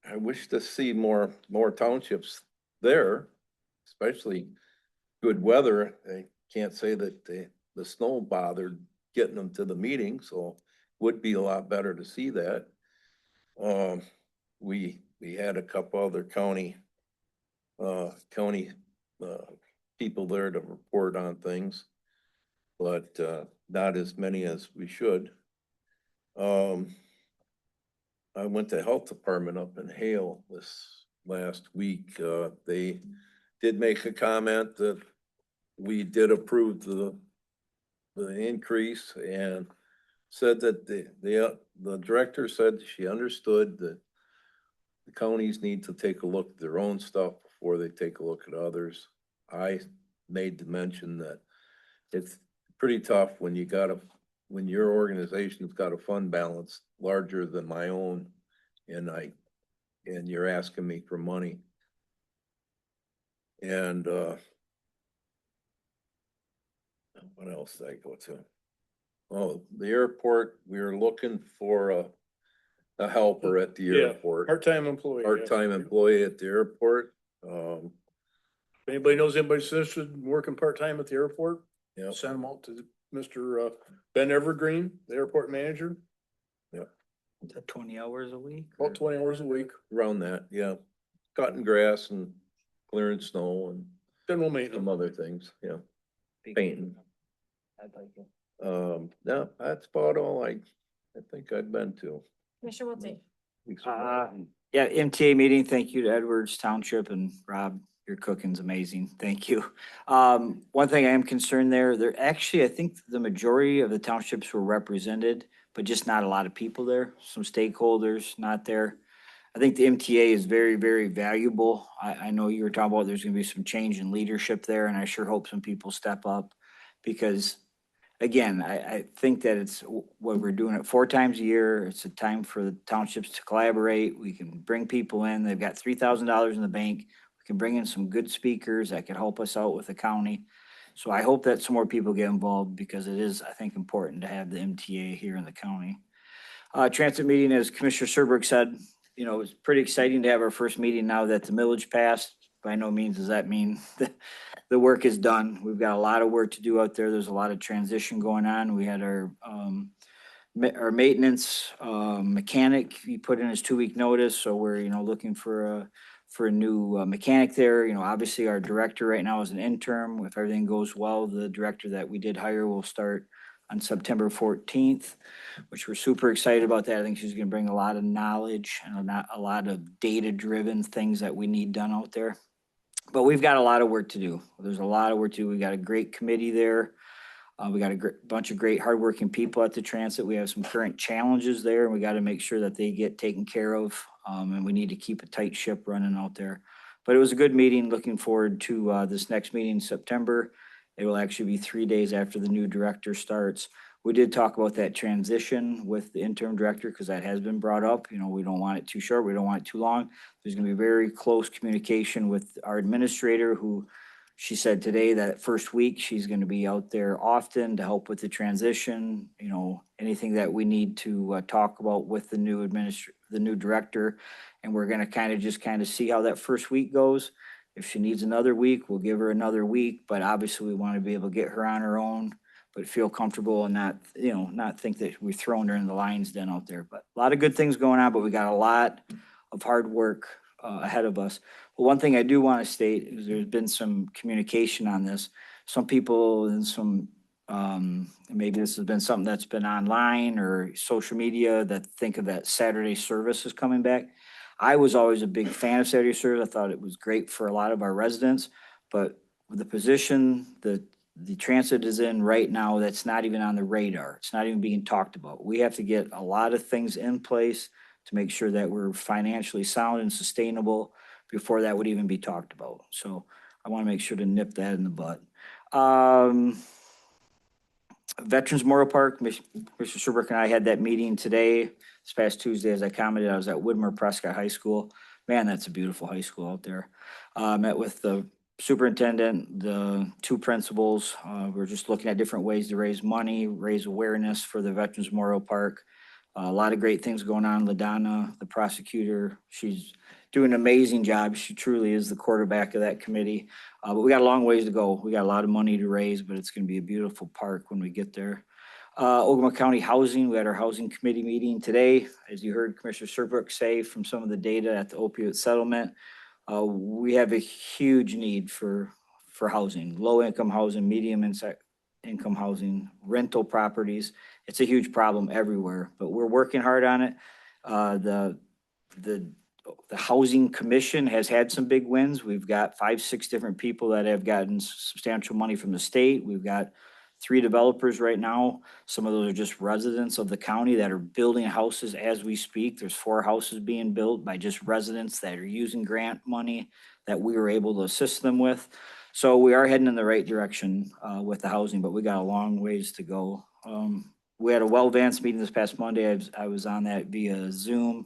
I wish to see more townships there, especially good weather. I can't say that the snow bothered getting them to the meeting, so would be a lot better to see that. We had a couple other county people there to report on things, but not as many as we should. I went to health department up in Hale this last week. They did make a comment that we did approve the increase, and said that the director said she understood that the counties need to take a look at their own stuff before they take a look at others. I made the mention that it's pretty tough when when your organization's got a fund balance larger than my own, and you're asking me for money. And what else did I go to? Oh, the airport, we were looking for a helper at the Yeah, airport. part-time employee. yeah. Part-time employee at the airport. If anybody knows anybody's interested in working part-time at the airport, Yeah. send them out to Mr. Ben Evergreen, the airport manager, Is that 20 hours a week? about 20 hours a week, Around that, yeah. Cutting grass and clearing snow and general some maintenance. other things, yeah. painting. I'd like it. No, that's about all I think I've been to. Commissioner Wiltie. Yeah, MTA meeting, thank you to Edwards Township and Rob, your cooking's amazing, thank you. One thing I am concerned there actually, I think the majority of the townships were represented, but just not a lot of people there, some stakeholders not there. I think the MTA is very, very valuable. I know you were talking about there's gonna be some change in leadership there, and I sure hope some people step up. Because again, I think that it's what we're doing it 4 times a year. It's a time for the townships to collaborate. We can bring people in. They've got $3,000 in the bank. We can bring in some good speakers that can help us out with the county. So I hope that some more people get involved because it is, I think, important to have the MTA here in the county. Transit meeting, as Commissioner Serberg said, you know, it's pretty exciting to have our first meeting now that the millage passed. By no means does that mean the work is done. We've got a lot of work to do out there. There's a lot of transition going on. We had our maintenance mechanic, he put in his 2-week notice, so we're, you know, looking for a new mechanic there. You know, obviously our director right now is an interim. If everything goes well, the director that we did hire will start on September 14th, which we're super excited about that. I think she's gonna bring a lot of knowledge and a lot of data-driven things that we need done out there. But we've got a lot of work to do. There's a lot of work to do. We got a great committee there. We got a bunch of great hardworking people at the transit. We have some current challenges there, and we got to make sure that they get taken care of. And we need to keep a tight ship running out there. But it was a good meeting. Looking forward to this next meeting in September. It will actually be 3 days after the new director starts. We did talk about that transition with the interim director because that has been brought up. You know, we don't want it too short. We don't want it too long. There's going to be very close communication with our administrator, who she said today that first week she's going to be out there often to help with the transition. You know, anything that we need to talk about with the new director, and we're going to kind of see how that first week goes. If she needs another week, we'll give her another week. But obviously, we want to be able to get her on her own, but feel comfortable and not, you know, not think that we've thrown her in the lion's den out there. But a lot of good things going on, but we got a lot of hard work ahead of us. But one thing I do want to state is there's been some communication on this. Some people and some, maybe this has been something that's been online or social media that think of that Saturday service is coming back. I was always a big fan of Saturday service. I thought it was great for a lot of our residents, but with the position that the transit is in right now, that's not even on the radar. It's not even being talked about. We have to get a lot of things in place to make sure that we're financially sound and sustainable before that would even be talked about. So I want to make sure to nip that in the bud. Veterans Memorial Park, Mr. Sherbrooke and I had that meeting today, this past Tuesday, as I commented. I was at Woodmer Prescott High School. Man, that's a beautiful high school out there. Met with the superintendent, the 2 principals. We're just looking at different ways to raise money, raise awareness for the Veterans Memorial Park. A lot of great things going on. LaDonna, the prosecutor, she's doing an amazing job. She truly is the quarterback of that committee. But we got a long ways to go. We got a lot of money to raise, but it's going to be a beautiful park when we get there. Ogemaw County Housing, we had our housing committee meeting today. As you heard Commissioner Serbrook say from some of the data at the opioid settlement, we have a huge need for housing, low-income housing, medium-income housing, rental properties. It's a huge problem everywhere, but we're working hard on it. The Housing Commission has had some big wins. We've got 5, 6 different people that have gotten substantial money from the state. We've got 3 developers right now. Some of those are just residents of the county that are building houses as we speak. There's 4 houses being built by just residents that are using grant money that we were able to assist them with. So we are heading in the right direction with the housing, but we got a long ways to go. We had a well advanced meeting this past Monday. I was on that via Zoom.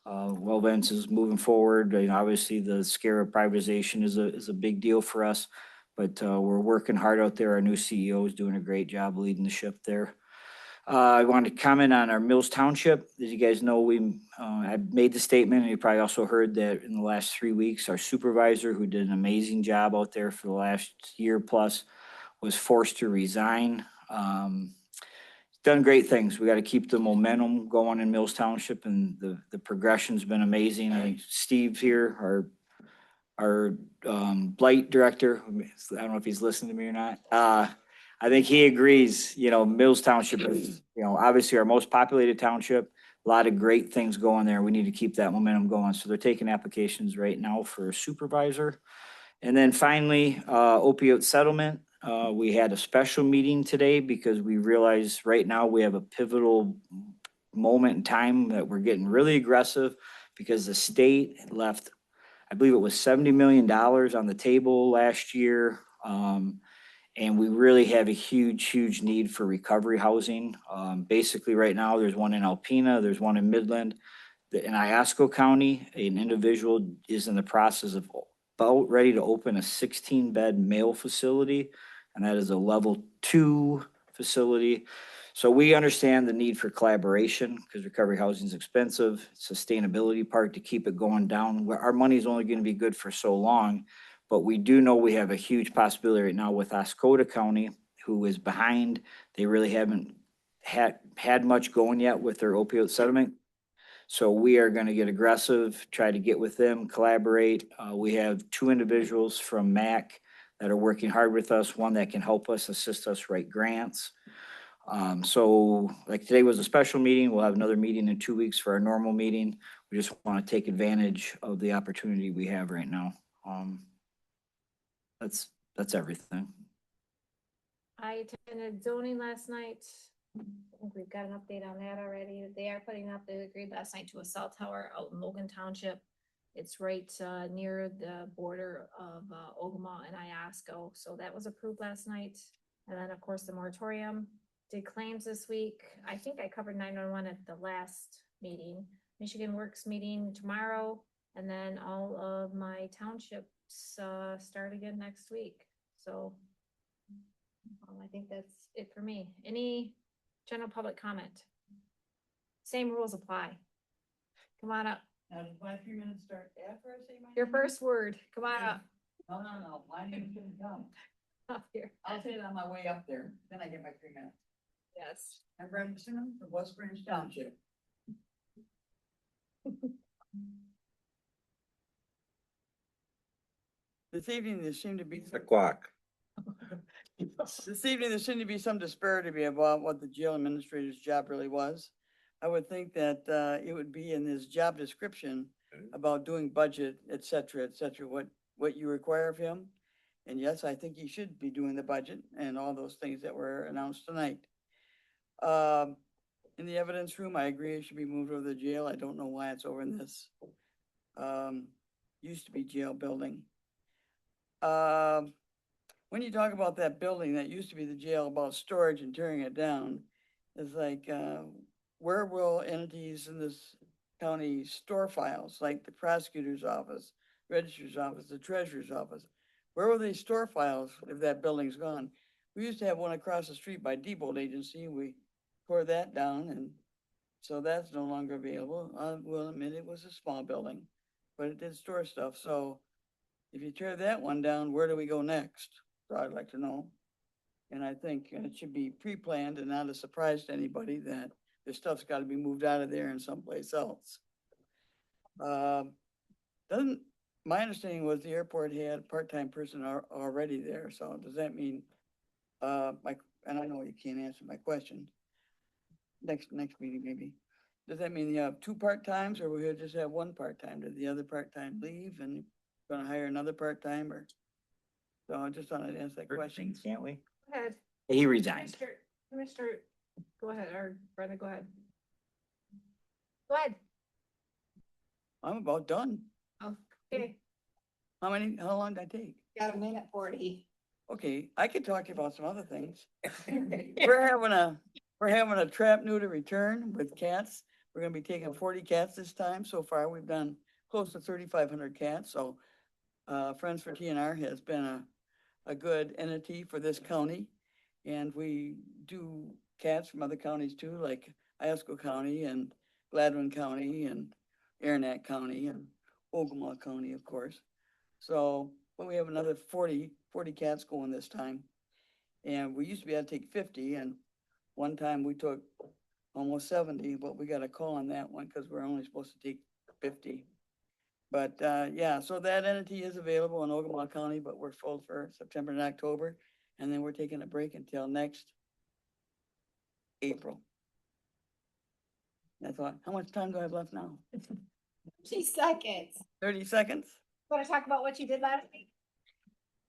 Well, Vance is moving forward. You know, obviously the scare of privatization is a big deal for us, but we're working hard out there. Our new CEO is doing a great job leading the ship there. I wanted to comment on our Mills Township. As you guys know, I made the statement, and you probably also heard that in the last 3 weeks, our supervisor, who did an amazing job out there for the last year plus, was forced to resign. Done great things. We got to keep the momentum going in Mills Township, and the progression's been amazing. I think Steve here, our our blight director, I don't know if he's listening to me or not. I think he agrees, you know, Mills Township is, you know, obviously our most populated township. A lot of great things going there. We need to keep that momentum going. So they're taking applications right now for a supervisor. And then finally, opioid settlement. We had a special meeting today because we realized right now we have a pivotal moment in time that we're getting really aggressive because the state left, I believe it was $70 million on the table last year. And we really have a huge need for recovery housing. Basically, right now, there's one in Alpena, there's one in Midland. In Iosco County, an individual is in the process of about ready to open a 16-bed male facility, and that is a level 2 facility. So we understand the need for collaboration because recovery housing is expensive, sustainability part to keep it going down. Our money is only going to be good for so long, but we do know we have a huge possibility right now with Oscoda County, who is behind. They really haven't had much going yet with their opioid settlement. So we are going to get aggressive, try to get with them, collaborate. We have 2 individuals from MAC that are working hard with us, one that can help us, assist us write grants. So like today was a special meeting. We'll have another meeting in 2 weeks for our normal meeting. We just want to take advantage of the opportunity we have right now. That's everything. I attended zoning last night. I think we've got an update on that already. They are putting up, they agreed last night to a cell tower out in Logan Township. It's right near the border of Ogemaw and Iosco. So that was approved last night. And then, of course, the moratorium did claims this week. I think I covered 911 at the last meeting. Michigan Works meeting tomorrow. And then all of my townships start again next week. So I think that's it for me. Any general public comment? Same rules apply. Come on up. Now, does my 3 minutes start after I say my? Your first word. Come on up. No. My name shouldn't come. Up here. I'll say it on my way up there, then I get my 3 minutes. Yes. I'm Brenda Simmons from West Branch Township. This evening, there seemed to be. The clock. This evening, there seemed to be some disparity about what the jail administrator's job really was. I would think that it would be in his job description about doing budget, et cetera, what you require of him. And yes, I think he should be doing the budget and all those things that were announced tonight. In the evidence room, I agree it should be moved over to the jail. I don't know why it's over in this used to be jail building. When you talk about that building that used to be the jail, about storage and tearing it down, it's like, where will entities in this county store files, like the prosecutor's office, registrar's office, the treasurer's office? Where will they store files if that building's gone? We used to have one across the street by Diebold Agency. We tore that down, and so that's no longer available. I will admit it was a small building, but it did store stuff. So if you tear that one down, where do we go next? So I'd like to know. And I think it should be pre-planned and not a surprise to anybody that the stuff's got to be moved out of there and someplace else. My understanding was the airport had a part-time person already there. So does that mean, and I know you can't answer my question. Next meeting maybe. Does that mean you have 2 part-times or we'll just have 1 part-time? Did the other part-time leave and gonna hire another part-time or? So I just wanted to ask that question. Can't we? Go ahead. He resigned. Commissioner, go ahead, or Brenda, go ahead. Go ahead. I'm about done. Okay. How long did I take? Got a minute 40. Okay, I could talk to you about some other things. We're having a trap neuter return with cats. We're gonna be taking 40 cats this time. So far, we've done close to 3,500 cats. So Friends for TNR has been a good entity for this county. And we do cats from other counties too, like Iosco County and Gladwin County and Aranet County and Ogemaw County, of course. So, but we have another 40 cats going this time. And we used to be able to take 50, and one time we took almost 70, but we got a call on that one because we're only supposed to take 50. But, yeah, so that entity is available in Ogemaw County, but we're full for September and October. And then we're taking a break until next April. That's all. How much time do I have left now? 2 seconds. 30 seconds? Want to talk about what you did last week?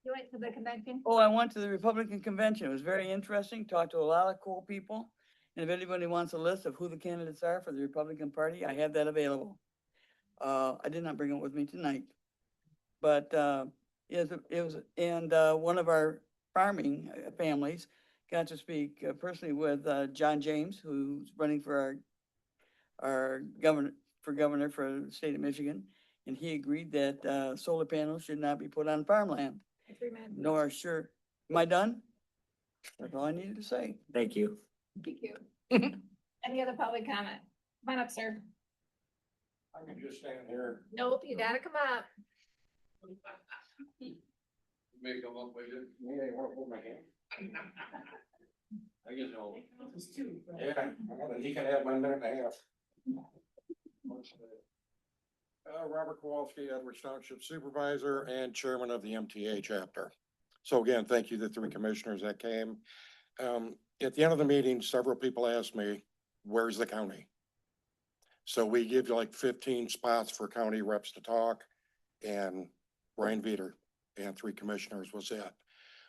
You went to the convention? Oh, I went to the Republican convention. It was very interesting. Talked to a lot of cool people. And if anybody wants a list of who the candidates are for the Republican Party, I have that available. I did not bring it with me tonight. But it was, and one of our farming families got to speak personally with John James, who's running for our governor for the state of Michigan. And he agreed that solar panels should not be put on farmland. Nor sure. Am I done? That's all I needed to say. Thank you. Thank you. Any other public comment? Come on up, sir. I can just stand here. Nope, you gotta come up. Make them up with it. Yeah, you wanna hold my hand? I guess I'll. Yeah, well, he can have my minute and a half. Robert Kowalski, Edwards Township Supervisor and Chairman of the MTA chapter. So again, thank you to the three commissioners that came. At the end of the meeting, several people asked me, where's the county? So we give you like 15 spots for county reps to talk, and Brian Veter and three commissioners was it.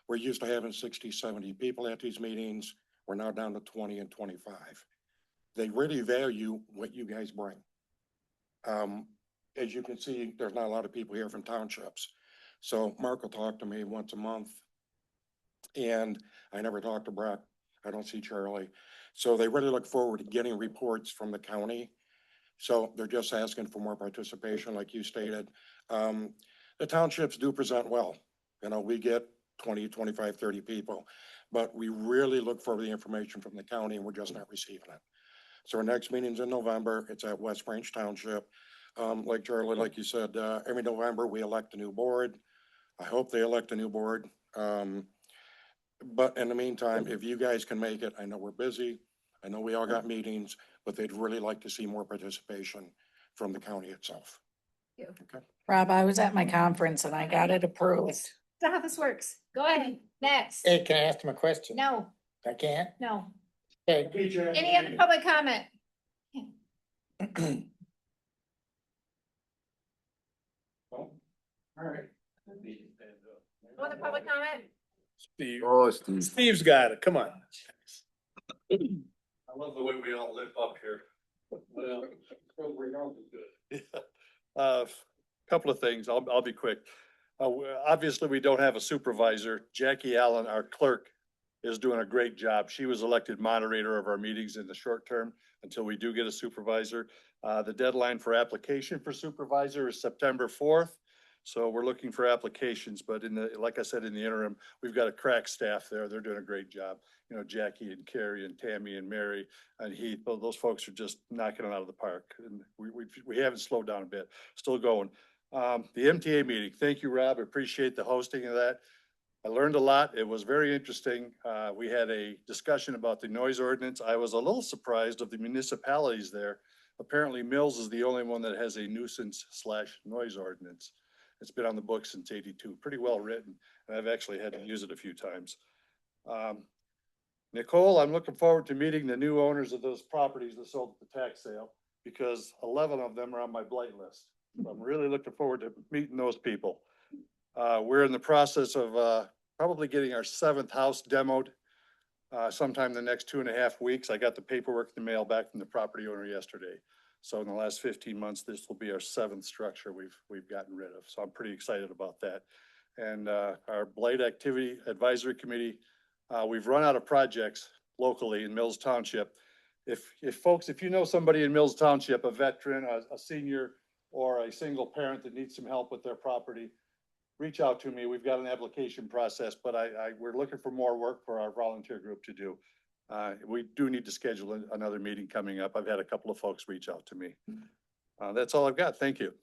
We're used to having 60, 70 people at these meetings. We're now down to 20 and 25. They really value what you guys bring. As you can see, there's not a lot of people here from townships. So Mark will talk to me once a month. And I never talk to Brock. I don't see Charlie. So they really look forward to getting reports from the county. So they're just asking for more participation, like you stated. The townships do present well. You know, we get 20, 25, 30 people, but we really look for the information from the county and we're just not receiving it. So our next meeting's in November. It's at West Branch Township. Like Charlie, like you said, every November we elect a new board. I hope they elect a new board. But in the meantime, if you guys can make it, I know we're busy. I know we all got meetings, but they'd really like to see more participation from the county itself. Okay. Rob, I was at my conference and I got it approved. That's how this works. Go ahead, next. Hey, can I ask him a question? No, I can't? no. Okay. Any other public comment? All right. No other public comment? Steve, Oh, Steve. Steve's got it. Come on. I love the way we all live up here. Well, we're young is good. Couple of things. I'll be quick. Obviously, we don't have a supervisor. Jackie Allen, our clerk, is doing a great job. She was elected moderator of our meetings in the short term until we do get a supervisor. The deadline for application for supervisor is September 4th. So we're looking for applications, but like I said, in the interim, we've got a crack staff there. They're doing a great job. You know, Jackie and Carrie and Tammy and Mary and Heath, those folks are just knocking it out of the park. And we haven't slowed down a bit, still going. The MTA meeting, thank you, Rob. I appreciate the hosting of that. I learned a lot. It was very interesting. We had a discussion about the noise ordinance. I was a little surprised of the municipalities there. Apparently Mills is the only one that has a nuisance/noise ordinance. It's been on the books since '82, pretty well written, and I've actually had to use it a few times. Nicole, I'm looking forward to meeting the new owners of those properties that sold at the tax sale, because 11 of them are on my blight list. So I'm really looking forward to meeting those people. We're in the process of probably getting our 7th house demoed sometime in the next 2.5 weeks. I got the paperwork in the mail back from the property owner yesterday. So in the last 15 months, this will be our 7th structure we've gotten rid of. So I'm pretty excited about that. And our Blight Activity Advisory Committee, we've run out of projects locally in Mills Township. If folks, if you know somebody in Mills Township, a veteran, a senior, or a single parent that needs some help with their property, reach out to me. We've got an application process, but we're looking for more work for our volunteer group to do. We do need to schedule another meeting coming up. I've had a couple of folks reach out to me. That's all I've got. Thank you.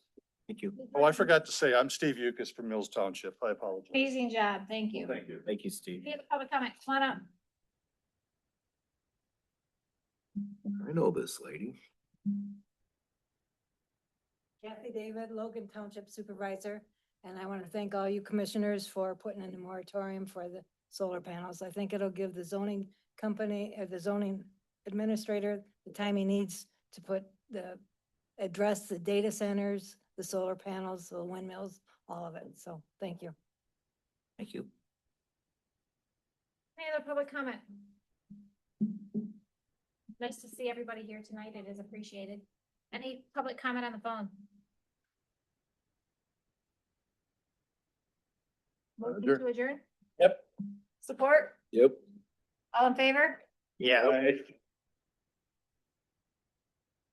Thank you. Oh, I forgot to say, I'm Steve Yukas from Mills Township. I apologize. Amazing job. Thank you. Thank you. Thank you, Steve. Any other public comment? Come on up. I know this lady. Kathy David, Logan Township Supervisor, and I want to thank all you commissioners for putting in a moratorium for the solar panels. I think it'll give the zoning company, or the zoning administrator, the time he needs to address the data centers, the solar panels, the windmills, all of it. So, thank you. Thank you. Any other public comment? Nice to see everybody here tonight. It is appreciated. Any public comment on the phone? Motion to adjourn? Yep. Support? Yep. All in favor? Yeah.